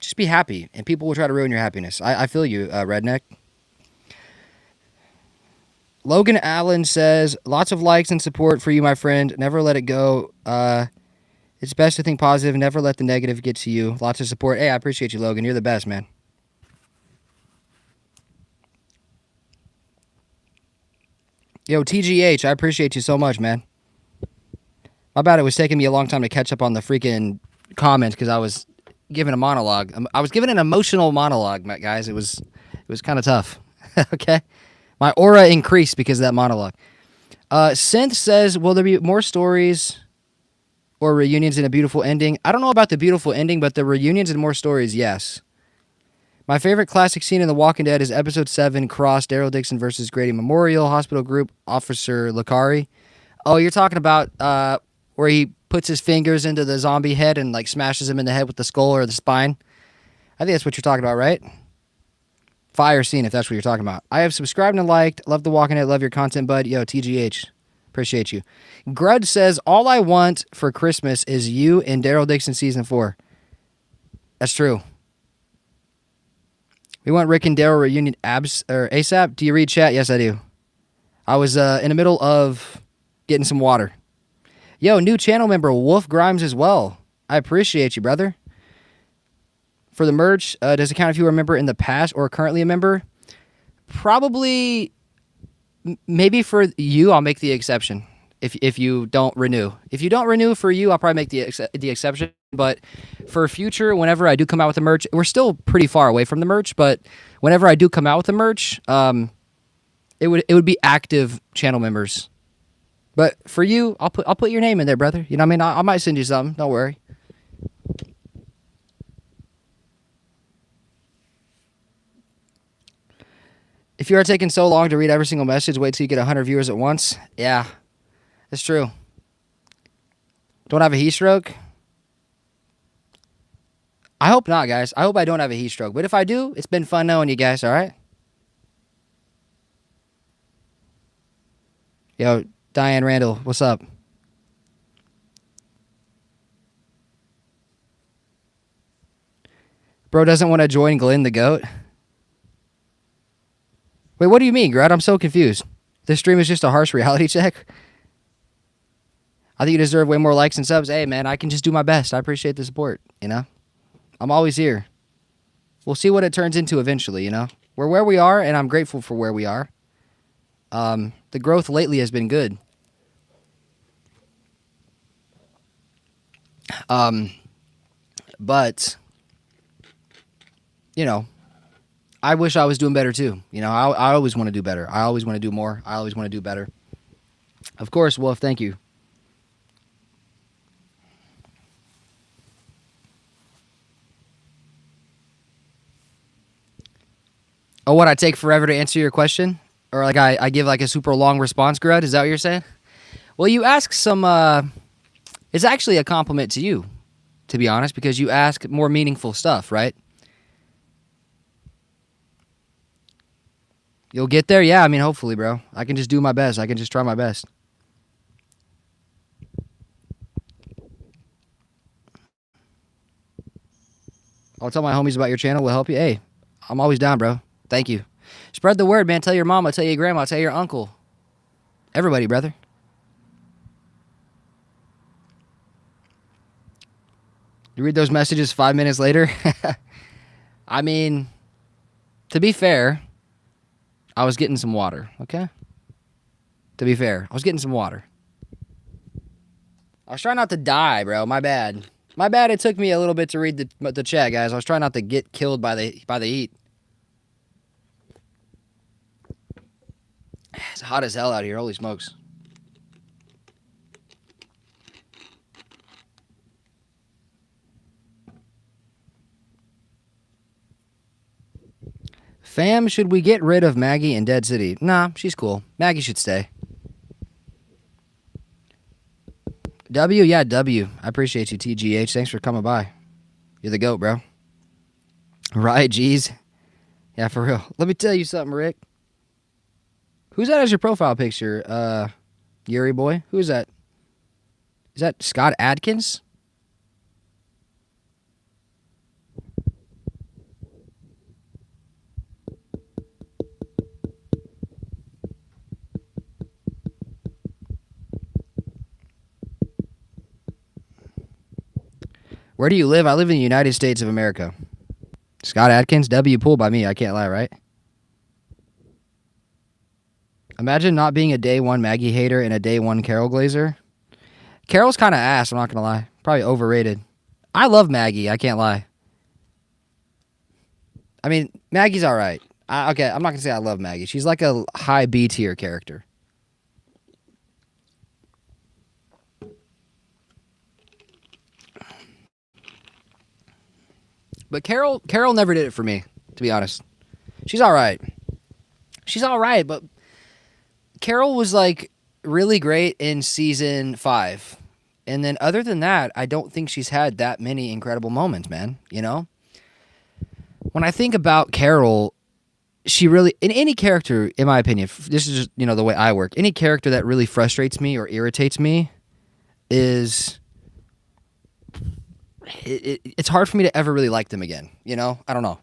Just be happy, and people will try to ruin your happiness. I feel you, Redneck. Logan Allen says, lots of likes and support for you, my friend. Never let it go. It's best to think positive. Never let the negative get to you. Lots of support. Hey, I appreciate you, Logan. You're the best, man. Yo, TGH, I appreciate you so much, man. My bad, it was taking me a long time to catch up on the freaking comments because I was giving a monologue. I was giving an emotional monologue, guys. It was kind of tough. Okay? My aura increased because of that monologue. Synth says, will there be more stories or reunions and a beautiful ending? I don't know about the beautiful ending, but the reunions and more stories, yes. My favorite classic scene in The Walking Dead is episode 7, Cross, Daryl Dixon versus Grady Memorial Hospital Group, Officer Lakari. Oh, you're talking about where he puts his fingers into the zombie head and like smashes him in the head with the skull or the spine? I think that's what you're talking about, right? Fire scene, if that's what you're talking about. I have subscribed and liked. Love The Walking Dead. Love your content, bud. Yo, TGH. Appreciate you. Grud says, all I want for Christmas is you and Daryl Dixon season 4. That's true. We want Rick and Daryl reunion ASAP. Do you read chat? Yes, I do. I was in the middle of getting some water. Yo, new channel member, Wolf Grimes as well. I appreciate you, brother. For the merch, does it count if you were a member in the past or currently a member? Probably, maybe for you, I'll make the exception if you don't renew. If you don't renew for you, I'll probably make the exception. But for future, whenever I do come out with the merch, we're still pretty far away from the merch, but whenever I do come out with the merch, it would be active channel members. But for you, I'll put your name in there, brother. You know what I mean? I might send you something. Don't worry. If you are taking so long to read every single message, wait till you get 100 viewers at once. Yeah, that's true. Don't have a heat stroke? I hope not, guys. I hope I don't have a heat stroke. But if I do, it's been fun knowing you guys, all right? Yo, Diane Randall, what's up? Bro doesn't want to join Glenn the Goat. Wait, what do you mean, Grud? I'm so confused. This stream is just a harsh reality check? I think you deserve way more likes and subs. Hey, man, I can just do my best. I appreciate the support, you know? I'm always here. We'll see what it turns into eventually, you know? We're where we are, and I'm grateful for where we are. The growth lately has been good. But, you know, I wish I was doing better too. You know, I always want to do better. I always want to do more. I always want to do better. Of course, Wolf, thank you. Oh, what, I take forever to answer your question? Or like I give like a super long response, Grud? Is that what you're saying? Well, you ask some, it's actually a compliment to you, to be honest, because you ask more meaningful stuff, right? You'll get there? Yeah, I mean, hopefully, bro. I can just do my best. I can just try my best. I'll tell my homies about your channel. We'll help you. Hey, I'm always down, bro. Thank you. Spread the word, man. Tell your mama, tell your grandma, tell your uncle. Everybody, brother. You read those messages 5 minutes later? I mean, to be fair, I was getting some water, okay? To be fair, I was getting some water. I was trying not to die, bro. My bad. My bad. It took me a little bit to read the chat, guys. I was trying not to get killed by the heat. It's hot as hell out here. Holy smokes. Fam, should we get rid of Maggie in Dead City? Nah, she's cool. Maggie should stay. W? Yeah, W. I appreciate you, TGH. Thanks for coming by. You're the GOAT, bro. Right, geez. Yeah, for real. Let me tell you something, Rick. Who's that as your profile picture? Yuri boy? Who is that? Is that Scott Adkins? Where do you live? I live in the United States of America. Scott Adkins? W pulled by me. I can't lie, right? Imagine not being a day one Maggie hater and a day one Carol Glazer. Carol's kind of ass, I'm not going to lie. Probably overrated. I love Maggie, I can't lie. I mean, Maggie's all right. Okay, I'm not going to say I love Maggie. She's like a high B tier character. But Carol never did it for me. to be honest. She's all right. She's all right, but Carol was like really great in season 5. And then other than that, I don't think she's had that many incredible moments, man, you know? When I think about Carol, she really, in any character, in my opinion, this is just, the way I work, any character that really frustrates me or irritates me is, it's hard for me to ever really like them again, I don't know.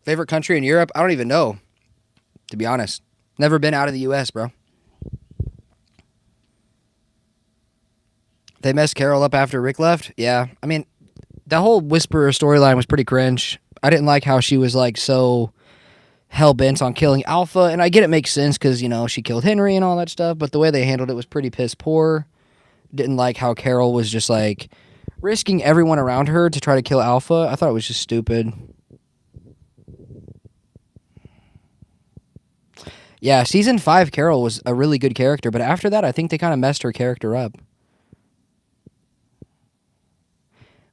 Favorite country in Europe? I don't even know, to be honest. Never been out of the U.S., bro. They messed Carol up after Rick left? Yeah. I mean, the whole Whisperer storyline was pretty cringe. I didn't like how she was like so hell-bent on killing Alpha, and I get it makes sense because, she killed Henry and all that stuff, but the way they handled it was pretty piss poor. Didn't like how Carol was just like risking everyone around her to try to kill Alpha. I thought it was just stupid. Yeah, season 5 Carol was a really good character, but after that I think they kind of messed her character up.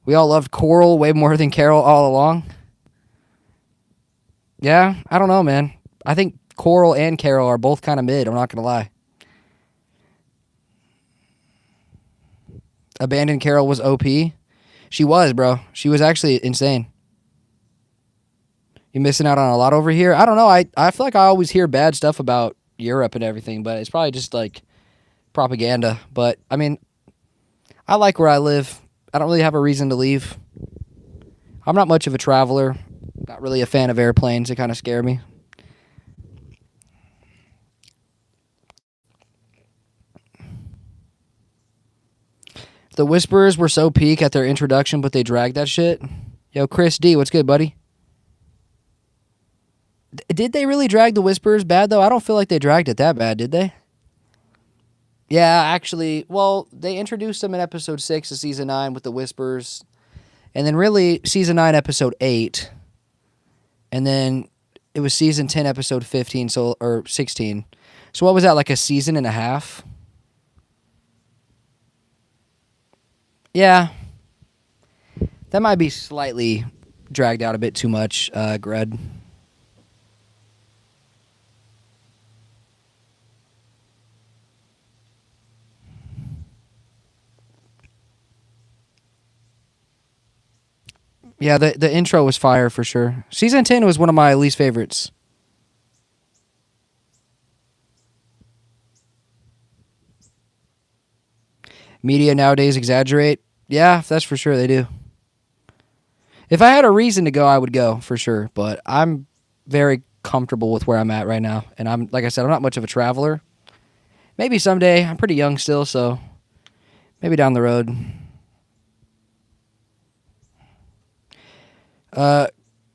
We all loved Coral way more than Carol all along. Yeah, I don't know, man. I think Coral and Carol are both kind of mid, I'm not going to lie. Abandoned Carol was OP. She was, bro. She was actually insane. You missing out on a lot over here? I don't know. I feel like I always hear bad stuff about Europe and everything, but it's probably just like propaganda. But, I mean, I like where I live. I don't really have a reason to leave. I'm not much of a traveler. Not really a fan of airplanes. They kind of scare me. The Whisperers were so peak at their introduction, but they dragged that shit. Yo, Chris D, what's good, buddy? Did they really drag the Whisperers bad, though? I don't feel like they dragged it that bad, did they? Yeah, actually, well, they introduced them in episode 6 of season 9 with the Whisperers. And then really, season 9, episode 8. And then it was season 10, episode 15, or 16. So what was that, like a season and a half? Yeah. That might be slightly dragged out a bit too much, Gred. Yeah, the intro was fire for sure. Season 10 was one of my least favorites. Media nowadays exaggerate. Yeah, that's for sure they do. If I had a reason to go, I would go for sure. But I'm very comfortable with where I'm at right now. And I'm, like I said, I'm not much of a traveler. Maybe someday. I'm pretty young still, so maybe down the road.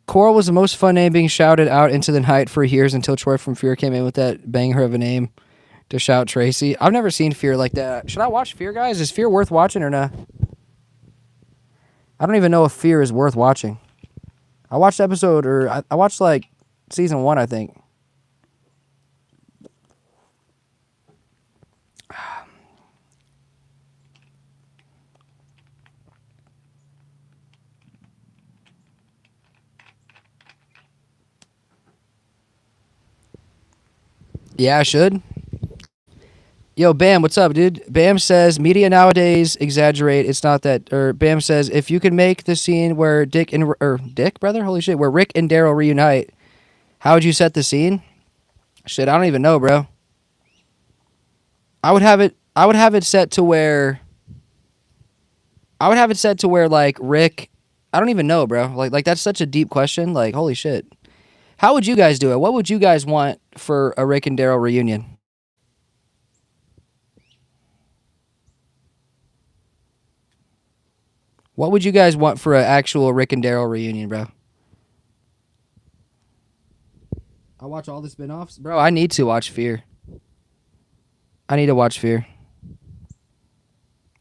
Coral was the most fun name being shouted out into the night for years until Troy from Fear came in with that banger of a name to shout Tracy. I've never seen Fear like that. Should I watch Fear, guys? Is Fear worth watching or not? I don't even know if Fear is worth watching. I watched I watched like season 1, I think. Yeah, I should. Yo, Bam, what's up, dude? Bam says, media nowadays exaggerate. It's not that. Or Bam says, if you could make the scene where Dick, brother? Holy shit. Where Rick and Daryl reunite, how would you set the scene? Shit, I don't even know, bro. I would have it set to where like Rick, I don't even know, bro. Like that's such a deep question. Like, holy shit. How would you guys do it? What would you guys want for a Rick and Daryl reunion? What would you guys want for an actual Rick and Daryl reunion, bro? I watch all the spinoffs? Bro, I need to watch Fear. I need to watch Fear.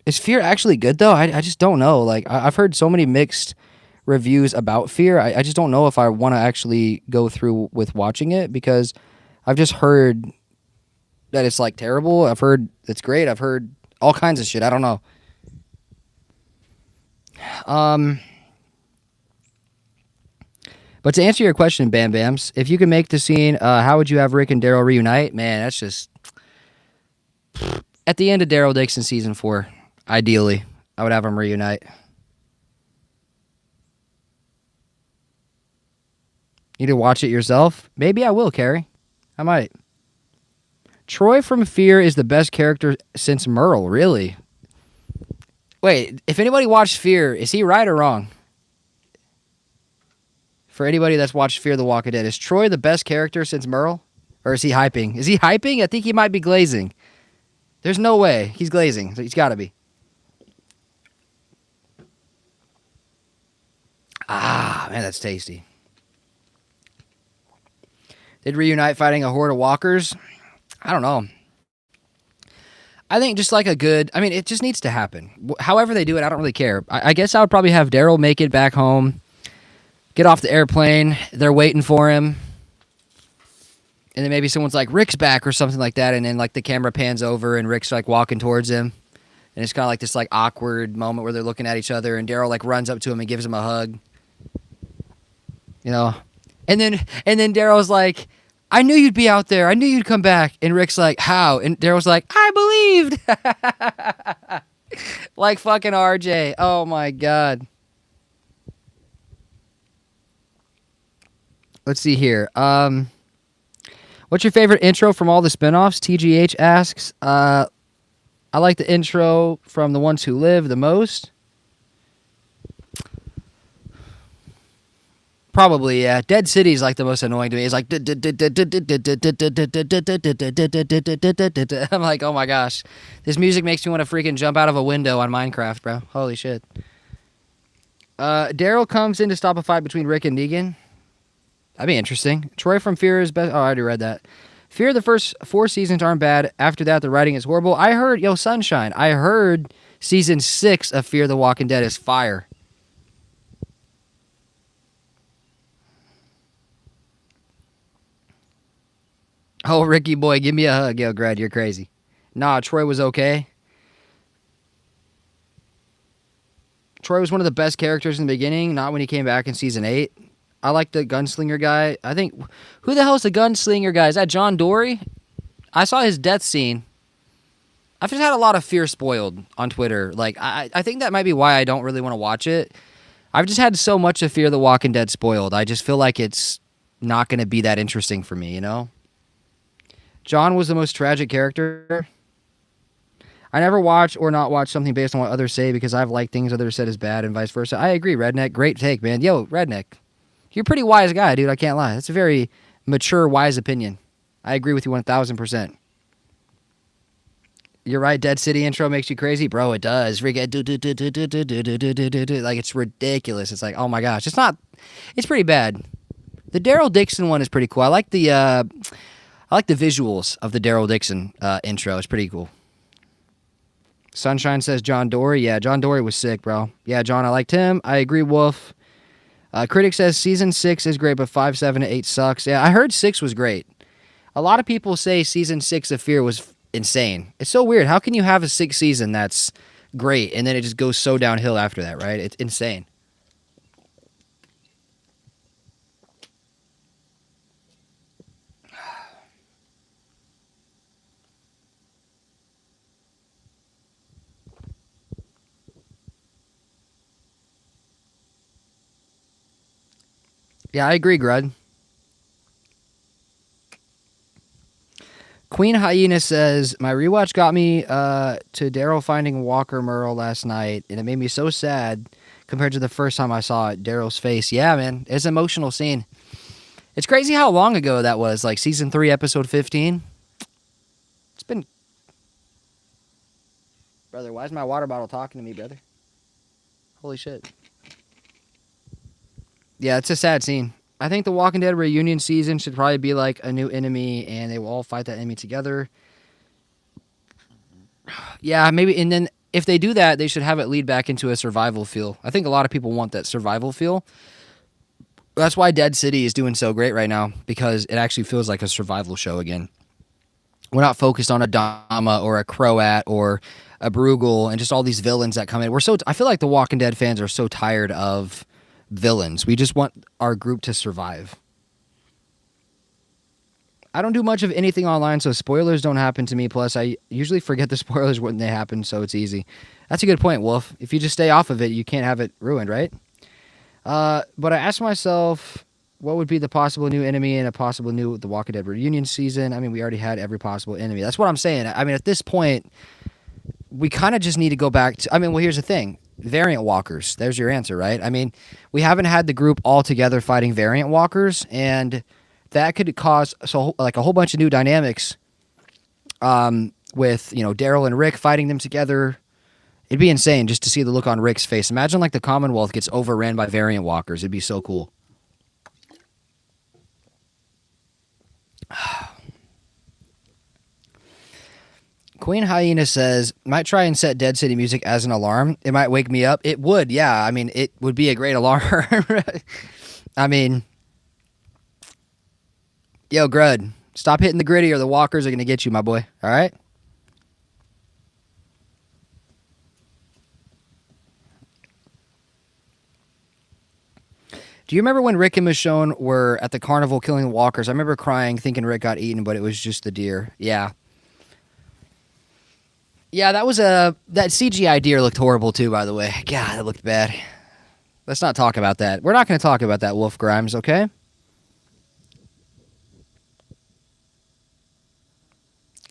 Is Fear actually good, though? I just don't know. Like, I've heard so many mixed reviews about Fear. I just don't know if I want to actually go through with watching it because I've just heard that it's, like, terrible. I've heard it's great. I've heard all kinds of shit. I don't know. Um, but to answer your question, Bam Bams, if you could make the scene, how would you have Rick and Daryl reunite? Man, that's just at the end of Daryl Dixon season 4. Ideally, I would have them reunite. You need to watch it yourself. Maybe I will, Carrie. I might. Troy from Fear is the best character since Merle. Really? Wait, if anybody watched Fear, is he right or wrong? For anybody that's watched Fear the Walking Dead, is Troy the best character since Merle? Or is he hyping? Is he hyping? I think he might be glazing. There's no way. He's glazing. So he's got to be. Ah, man, that's tasty. They'd reunite fighting a horde of walkers. I don't know. I think just like a good... I mean, it just needs to happen. However they do it, I don't really care. I guess I would probably have Daryl make it back home. Get off the airplane. They're waiting for him. And then maybe someone's like, Rick's back or something like that. And then like the camera pans over and Rick's like walking towards him. And it's kind of like this like awkward moment where they're looking at each other. And Daryl like runs up to him and gives him a hug. You know? And then Daryl's like, I knew you'd be out there. I knew you'd come back. And Rick's like, how? And Daryl's like, I believed. Like fucking RJ. Oh my God. Let's see here. What's your favorite intro from all the spinoffs? TGH asks. I like the intro from The Ones Who Live the most. Probably, yeah. Dead City's like the most annoying to me. It's like I'm like, oh my gosh. This music makes me want to freaking jump out of a window on Minecraft, bro. Holy shit. Daryl comes in to stop a fight between Rick and Negan. That'd be interesting. Troy from Fear is best. Oh, I already read that. Fear, the first 4 seasons aren't bad. After that, the writing is horrible. I heard, Sunshine. I heard season 6 of Fear the Walking Dead is fire. Oh, Ricky boy, give me a hug. Yo, Grad, you're crazy. Nah, Troy was okay. Troy was one of the best characters in the beginning, not when he came back in season 8. I like the gunslinger guy. I think, who the hell is the gunslinger guy? Is that John Dory? I saw his death scene. I've just had a lot of Fear spoiled on Twitter. Like, I think that might be why I don't really want to watch it. I've just had so much of Fear the Walking Dead spoiled. I just feel like it's not going to be that interesting for me, you know? John was the most tragic character. I never watch or not watch something based on what others say because I've liked things others said is bad and vice versa. I agree, Redneck. Great take, man. Yo, Redneck. You're a pretty wise guy, dude. I can't lie. That's a very mature, wise opinion. I agree with you 1,000%. You're right. Dead City intro makes you crazy, bro. It does. Like it's ridiculous. It's like, oh my gosh. It's not. It's pretty bad. The Daryl Dixon one is pretty cool. I like the visuals of the Daryl Dixon intro. It's pretty cool. Sunshine says John Dory. Yeah, John Dory was sick, bro. Yeah, John, I liked him. I agree, Wolf. Critic says season 6 is great, but 5, 7, and 8 sucks. Yeah, I heard 6 was great. A lot of people say season 6 of Fear was insane. It's so weird. How can you have a 6th season that's great, and then it just goes so downhill after that, right? It's insane. Yeah, I agree, Grud. Queen Hyena says, my rewatch got me to Daryl finding Walker Merle last night, and it made me so sad compared to the first time I saw it, Daryl's face. Yeah, man, it's an emotional scene. It's crazy how long ago that was, like season 3, episode 15. It's been... Brother, why is my water bottle talking to me, brother? Holy shit. Yeah, it's a sad scene. I think the Walking Dead reunion season should probably be like a new enemy, and they will all fight that enemy together. Yeah, maybe, and then if they do that, they should have it lead back into a survival feel. I think a lot of people want that survival feel. That's why Dead City is doing so great right now, because it actually feels like a survival show again. We're not focused on a Dama or a Croat or a Bruegel, and just all these villains that come in. I feel like the Walking Dead fans are so tired of villains. We just want our group to survive. I don't do much of anything online, so spoilers don't happen to me. Plus, I usually forget the spoilers when they happen, so it's easy. That's a good point, Wolf. If you just stay off of it, you can't have it ruined, right? But I asked myself, what would be the possible new enemy in a possible new The Walking Dead reunion season? I mean, we already had every possible enemy. That's what I'm saying. I mean, at this point, we kind of just need to go back to... I mean, well, here's the thing. Variant walkers. There's your answer, right? I mean, we haven't had the group all together fighting variant walkers, and that could cause like a whole bunch of new dynamics with, you know, Daryl and Rick fighting them together. It'd be insane just to see the look on Rick's face. Imagine like the Commonwealth gets overran by variant walkers. It'd be so cool. Queen Hyena says, might try and set Dead City music as an alarm. It might wake me up. It would, yeah. I mean, it would be a great alarm. I mean, yo, Grud, stop hitting the gritty or the walkers are going to get you, my boy. All right? Do you remember when Rick and Michonne were at the carnival killing the walkers? I remember crying, thinking Rick got eaten, but it was just the deer. Yeah. Yeah, that CGI deer looked horrible too, by the way. God, it looked bad. Let's not talk about that. We're not going to talk about that, Wolf Grimes, okay?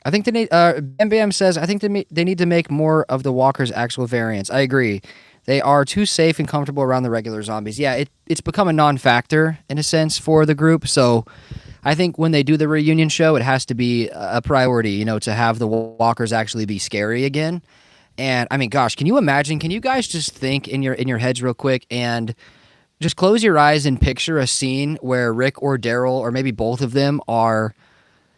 I think they need... Bam Bam says, I think they need to make more of the walkers' actual variants. I agree. They are too safe and comfortable around the regular zombies. Yeah, it's become a non-factor, in a sense, for the group, so... I think when they do the reunion show, it has to be a priority, you know, to have the walkers actually be scary again. And I mean, gosh, can you imagine? Can you guys just think in your heads real quick and just close your eyes and picture a scene where Rick or Daryl or maybe both of them are,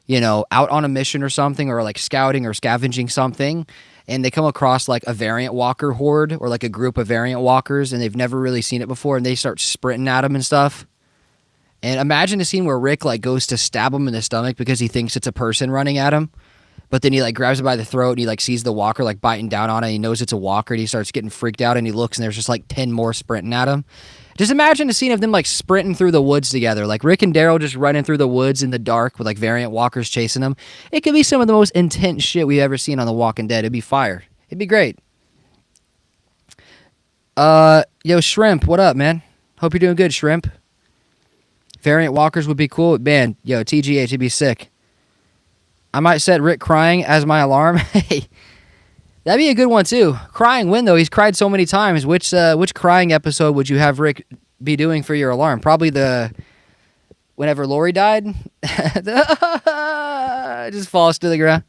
you know, out on a mission or something, or like scouting or scavenging something, and they come across like a variant walker horde or like a group of variant walkers, and they've never really seen it before, and they start sprinting at them and stuff. And imagine the scene where Rick like goes to stab him in the stomach because he thinks it's a person running at him, but then he like grabs him by the throat and he like sees the walker like biting down on it. And he knows it's a walker, and he starts getting freaked out, and he looks and there's just like 10 more sprinting at him. Just imagine the scene of them like sprinting through the woods together, like Rick and Daryl just running through the woods in the dark with like variant walkers chasing them. It could be some of the most intense shit we've ever seen on The Walking Dead. It'd be fire. It'd be great. Yo, Shrimp, what up, man? Hope you're doing good, Shrimp. Variant walkers would be cool. Man, yo, TGH, it'd be sick. I might set Rick crying as my alarm. Hey, that'd be a good one, too. Crying when, though? He's cried so many times. Which crying episode would you have Rick be doing for your alarm? Probably whenever Lori died. Just falls to the ground.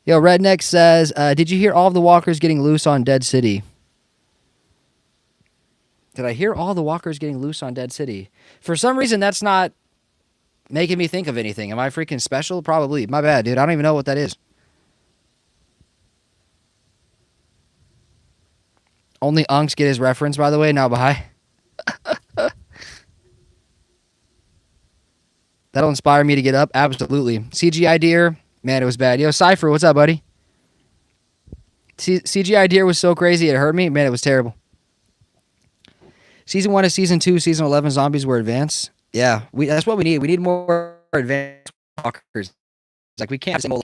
Yo, Redneck says, did you hear all of the walkers getting loose on Dead City? Did I hear all the walkers getting loose on Dead City? For some reason, that's not making me think of anything. Am I freaking special? Probably. My bad, dude. I don't even know what that is. Only Unks get his reference, by the way. Now, bye. That'll inspire me to get up? Absolutely. CGI Deer. Man, it was bad. Yo, Cypher, what's up, buddy? CGI Deer was so crazy it hurt me. Man, it was terrible. Season 1 to Season 2, Season 11 zombies were advanced. Yeah, that's what we need. We need more advanced walkers. Like, we can't have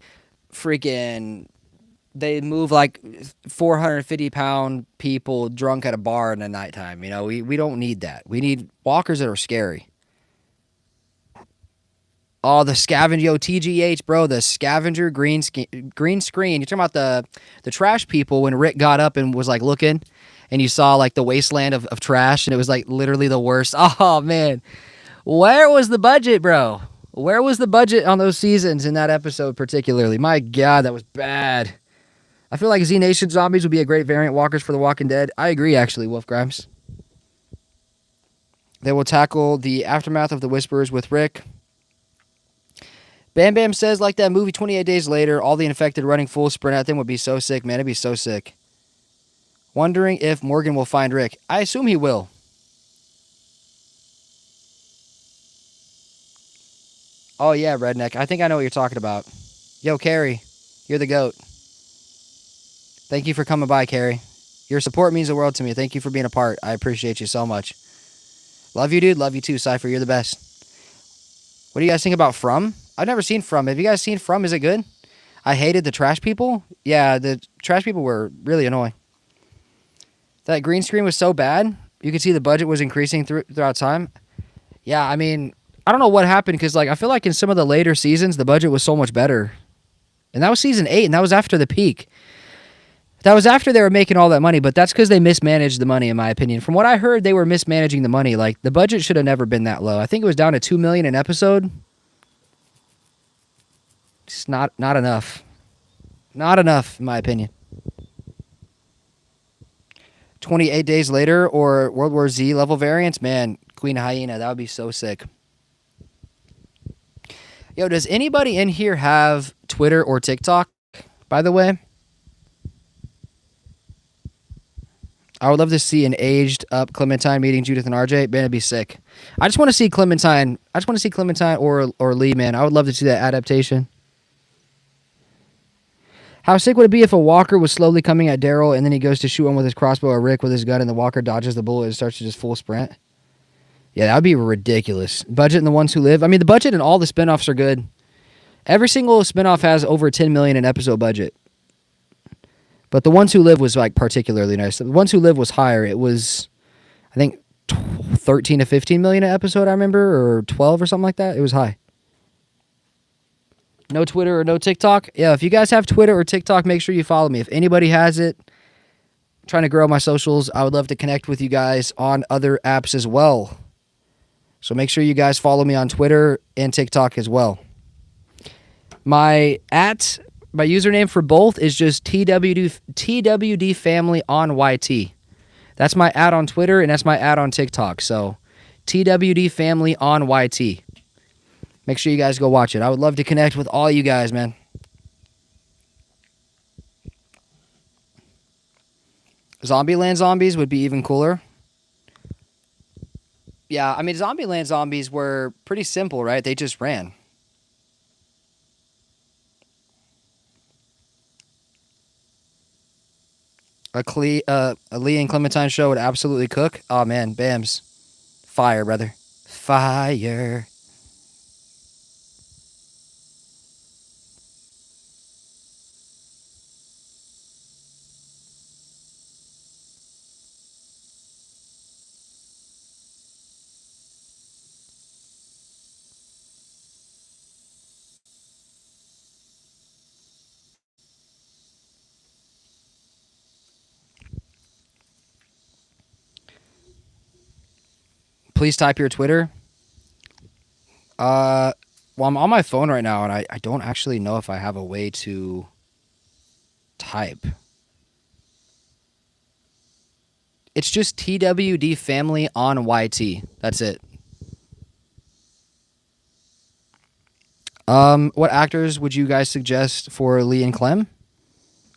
freaking... They move like 450-pound people drunk at a bar in the nighttime. You know, we don't need that. We need walkers that are scary. Oh, the scavenger, yo, TGH, bro, the scavenger green screen. You're talking about the trash people when Rick got up and was like looking, and you saw like the wasteland of trash, and it was like literally the worst. Oh, man. Where was the budget, bro? Where was the budget on those seasons in that episode particularly? My God, that was bad. I feel like Z Nation zombies would be a great variant walkers for The Walking Dead. I agree, actually, Wolf Grimes. They will tackle the aftermath of the Whisperers with Rick. Bam Bam says, like that movie 28 Days Later, all the infected running full sprint at them would be so sick, man. It'd be so sick. Wondering if Morgan will find Rick. I assume he will. Oh, yeah, Redneck. I think I know what you're talking about. Yo, Carrie, you're the GOAT. Thank you for coming by, Carrie. Your support means the world to me. Thank you for being a part. I appreciate you so much. Love you, dude. Love you too, Cypher. You're the best. What do you guys think about From? I've never seen From. Have you guys seen From? Is it good? I hated the trash people. Yeah, the trash people were really annoying. That green screen was so bad. You could see the budget was increasing throughout time. Yeah, I mean, I don't know what happened because like I feel like in some of the later seasons the budget was so much better. And that was season 8, and that was after the peak. That was after they were making all that money, but that's because they mismanaged the money, in my opinion. From what I heard, they were mismanaging the money. Like, the budget should have never been that low. I think it was down to $2 million an episode. It's not enough. Not enough, in my opinion. 28 Days Later or World War Z level variants, man, Queen Hyena, that would be so sick. Yo, does anybody in here have Twitter or TikTok, by the way? I would love to see an aged up Clementine meeting Judith and RJ. Man, it'd be sick. I just want to see Clementine. Or Lee, man. I would love to see that adaptation. How sick would it be if a walker was slowly coming at Daryl and then he goes to shoot him with his crossbow or Rick with his gun and the walker dodges the bullet and starts to just full sprint? Yeah, that would be ridiculous. Budget and The Ones Who Live. I mean, the budget and all the spinoffs are good. Every single spinoff has over $10 million in episode budget. But The Ones Who Live was like particularly nice. The Ones Who Live was higher. It was, I think, 13 to 15 million an episode, I remember, or 12 or something like that. It was high. No Twitter or no TikTok? Yeah, if you guys have Twitter or TikTok, make sure you follow me. If anybody has it, I'm trying to grow my socials. I would love to connect with you guys on other apps as well. So make sure you guys follow me on Twitter and TikTok as well. My username for both is just TWD Family on YT. That's my ad on Twitter and that's my ad on TikTok. So TWD Family on YT. Make sure you guys go watch it. I would love to connect with all you guys, man. Zombieland zombies would be even cooler. Yeah, I mean, Zombieland zombies were pretty simple, right? They just ran. A Lee and Clementine show would absolutely cook. Oh, man, Bams. Fire, brother. Fire. Please type your Twitter. Well, I'm on my phone right now, and I don't actually know if I have a way to type. It's just TWD Family on YT. That's it. What actors would you guys suggest for Lee and Clem?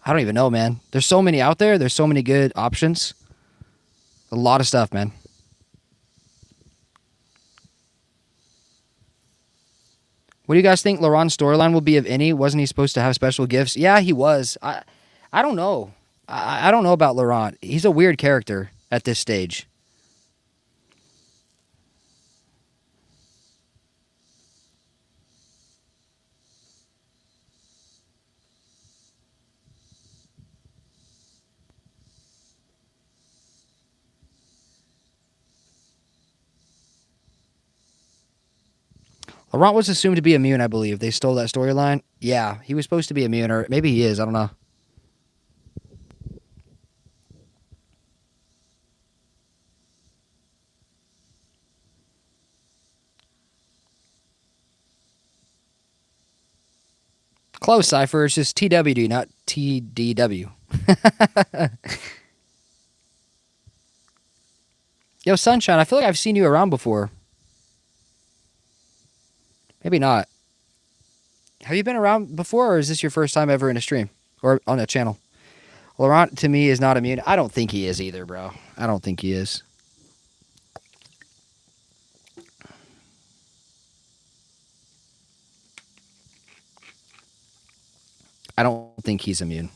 I don't even know, man. There's so many out there. There's so many good options. A lot of stuff, man. What do you guys think Laurent's storyline will be, if any? Wasn't he supposed to have special gifts? Yeah, he was. I don't know. I don't know about Laurent. He's a weird character at this stage. Laurent was assumed to be immune, I believe. They stole that storyline. Yeah, he was supposed to be immune, or maybe he is. I don't know. Close, Cypher. It's just TWD, not TDW. Yo, Sunshine, I feel like I've seen you around before. Maybe not. Have you been around before, or is this your first time ever in a stream? Or on a channel? Laurent, to me, is not immune. I don't think he is either, bro. I don't think he is. I don't think he's immune.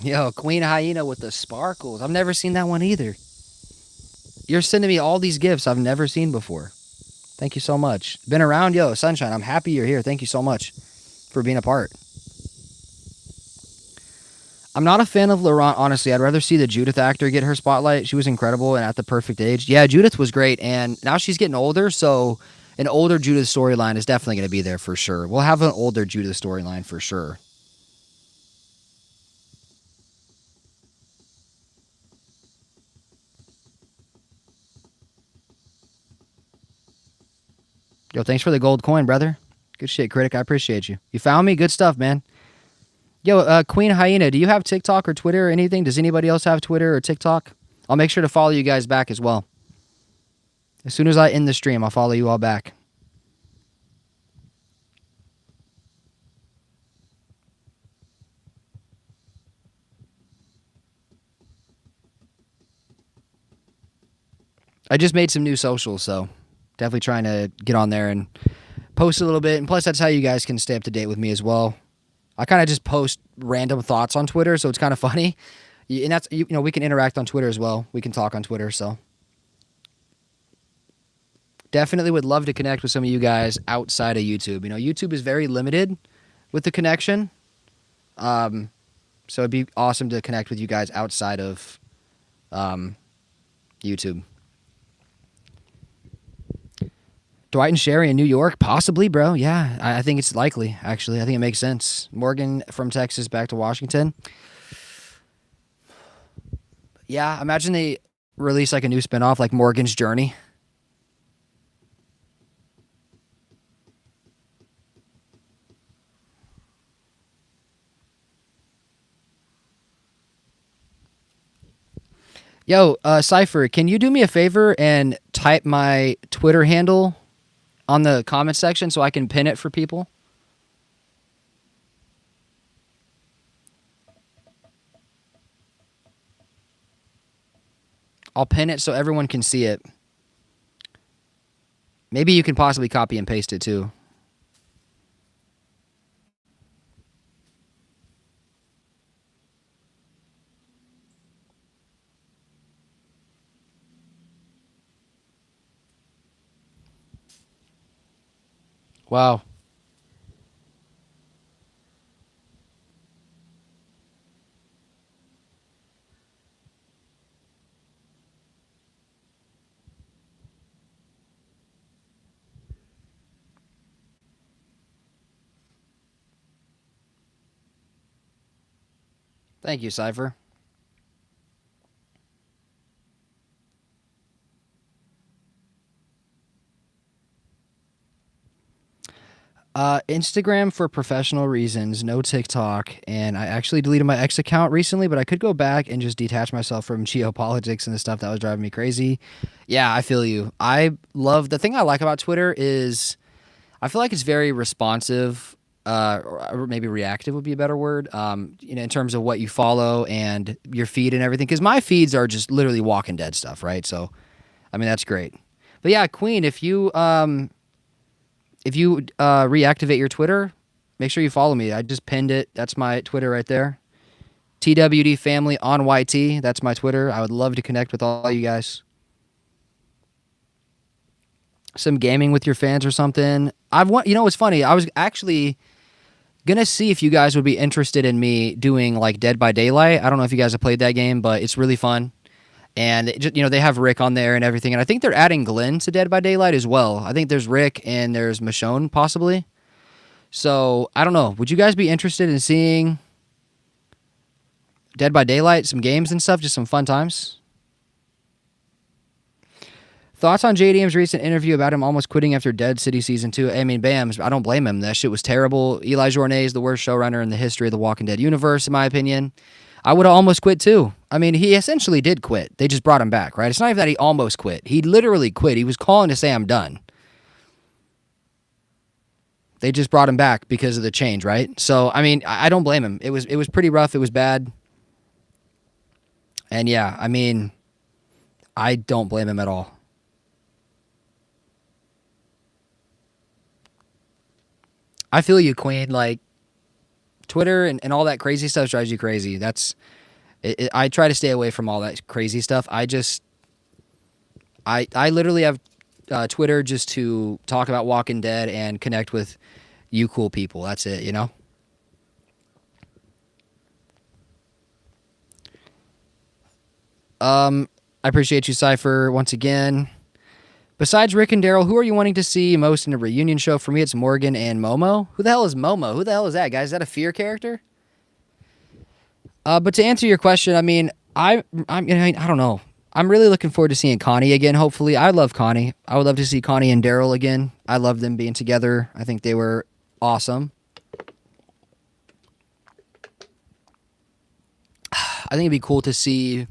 Yo, Queen Hyena with the sparkles. I've never seen that one either. You're sending me all these gifts I've never seen before. Thank you so much. Been around, yo, Sunshine. I'm happy you're here. Thank you so much for being a part. I'm not a fan of Laurent, honestly. I'd rather see the Judith actor get her spotlight. She was incredible and at the perfect age. Yeah, Judith was great, and now she's getting older, so an older Judith storyline is definitely going to be there for sure. We'll have an older Judith storyline for sure. Yo, thanks for the gold coin, brother. Good shit, Critic. I appreciate you. You found me? Good stuff, man. Yo, Queen Hyena, do you have TikTok or Twitter or anything? Does anybody else have Twitter or TikTok? I'll make sure to follow you guys back as well. As soon as I end the stream, I'll follow you all back. I just made some new socials, so definitely trying to get on there and post a little bit. And plus, that's how you guys can stay up to date with me as well. I kind of just post random thoughts on Twitter, so it's kind of funny. And that's, you know, we can interact on Twitter as well. We can talk on Twitter, so definitely would love to connect with some of you guys outside of YouTube. You know, YouTube is very limited with the connection. So it'd be awesome to connect with you guys outside of YouTube. Dwight and Sherry in New York? Possibly, bro. Yeah, I think it's likely, actually. I think it makes sense. Morgan from Texas back to Washington. Yeah, imagine they release like a new spinoff like Morgan's Journey. Yo, Cypher, can you do me a favor and type my Twitter handle on the comment section so I can pin it for people? I'll pin it so everyone can see it. Maybe you can possibly copy and paste it too. Wow. Thank you, Cypher. Instagram for professional reasons, no TikTok, and I actually deleted my X account recently, but I could go back and just detach myself from geopolitics and the stuff that was driving me crazy. Yeah, I feel you. I love the thing I like about Twitter is I feel like it's very responsive, or maybe reactive would be a better word. You know, in terms of what you follow and your feed and everything, because my feeds are just literally Walking Dead stuff, right? So, I mean, that's great. But yeah, Queen, if you reactivate your Twitter, make sure you follow me. I just pinned it. That's my Twitter right there. TWD Family on YT. That's my Twitter. I would love to connect with all you guys. Some gaming with your fans or something. You know what's funny? I was actually gonna see if you guys would be interested in me doing like Dead by Daylight. I don't know if you guys have played that game, but it's really fun. And you know, they have Rick on there and everything, and I think they're adding Glenn to Dead by Daylight as well. I think there's Rick and there's Michonne possibly. So I don't know. Would you guys be interested in seeing Dead by Daylight, some games and stuff, just some fun times? Thoughts on JDM's recent interview about him almost quitting after Dead City Season 2? I mean, Bams, I don't blame him. That shit was terrible. Eli Journay is the worst showrunner in the history of the Walking Dead universe, in my opinion. I would have almost quit too. I mean, he essentially did quit. They just brought him back, right? It's not even that he almost quit. He literally quit. He was calling to say, I'm done. They just brought him back because of the change, right? So, I mean, I don't blame him. It was pretty rough. It was bad. And yeah, I mean, I don't blame him at all. I feel you, Queen. Like, Twitter and all that crazy stuff drives you crazy. I try to stay away from all that crazy stuff. I literally have Twitter just to talk about Walking Dead and connect with you cool people. That's it, you know? I appreciate you, Cypher, once again. Besides Rick and Daryl, who are you wanting to see most in a reunion show? For me, it's Morgan and Momo. Who the hell is Momo? Who the hell is that, guys? Is that a Fear character? But to answer your question, I mean, I don't know. I'm really looking forward to seeing Connie again. Hopefully, I love Connie. I would love to see Connie and Daryl again. I love them being together. I think they were awesome. I think it'd be cool to see.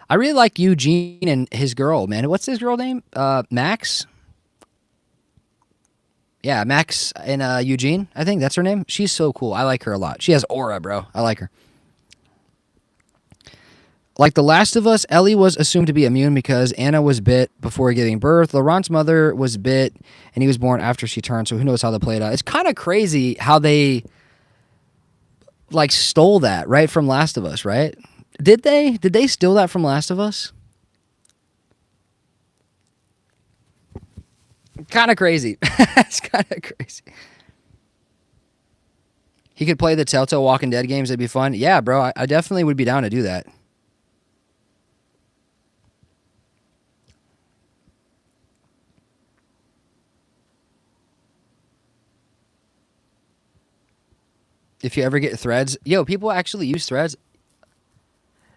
I really like Eugene and his girl, man. What's his girl name? Max. Yeah, Max and Eugene. I think that's her name. She's so cool. I like her a lot. She has aura, bro. I like her. Like The Last of Us, Ellie was assumed to be immune because Anna was bit before giving birth. Laurent's mother was bit, and he was born after she turned. So who knows how they played out? It's kind of crazy how they like stole that right from Last of Us, right? Did they? Did they steal that from Last of Us? Kind of crazy. It's kind of crazy. He could play the Telltale Walking Dead games. It'd be fun. Yeah, bro. I definitely would be down to do that. If you ever get threads, yo, people actually use threads.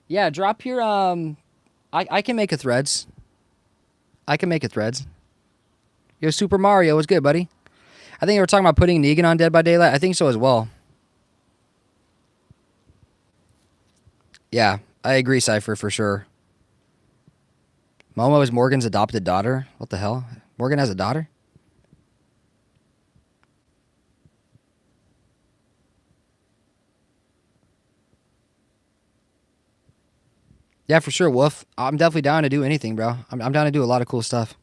Yeah, drop your I can make a threads. I can make a threads. Yo, Super Mario, what's good, buddy? I think we were talking about putting Negan on Dead by Daylight. I think so as well. Yeah, I agree, Cypher, for sure. Momo is Morgan's adopted daughter. What the hell? Morgan has a daughter? Yeah, for sure, Wolf. I'm definitely down to do anything, bro. I'm down to do a lot of cool stuff.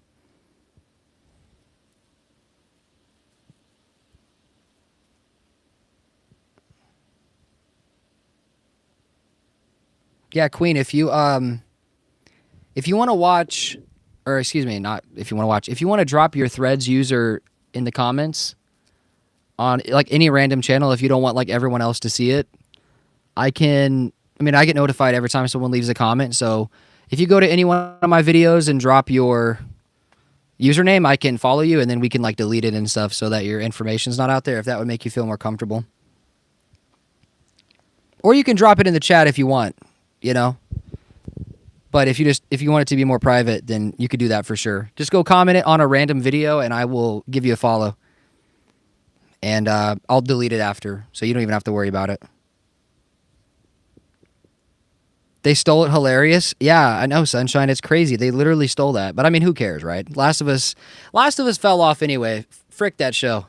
Yeah, Queen, if you want to watch, or excuse me, not if you want to watch, if you want to drop your Threads user in the comments on like any random channel, if you don't want like everyone else to see it, I can. I mean, I get notified every time someone leaves a comment. So if you go to any one of my videos and drop your username, I can follow you, and then we can like delete it and stuff so that your information's not out there. If that would make you feel more comfortable, or you can drop it in the chat if you want. You know. But if you want it to be more private, then you could do that for sure. Just go comment it on a random video, and I will give you a follow. And I'll delete it after, so you don't even have to worry about it. They stole it. Hilarious. Yeah, I know, Sunshine. It's crazy. They literally stole that. But I mean, who cares, right? Last of Us fell off anyway. Frick that show.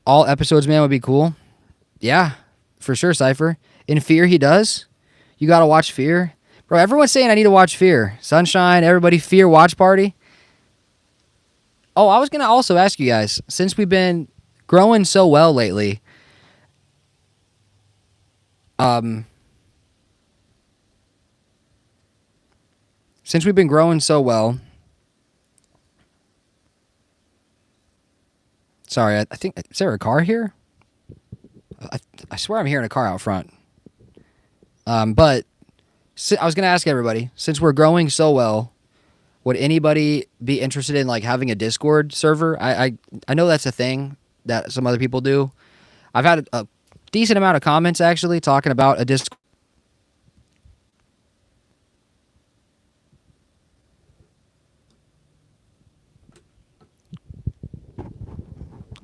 All episodes, man, would be cool. Yeah, for sure, Cypher. In Fear, he does. You gotta watch Fear. Bro, everyone's saying I need to watch Fear. Sunshine, everybody, Fear watch party. Oh, I was going to also ask you guys, since we've been growing so well lately, um, since we've been growing so well, sorry, I think, is there a car here? I swear I'm hearing a car out front. But I was going to ask everybody, since we're growing so well, would anybody be interested in like having a Discord server? I know that's a thing that some other people do. I've had a decent amount of comments actually talking about a Discord.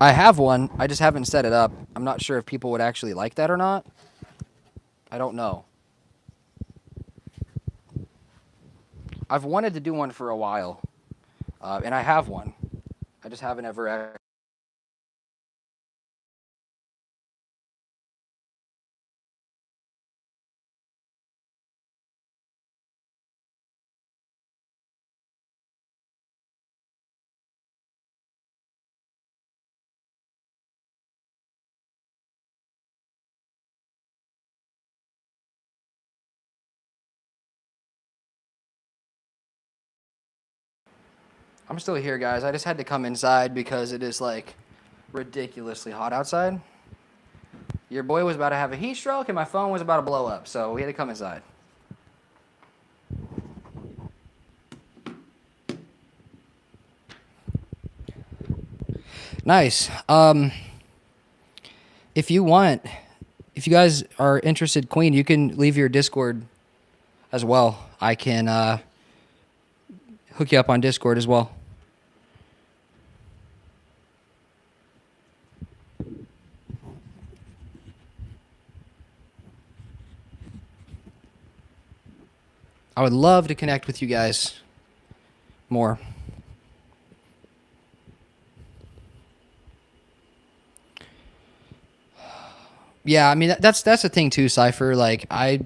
I have one. I just haven't set it up. I'm not sure if people would actually like that or not. I don't know. I've wanted to do one for a while, and I have one. I just haven't ever I'm still here, guys. I just had to come inside because it is like ridiculously hot outside. Your boy was about to have a heat stroke and my phone was about to blow up, so we had to come inside. Nice. If you want, if you guys are interested, Queen, you can leave your Discord as well. I can hook you up on Discord as well. I would love to connect with you guys more. Yeah, I mean that's the thing too, Cypher. Like I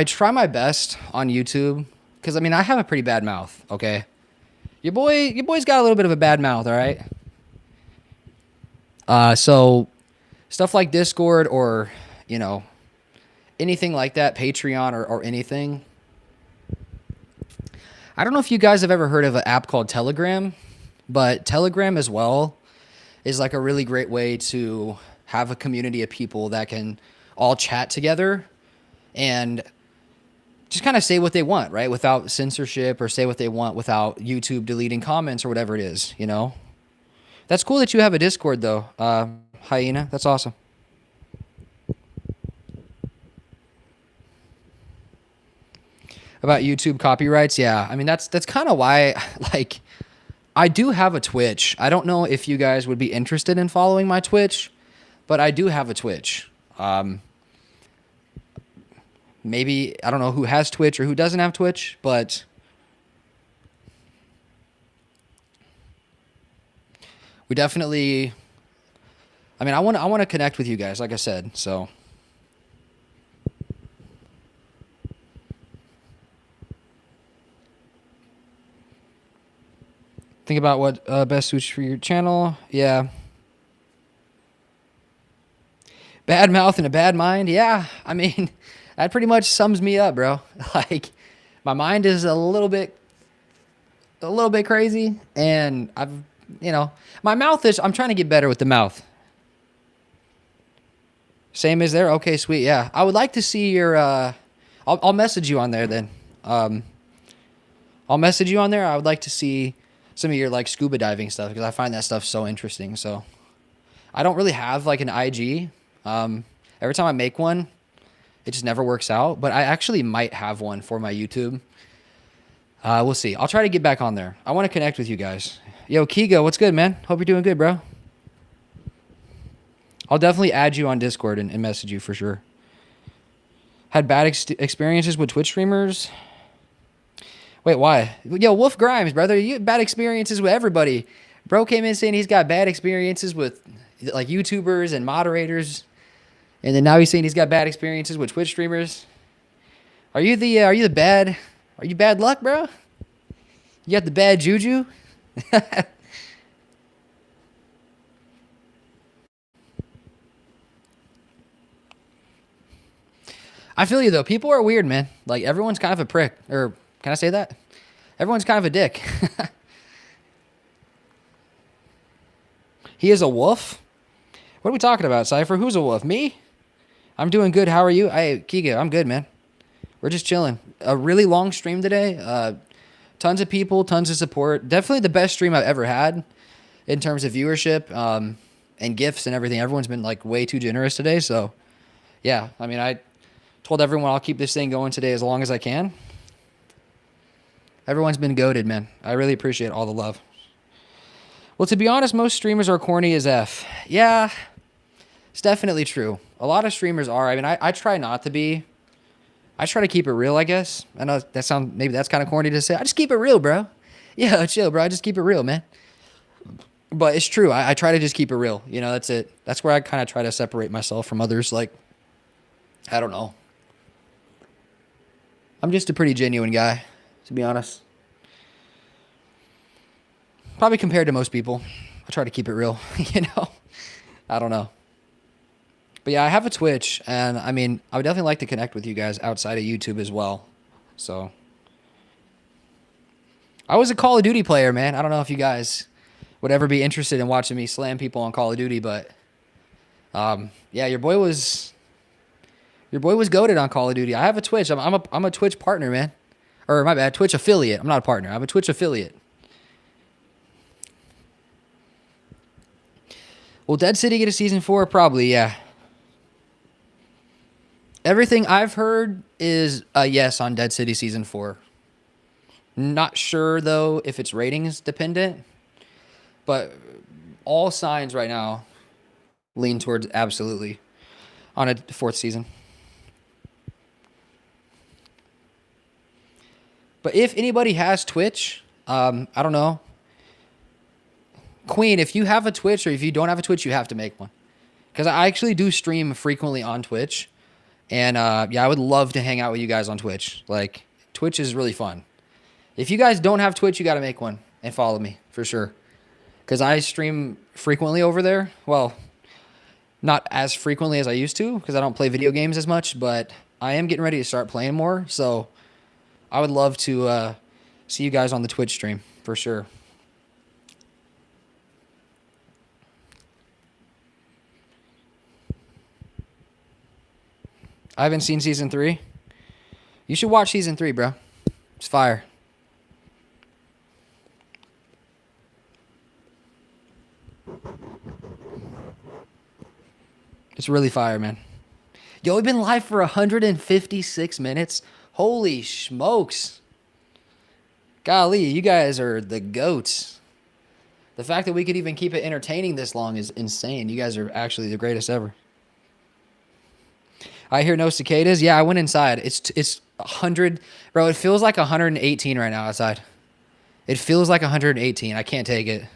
try my best on YouTube because I mean I have a pretty bad mouth. Okay, your boy's got a little bit of a bad mouth. All right. So stuff like Discord or you know anything like that, Patreon or anything. I don't know if you guys have ever heard of an app called Telegram, but Telegram as well is like a really great way to have a community of people that can all chat together and just kind of say what they want, right? Without censorship or say what they want without YouTube deleting comments or whatever it is, you know? That's cool that you have a Discord though, Hyena. That's awesome. About YouTube copyrights, yeah. I mean, that's kind of why, like, I do have a Twitch. I don't know if you guys would be interested in following my Twitch, but I do have a Twitch. Maybe I don't know who has Twitch or who doesn't have Twitch, but we definitely. I mean, I want to connect with you guys, like I said. So think about what best suits for your channel. Yeah. Bad mouth and a bad mind. Yeah. I mean, that pretty much sums me up, bro. Like, my mind is a little bit crazy, and my mouth is. I'm trying to get better with the mouth. Same as there. Okay, sweet. Yeah, I would like to see your. I'll message you on there then. Um, I'll message you on there. I would like to see some of your like scuba diving stuff because I find that stuff so interesting. So I don't really have like an IG. Every time I make one, it just never works out. But I actually might have one for my YouTube. We'll see. I'll try to get back on there. I want to connect with you guys. Yo, Kigo, what's good, man? Hope you're doing good, bro. I'll definitely add you on Discord and message you for sure. Had bad experiences with Twitch streamers. Wait, why? Yo, Wolf Grimes, brother, you had bad experiences with everybody. Bro came in saying he's got bad experiences with like YouTubers and moderators, and then now he's saying he's got bad experiences with Twitch streamers. Are you bad luck, bro? You got the bad juju? I feel you though. People are weird, man. Like everyone's kind of a prick. Or can I say that? Everyone's kind of a dick. He is a wolf? What are we talking about, Cypher? Who's a wolf? Me? I'm doing good. How are you? Hey, Kiga, I'm good, man. We're just chilling. A really long stream today. Tons of people, tons of support. Definitely the best stream I've ever had in terms of viewership and gifts and everything. Everyone's been like way too generous today. So yeah, I mean, I told everyone I'll keep this thing going today as long as I can. Everyone's been goated, man. I really appreciate all the love. Well, to be honest, most streamers are corny as F. Yeah, it's definitely true. A lot of streamers are. I mean, I try not to be. I try to keep it real, I guess. I know maybe that's kind of corny to say. I just keep it real, bro. Yeah, chill, bro. I just keep it real, man. But it's true. I try to just keep it real. You know, that's it. That's where I kind of try to separate myself from others. Like, I don't know. I'm just a pretty genuine guy, to be honest. Probably compared to most people. I try to keep it real, you know? I don't know. But yeah, I have a Twitch, and I mean, I would definitely like to connect with you guys outside of YouTube as well. So I was a Call of Duty player, man. I don't know if you guys would ever be interested in watching me slam people on Call of Duty, but yeah, your boy was goated on Call of Duty. I have a Twitch. I'm a Twitch partner, man. Or my bad, Twitch affiliate. I'm not a partner. I'm a Twitch affiliate. Will Dead City get a season 4? Probably, yeah. Everything I've heard is a yes on Dead City season 4. Not sure though if it's ratings dependent, but all signs right now lean towards absolutely on a 4th season. But if anybody has Twitch, I don't know. Queen, if you have a Twitch or if you don't have a Twitch, you have to make one. Because I actually do stream frequently on Twitch. And yeah, I would love to hang out with you guys on Twitch. Like, Twitch is really fun. If you guys don't have Twitch, you got to make one and follow me for sure. Because I stream frequently over there. Well, not as frequently as I used to because I don't play video games as much. But I am getting ready to start playing more. So I would love to see you guys on the Twitch stream for sure. I haven't seen season 3. You should watch season 3, bro. It's fire. It's really fire, man. Yo, we've been live for 156 minutes. Holy smokes. Golly, you guys are the goats. The fact that we could even keep it entertaining this long is insane. You guys are actually the greatest ever. I hear no cicadas. Yeah, I went inside. It's 100. Bro, it feels like 118 right now outside. It feels like 118. I can't take it.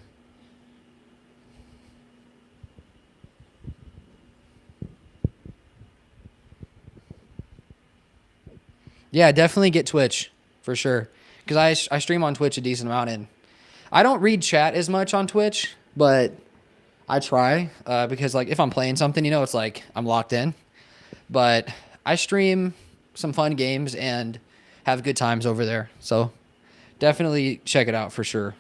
Yeah, definitely get Twitch for sure. Because I stream on Twitch a decent amount. And I don't read chat as much on Twitch, but I try. Because like if I'm playing something, you know, it's like I'm locked in. But I stream some fun games and have good times over there. So definitely check it out for sure.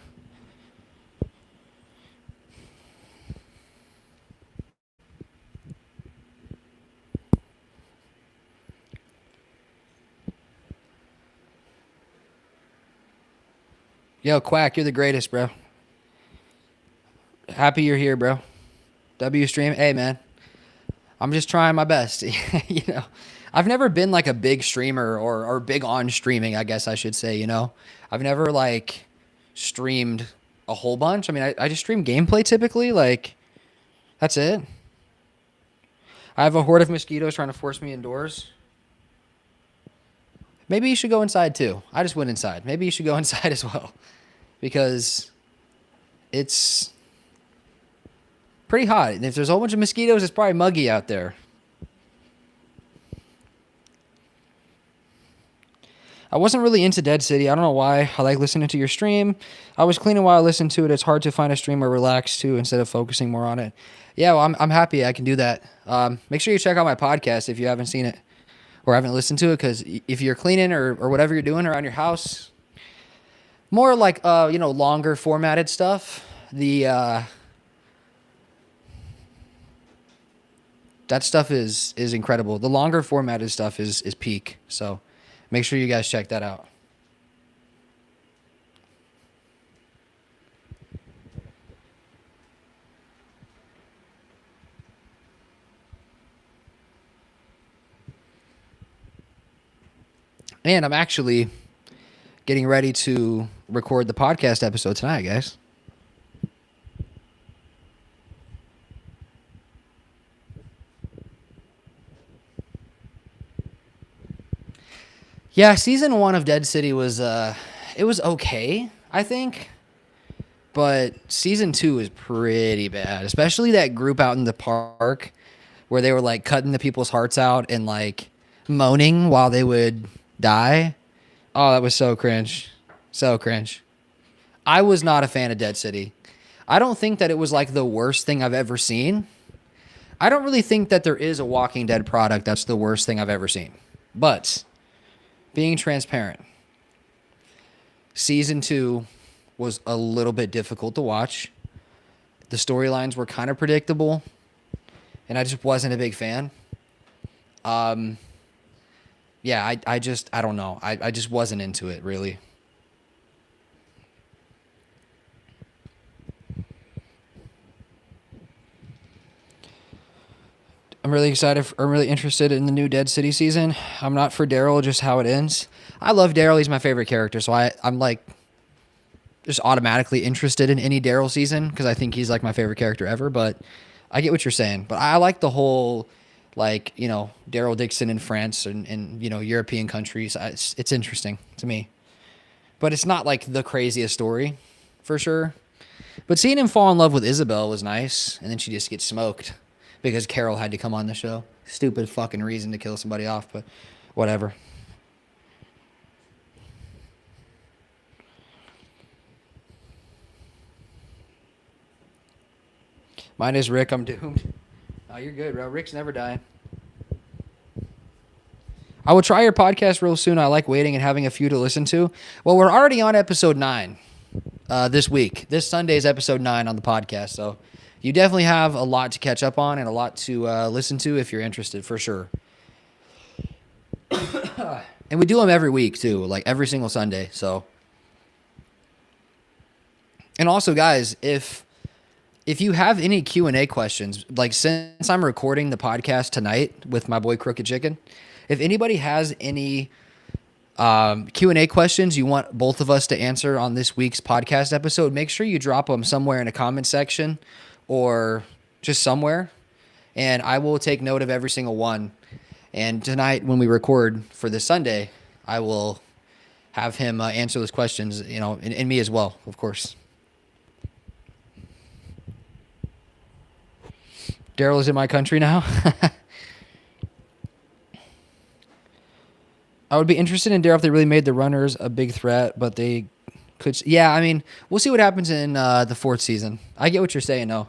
Yo, Quack, you're the greatest, bro. Happy you're here, bro. W stream. Hey, man. I'm just trying my best. You know, I've never been like a big streamer or big on streaming, I guess I should say, you know. I've never like streamed a whole bunch. I mean, I just stream gameplay typically. Like, that's it. I have a horde of mosquitoes trying to force me indoors. Maybe you should go inside too. I just went inside. Maybe you should go inside as well. Because it's pretty hot. And if there's a whole bunch of mosquitoes, it's probably muggy out there. I wasn't really into Dead City. I don't know why. I like listening to your stream. I was cleaning while I listened to it. It's hard to find a stream or relax to instead of focusing more on it. Yeah, well, I'm happy I can do that. Make sure you check out my podcast if you haven't seen it or haven't listened to it, because if you're cleaning or whatever you're doing around your house, more like you know, longer formatted stuff. That stuff is incredible. The longer formatted stuff is peak. So make sure you guys check that out. And I'm actually getting ready to record the podcast episode tonight, guys. Yeah, season 1 of Dead City was it was okay, I think. But season 2 is pretty bad, especially that group out in the park where they were like cutting the people's hearts out and like moaning while they would die. Oh, that was so cringe. So cringe. I was not a fan of Dead City. I don't think that it was like the worst thing I've ever seen. I don't really think that there is a Walking Dead product that's the worst thing I've ever seen. But being transparent, Season 2 was a little bit difficult to watch. The storylines were kind of predictable, and I just wasn't a big fan. Yeah, I don't know. I just wasn't into it, really. I'm really excited. I'm really interested in the new Dead City season. I'm not for Daryl, just how it ends. I love Daryl. He's my favorite character, so I'm like just automatically interested in any Daryl season because I think he's like my favorite character ever. But I get what you're saying. But I like the whole, like, Daryl Dixon in France and European countries. It's interesting to me. But it's not like the craziest story, for sure. But seeing him fall in love with Isabel was nice, and then she just gets smoked because Carol had to come on the show. Stupid fucking reason to kill somebody off, but whatever. Mine is Rick. I'm doomed. Oh, you're good, bro. Rick's never dying. I will try your podcast real soon. I like waiting and having a few to listen to. Well, we're already on episode 9 this week. This Sunday is episode 9 on the podcast, so you definitely have a lot to catch up on and a lot to listen to if you're interested, for sure. And we do them every week, too, like every single Sunday. So, and also, guys, if you have any Q&A questions, like since I'm recording the podcast tonight with my boy Crooked Chicken, if anybody has any Q&A questions you want both of us to answer on this week's podcast episode, make sure you drop them somewhere in a comment section or just somewhere, and I will take note of every single one. And tonight when we record for this Sunday, I will have him answer those questions, and me as well, of course. Daryl is in my country now. I would be interested in Daryl if they really made the runners a big threat, but they could. Yeah, I mean, we'll see what happens in the 4th season. I get what you're saying, though.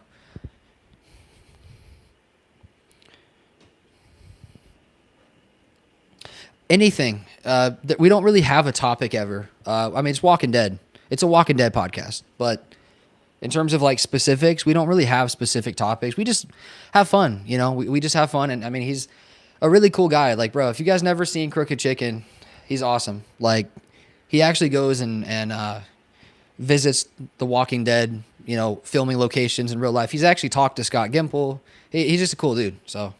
Anything. We don't really have a topic ever. I mean, it's Walking Dead. It's a Walking Dead podcast, but in terms of like specifics, we don't really have specific topics. We just have fun, we just have fun. And I mean, he's a really cool guy. Like, bro, if you guys never seen Crooked Chicken, he's awesome. Like, he actually goes and visits the Walking Dead, filming locations in real life. He's actually talked to Scott Gimple. He's just a cool dude. So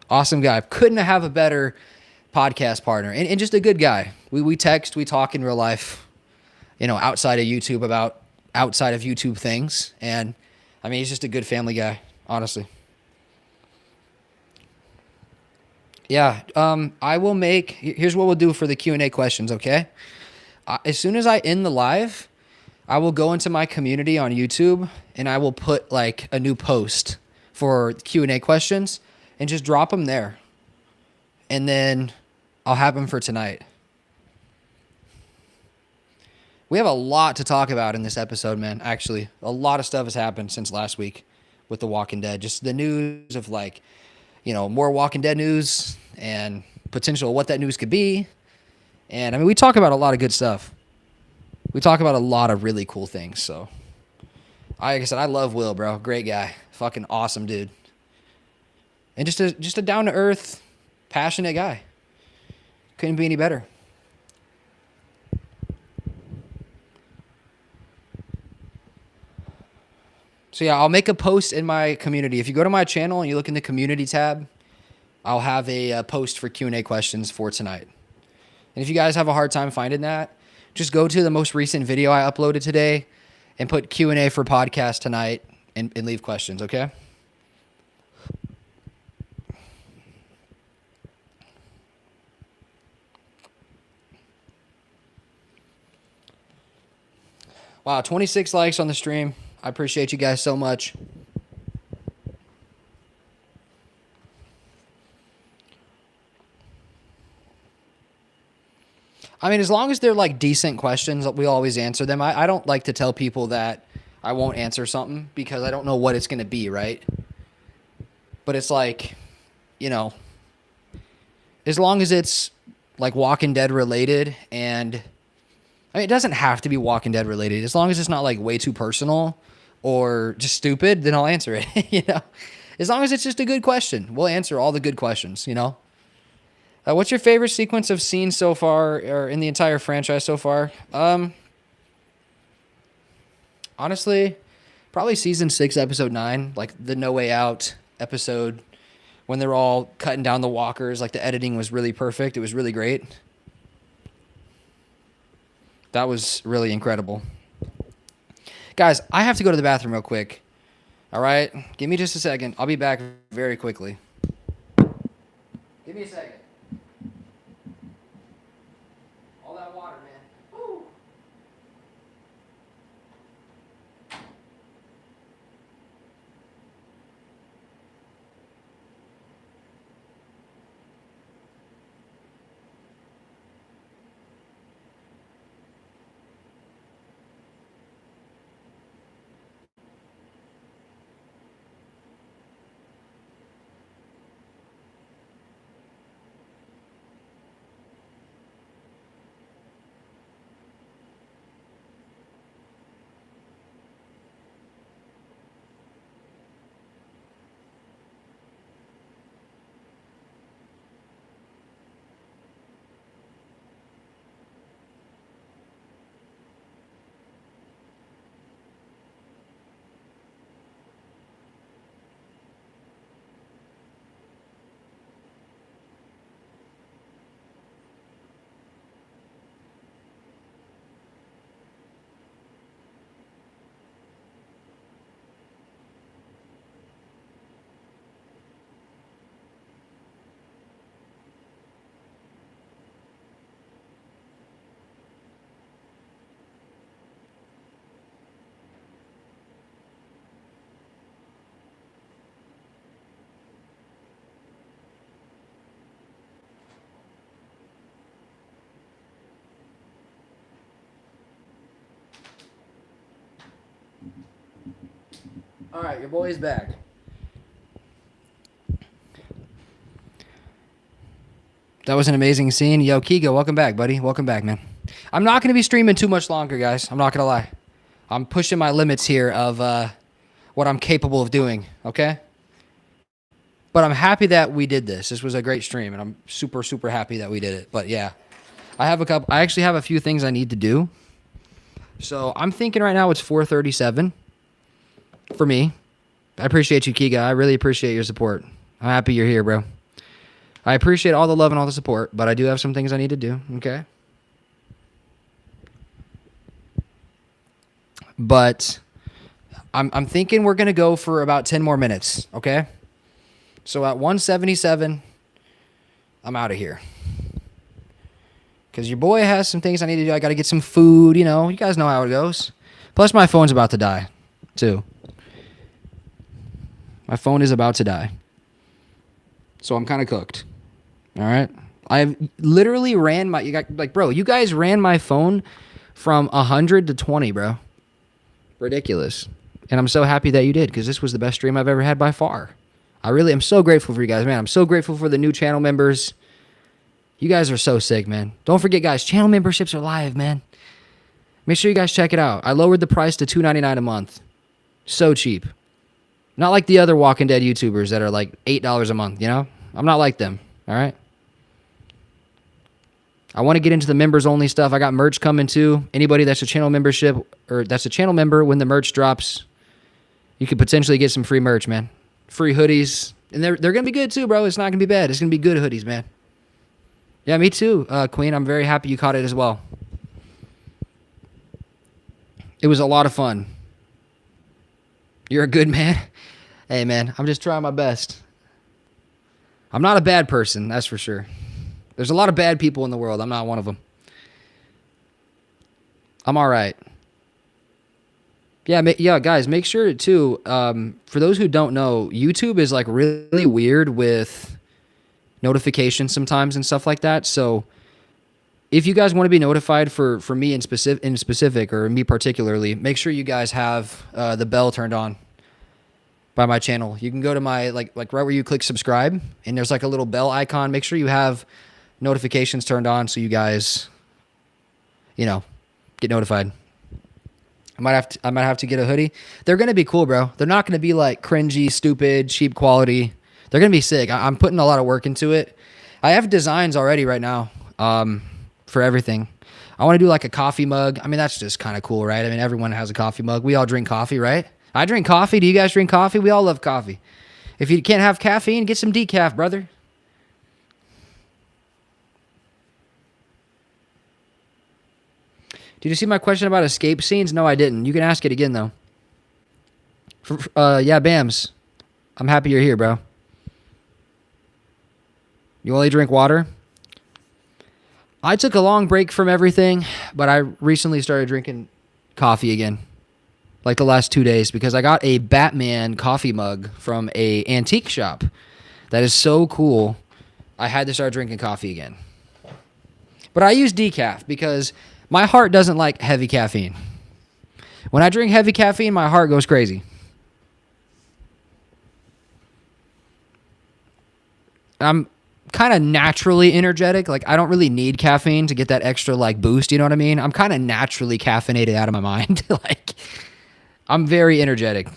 awesome guy. Couldn't have a better podcast partner and just a good guy. We text, we talk in real life, outside of YouTube about outside of YouTube things. And I mean, he's just a good family guy, honestly. Yeah. I will here's what we'll do for the Q&A questions. Okay. As soon as I end the live, I will go into my community on YouTube and I will put like a new post for Q&A questions and just drop them there. And then I'll have them for tonight. We have a lot to talk about in this episode, man. Actually, a lot of stuff has happened since last week with The Walking Dead. Just the news of more Walking Dead news and potential what that news could be. And I mean, we talk about a lot of good stuff. We talk about a lot of really cool things. So, like I said, I love Will, bro. Great guy. Fucking awesome dude. And just a down-to-earth, passionate guy. Couldn't be any better. So yeah, I'll make a post in my community. If you go to my channel and you look in the community tab, I'll have a post for Q&A questions for tonight. And if you guys have a hard time finding that, just go to the most recent video I uploaded today and put Q&A for podcast tonight and leave questions, okay? Wow, 26 likes on the stream. I appreciate you guys so much. I mean, as long as they're like decent questions, we always answer them. I don't like to tell people that I won't answer something because I don't know what it's going to be, right? But it's like, as long as it's like Walking Dead related and I mean, it doesn't have to be Walking Dead related. As long as it's not like way too personal or just stupid, then I'll answer it. You know, as long as it's just a good question, we'll answer all the good questions. You know, what's your favorite sequence of scenes so far, or in the entire franchise so far? Honestly, probably season 6, episode 9, like the No Way Out episode when they're all cutting down the walkers. Like the editing was really perfect. It was really great. That was really incredible. Guys, I have to go to the bathroom real quick. All right? Give me just a second. I'll be back very quickly. Give me a second. All that water, man. Woo. All right, your boy's back. That was an amazing scene. Yo, Kigo, welcome back, buddy. Welcome back, man. I'm not going to be streaming too much longer, guys. I'm not going to lie. I'm pushing my limits here of what I'm capable of doing, okay? But I'm happy that we did this. This was a great stream, and I'm super, super happy that we did it. But yeah, I actually have a few things I need to do. So I'm thinking right now it's 4:37 for me. I appreciate you, Kiga. I really appreciate your support. I'm happy you're here, bro. I appreciate all the love and all the support, but I do have some things I need to do, okay? But I'm thinking we're going to go for about 10 more minutes, okay? So at 177, I'm out of here. Because your boy has some things I need to do. I got to get some food, you know. You guys know how it goes. Plus, my phone's about to die, too. My phone is about to die. So I'm kind of cooked. All right? I've literally ran my... you guys ran my phone from 100 to 20, bro. Ridiculous. And I'm so happy that you did, because this was the best stream I've ever had by far. I really am so grateful for you guys, man. I'm so grateful for the new channel members. You guys are so sick, man. Don't forget, guys, channel memberships are live, man. Make sure you guys check it out. I lowered the price to $2.99 a month. So cheap. Not like the other Walking Dead YouTubers that are like $8 a month, you know? I'm not like them, all right? I want to get into the members-only stuff. I got merch coming, too. Anybody that's a channel membership, or that's a channel member, when the merch drops, you could potentially get some free merch, man. Free hoodies. And they're going to be good, too, bro. It's not going to be bad. It's going to be good hoodies, man. Yeah, me too, Queen. I'm very happy you caught it as well. It was a lot of fun. You're a good man. Hey, man, I'm just trying my best. I'm not a bad person, that's for sure. There's a lot of bad people in the world. I'm not one of them. I'm all right. Yeah, guys, make sure, too, for those who don't know, YouTube is, like, really weird with notifications sometimes and stuff like that. So if you guys want to be notified for me in specific, or me particularly, make sure you guys have the bell turned on by my channel. You can go to my, like right where you click subscribe, and there's like a little bell icon. Make sure you have notifications turned on so you guys, you know, get notified. I might have to get a hoodie. They're gonna be cool, bro. They're not gonna be like cringy, stupid, cheap quality. They're gonna be sick. I'm putting a lot of work into it. I have designs already right now, for everything. I want to do like a coffee mug. I mean, that's just kind of cool, right? I mean, everyone has a coffee mug. We all drink coffee, right? I drink coffee. Do you guys drink coffee? We all love coffee. If you can't have caffeine, get some decaf, brother. Did you see my question about escape scenes? No, I didn't. You can ask it again, though. Yeah, Bams. I'm happy you're here, bro. You only drink water? I took a long break from everything, but I recently started drinking coffee again. Like the last 2 days, because I got a Batman coffee mug from a antique shop. That is so cool. I had to start drinking coffee again. But I use decaf because my heart doesn't like heavy caffeine. When I drink heavy caffeine, my heart goes crazy. I'm kind of naturally energetic. Like, I don't really need caffeine to get that extra, like, boost, you know what I mean? I'm kind of naturally caffeinated out of my mind. Like, I'm very energetic.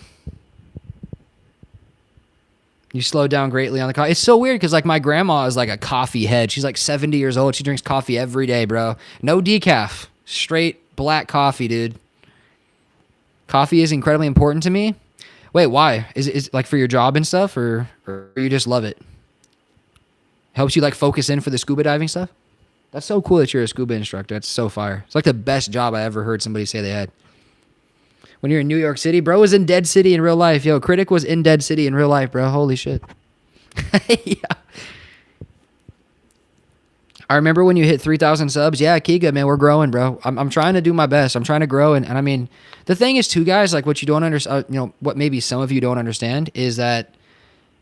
You slow down greatly on the coffee. It's so weird because, like, my grandma is like a coffee head. She's like 70 years old. She drinks coffee every day, bro. No decaf. Straight black coffee, dude. Coffee is incredibly important to me. Wait, why? Is it like for your job and stuff, or you just love it? Helps you like focus in for the scuba diving stuff? That's so cool that you're a scuba instructor. That's so fire. It's like the best job I ever heard somebody say they had. When you're in New York City, bro was in Dead City in real life. Yo, Critic was in Dead City in real life, bro. Holy shit. Yeah. I remember when you hit 3,000 subs. Yeah, Kiga, man, we're growing, bro. I'm trying to do my best. I'm trying to grow. And I mean, the thing is, too, guys, like what you don't understand, what maybe some of you don't understand is that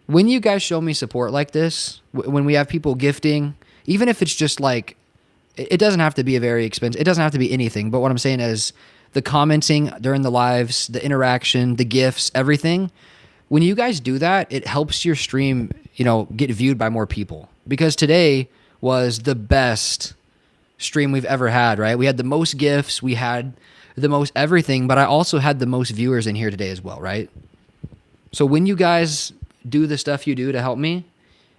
when you guys show me support like this, when we have people gifting, even if it's just like, it doesn't have to be a very expensive, it doesn't have to be anything. But what I'm saying is the commenting during the lives, the interaction, the gifts, everything. When you guys do that, it helps your stream, get viewed by more people. Because today was the best stream we've ever had, right? We had the most gifts, we had the most everything, but I also had the most viewers in here today as well, right? So when you guys do the stuff you do to help me,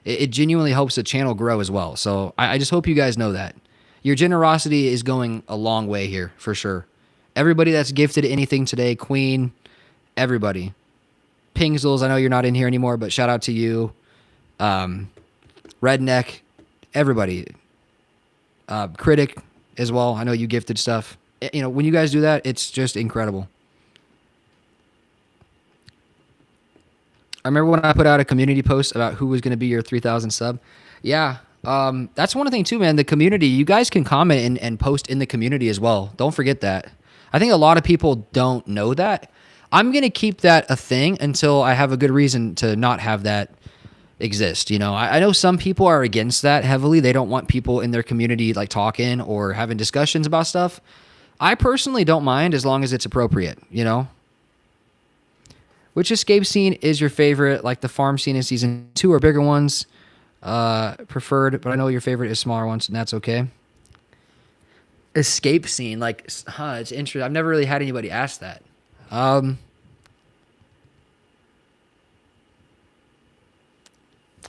it genuinely helps the channel grow as well. So I just hope you guys know that. Your generosity is going a long way here, for sure. Everybody that's gifted anything today, Queen, everybody. Pingzels, I know you're not in here anymore, but shout out to you. Redneck, everybody. Critic as well. I know you gifted stuff. When you guys do that, it's just incredible. I remember when I put out a community post about who was going to be your 3,000 sub. Yeah, that's one thing too, man. The community, you guys can comment and post in the community as well. Don't forget that. I think a lot of people don't know that. I'm going to keep that a thing until I have a good reason to not have that exist. I know some people are against that heavily. They don't want people in their community like talking or having discussions about stuff. I personally don't mind as long as it's appropriate, Which escape scene is your favorite? Like the farm scene in season 2 or bigger ones? Preferred, but I know your favorite is smaller ones, and that's okay. Escape scene, like, it's interesting. I've never really had anybody ask that.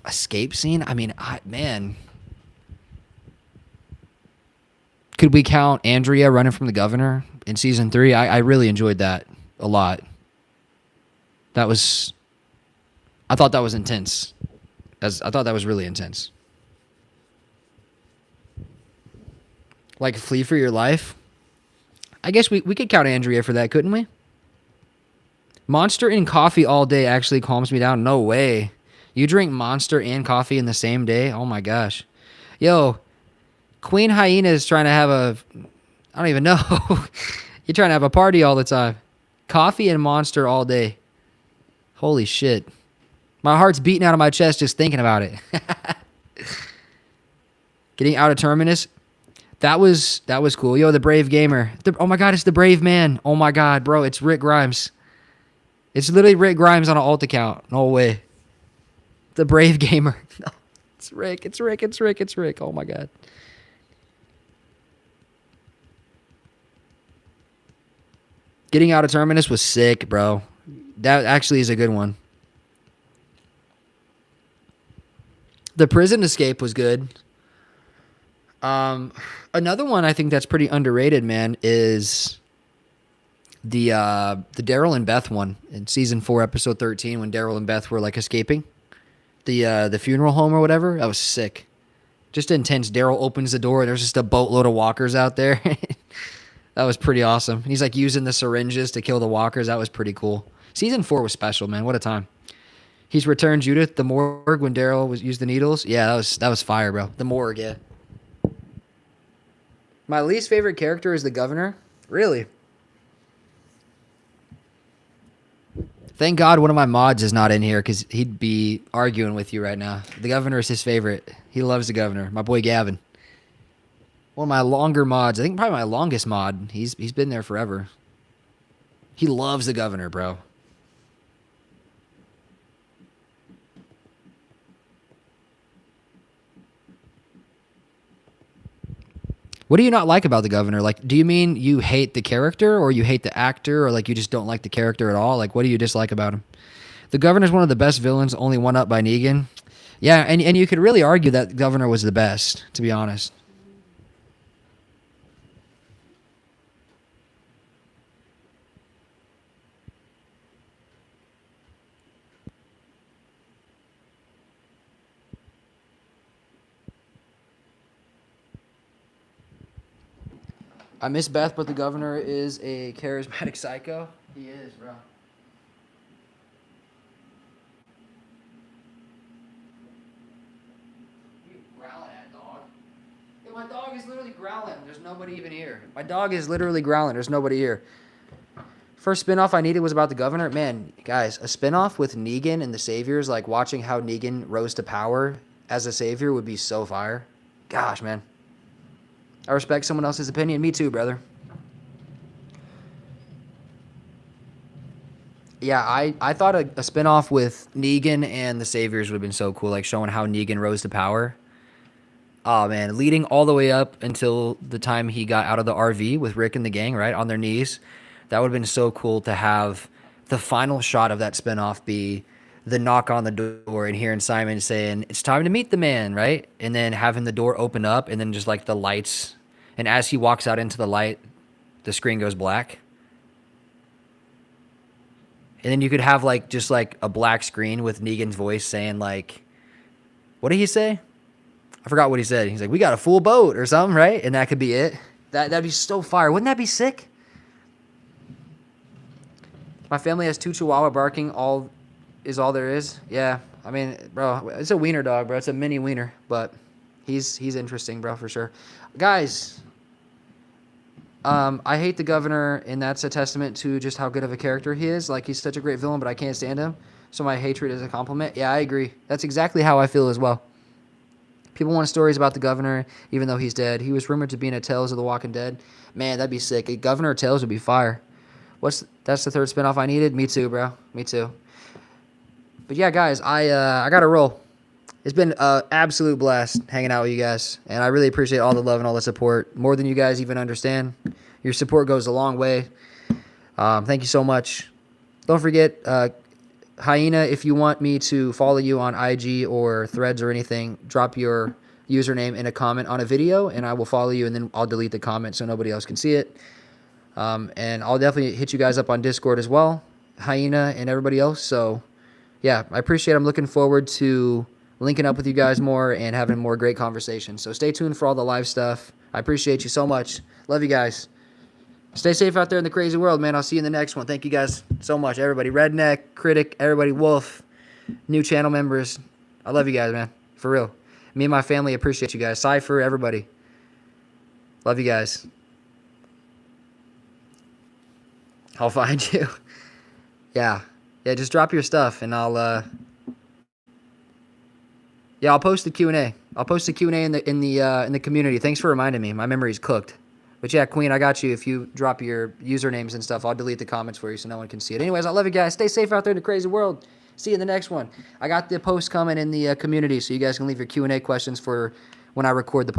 Escape scene? I mean, man. Could we count Andrea running from the governor in season 3? I really enjoyed that a lot. I thought that was intense. I thought that was really intense. Like flee for your life? I guess we could count Andrea for that, couldn't we? Monster and coffee all day actually calms me down. No way. You drink Monster and coffee in the same day? Oh my gosh. Yo, Queen Hyena is trying to have I don't even know. You're trying to have a party all the time. Coffee and Monster all day. Holy shit. My heart's beating out of my chest just thinking about it. Getting out of Terminus. That was cool. Yo, the Brave Gamer. Oh my God, it's the Brave Man. Oh my God, bro, it's Rick Grimes. It's literally Rick Grimes on an alt account. No way. The Brave Gamer. No, it's Rick. It's Rick. It's Rick. It's Rick. Oh my God. Getting out of Terminus was sick, bro. That actually is a good one. The prison escape was good. Another one I think that's pretty underrated, man, is the Daryl and Beth one in season 4, episode 13, when Daryl and Beth were like escaping the funeral home or whatever. That was sick. Just intense. Daryl opens the door and there's just a boatload of walkers out there. That was pretty awesome. And he's like using the syringes to kill the walkers. That was pretty cool. Season 4 was special, man. What a time. He's returned Judith the morgue when Daryl was used the needles. Yeah, that was fire, bro. The morgue, yeah. My least favorite character is the governor. Really? Thank God one of my mods is not in here because he'd be arguing with you right now. The governor is his favorite. He loves the governor. My boy Gavin. One of my longer mods. I think probably my longest mod. He's been there forever. He loves the governor, bro. What do you not like about the governor? Like, do you mean you hate the character or you hate the actor or like you just don't like the character at all? Like, what do you dislike about him? The governor's one of the best villains, only one up by Negan. Yeah, and you could really argue that governor was the best, to be honest. I miss Beth, but the governor is a charismatic psycho. He is, bro. You growling at dog? Yeah, my dog is literally growling. There's nobody even here. My dog is literally growling. There's nobody here. First spinoff I needed was about the governor. Man, guys, a spinoff with Negan and the Saviors, like watching how Negan rose to power as a savior would be so fire. Gosh, man. I respect someone else's opinion. Me too, brother. Yeah, I thought a spinoff with Negan and the Saviors would have been so cool, like showing how Negan rose to power. Oh, man, leading all the way up until the time he got out of the RV with Rick and the gang, right, on their knees. That would have been so cool to have the final shot of that spinoff be the knock on the door and hearing Simon saying, "It's time to meet the man," right? And then having the door open up and then just like the lights. And as he walks out into the light, the screen goes black. And then you could have like just like a black screen with Negan's voice saying like, what did he say? I forgot what he said. He's like, "We got a full boat" or something, right? And that could be it. That'd be so fire. Wouldn't that be sick? My family has 2 Chihuahua barking. All there is. Yeah, I mean, bro, it's a wiener dog, bro. It's a mini wiener, but he's interesting, bro, for sure. Guys, I hate the governor, and that's a testament to just how good of a character he is. Like, he's such a great villain, but I can't stand him. So my hatred is a compliment. Yeah, I agree. That's exactly how I feel as well. People want stories about the governor, even though he's dead. He was rumored to be in a Tales of the Walking Dead. Man, that'd be sick. A Governor Tales would be fire. That's the third spinoff I needed? Me too, bro. Me too. But yeah, guys, I got to roll. It's been an absolute blast hanging out with you guys, and I really appreciate all the love and all the support, more than you guys even understand. Your support goes a long way. Thank you so much. Don't forget, Hyena, if you want me to follow you on IG or Threads or anything, drop your username in a comment on a video, and I will follow you, and then I'll delete the comment so nobody else can see it. And I'll definitely hit you guys up on Discord as well, Hyena and everybody else. So, yeah, I appreciate it. I'm looking forward to linking up with you guys more and having more great conversations. So stay tuned for all the live stuff. I appreciate you so much. Love you guys. Stay safe out there in the crazy world, man. I'll see you in the next one. Thank you guys so much. Everybody, Redneck, Critic, everybody, Wolf, new channel members. I love you guys, man. For real. Me and my family appreciate you guys. Cypher, everybody. Love you guys. I'll find you. Yeah. Yeah, just drop your stuff and I'll post the Q&A. I'll post the Q&A in the community. Thanks for reminding me. My memory's cooked. But yeah, Queen, I got you. If you drop your usernames and stuff, I'll delete the comments for you so no one can see it. Anyways, I love you guys. Stay safe out there in the crazy world. See you in the next one. I got the post coming in the community so you guys can leave your Q&A questions for when I record the podcast.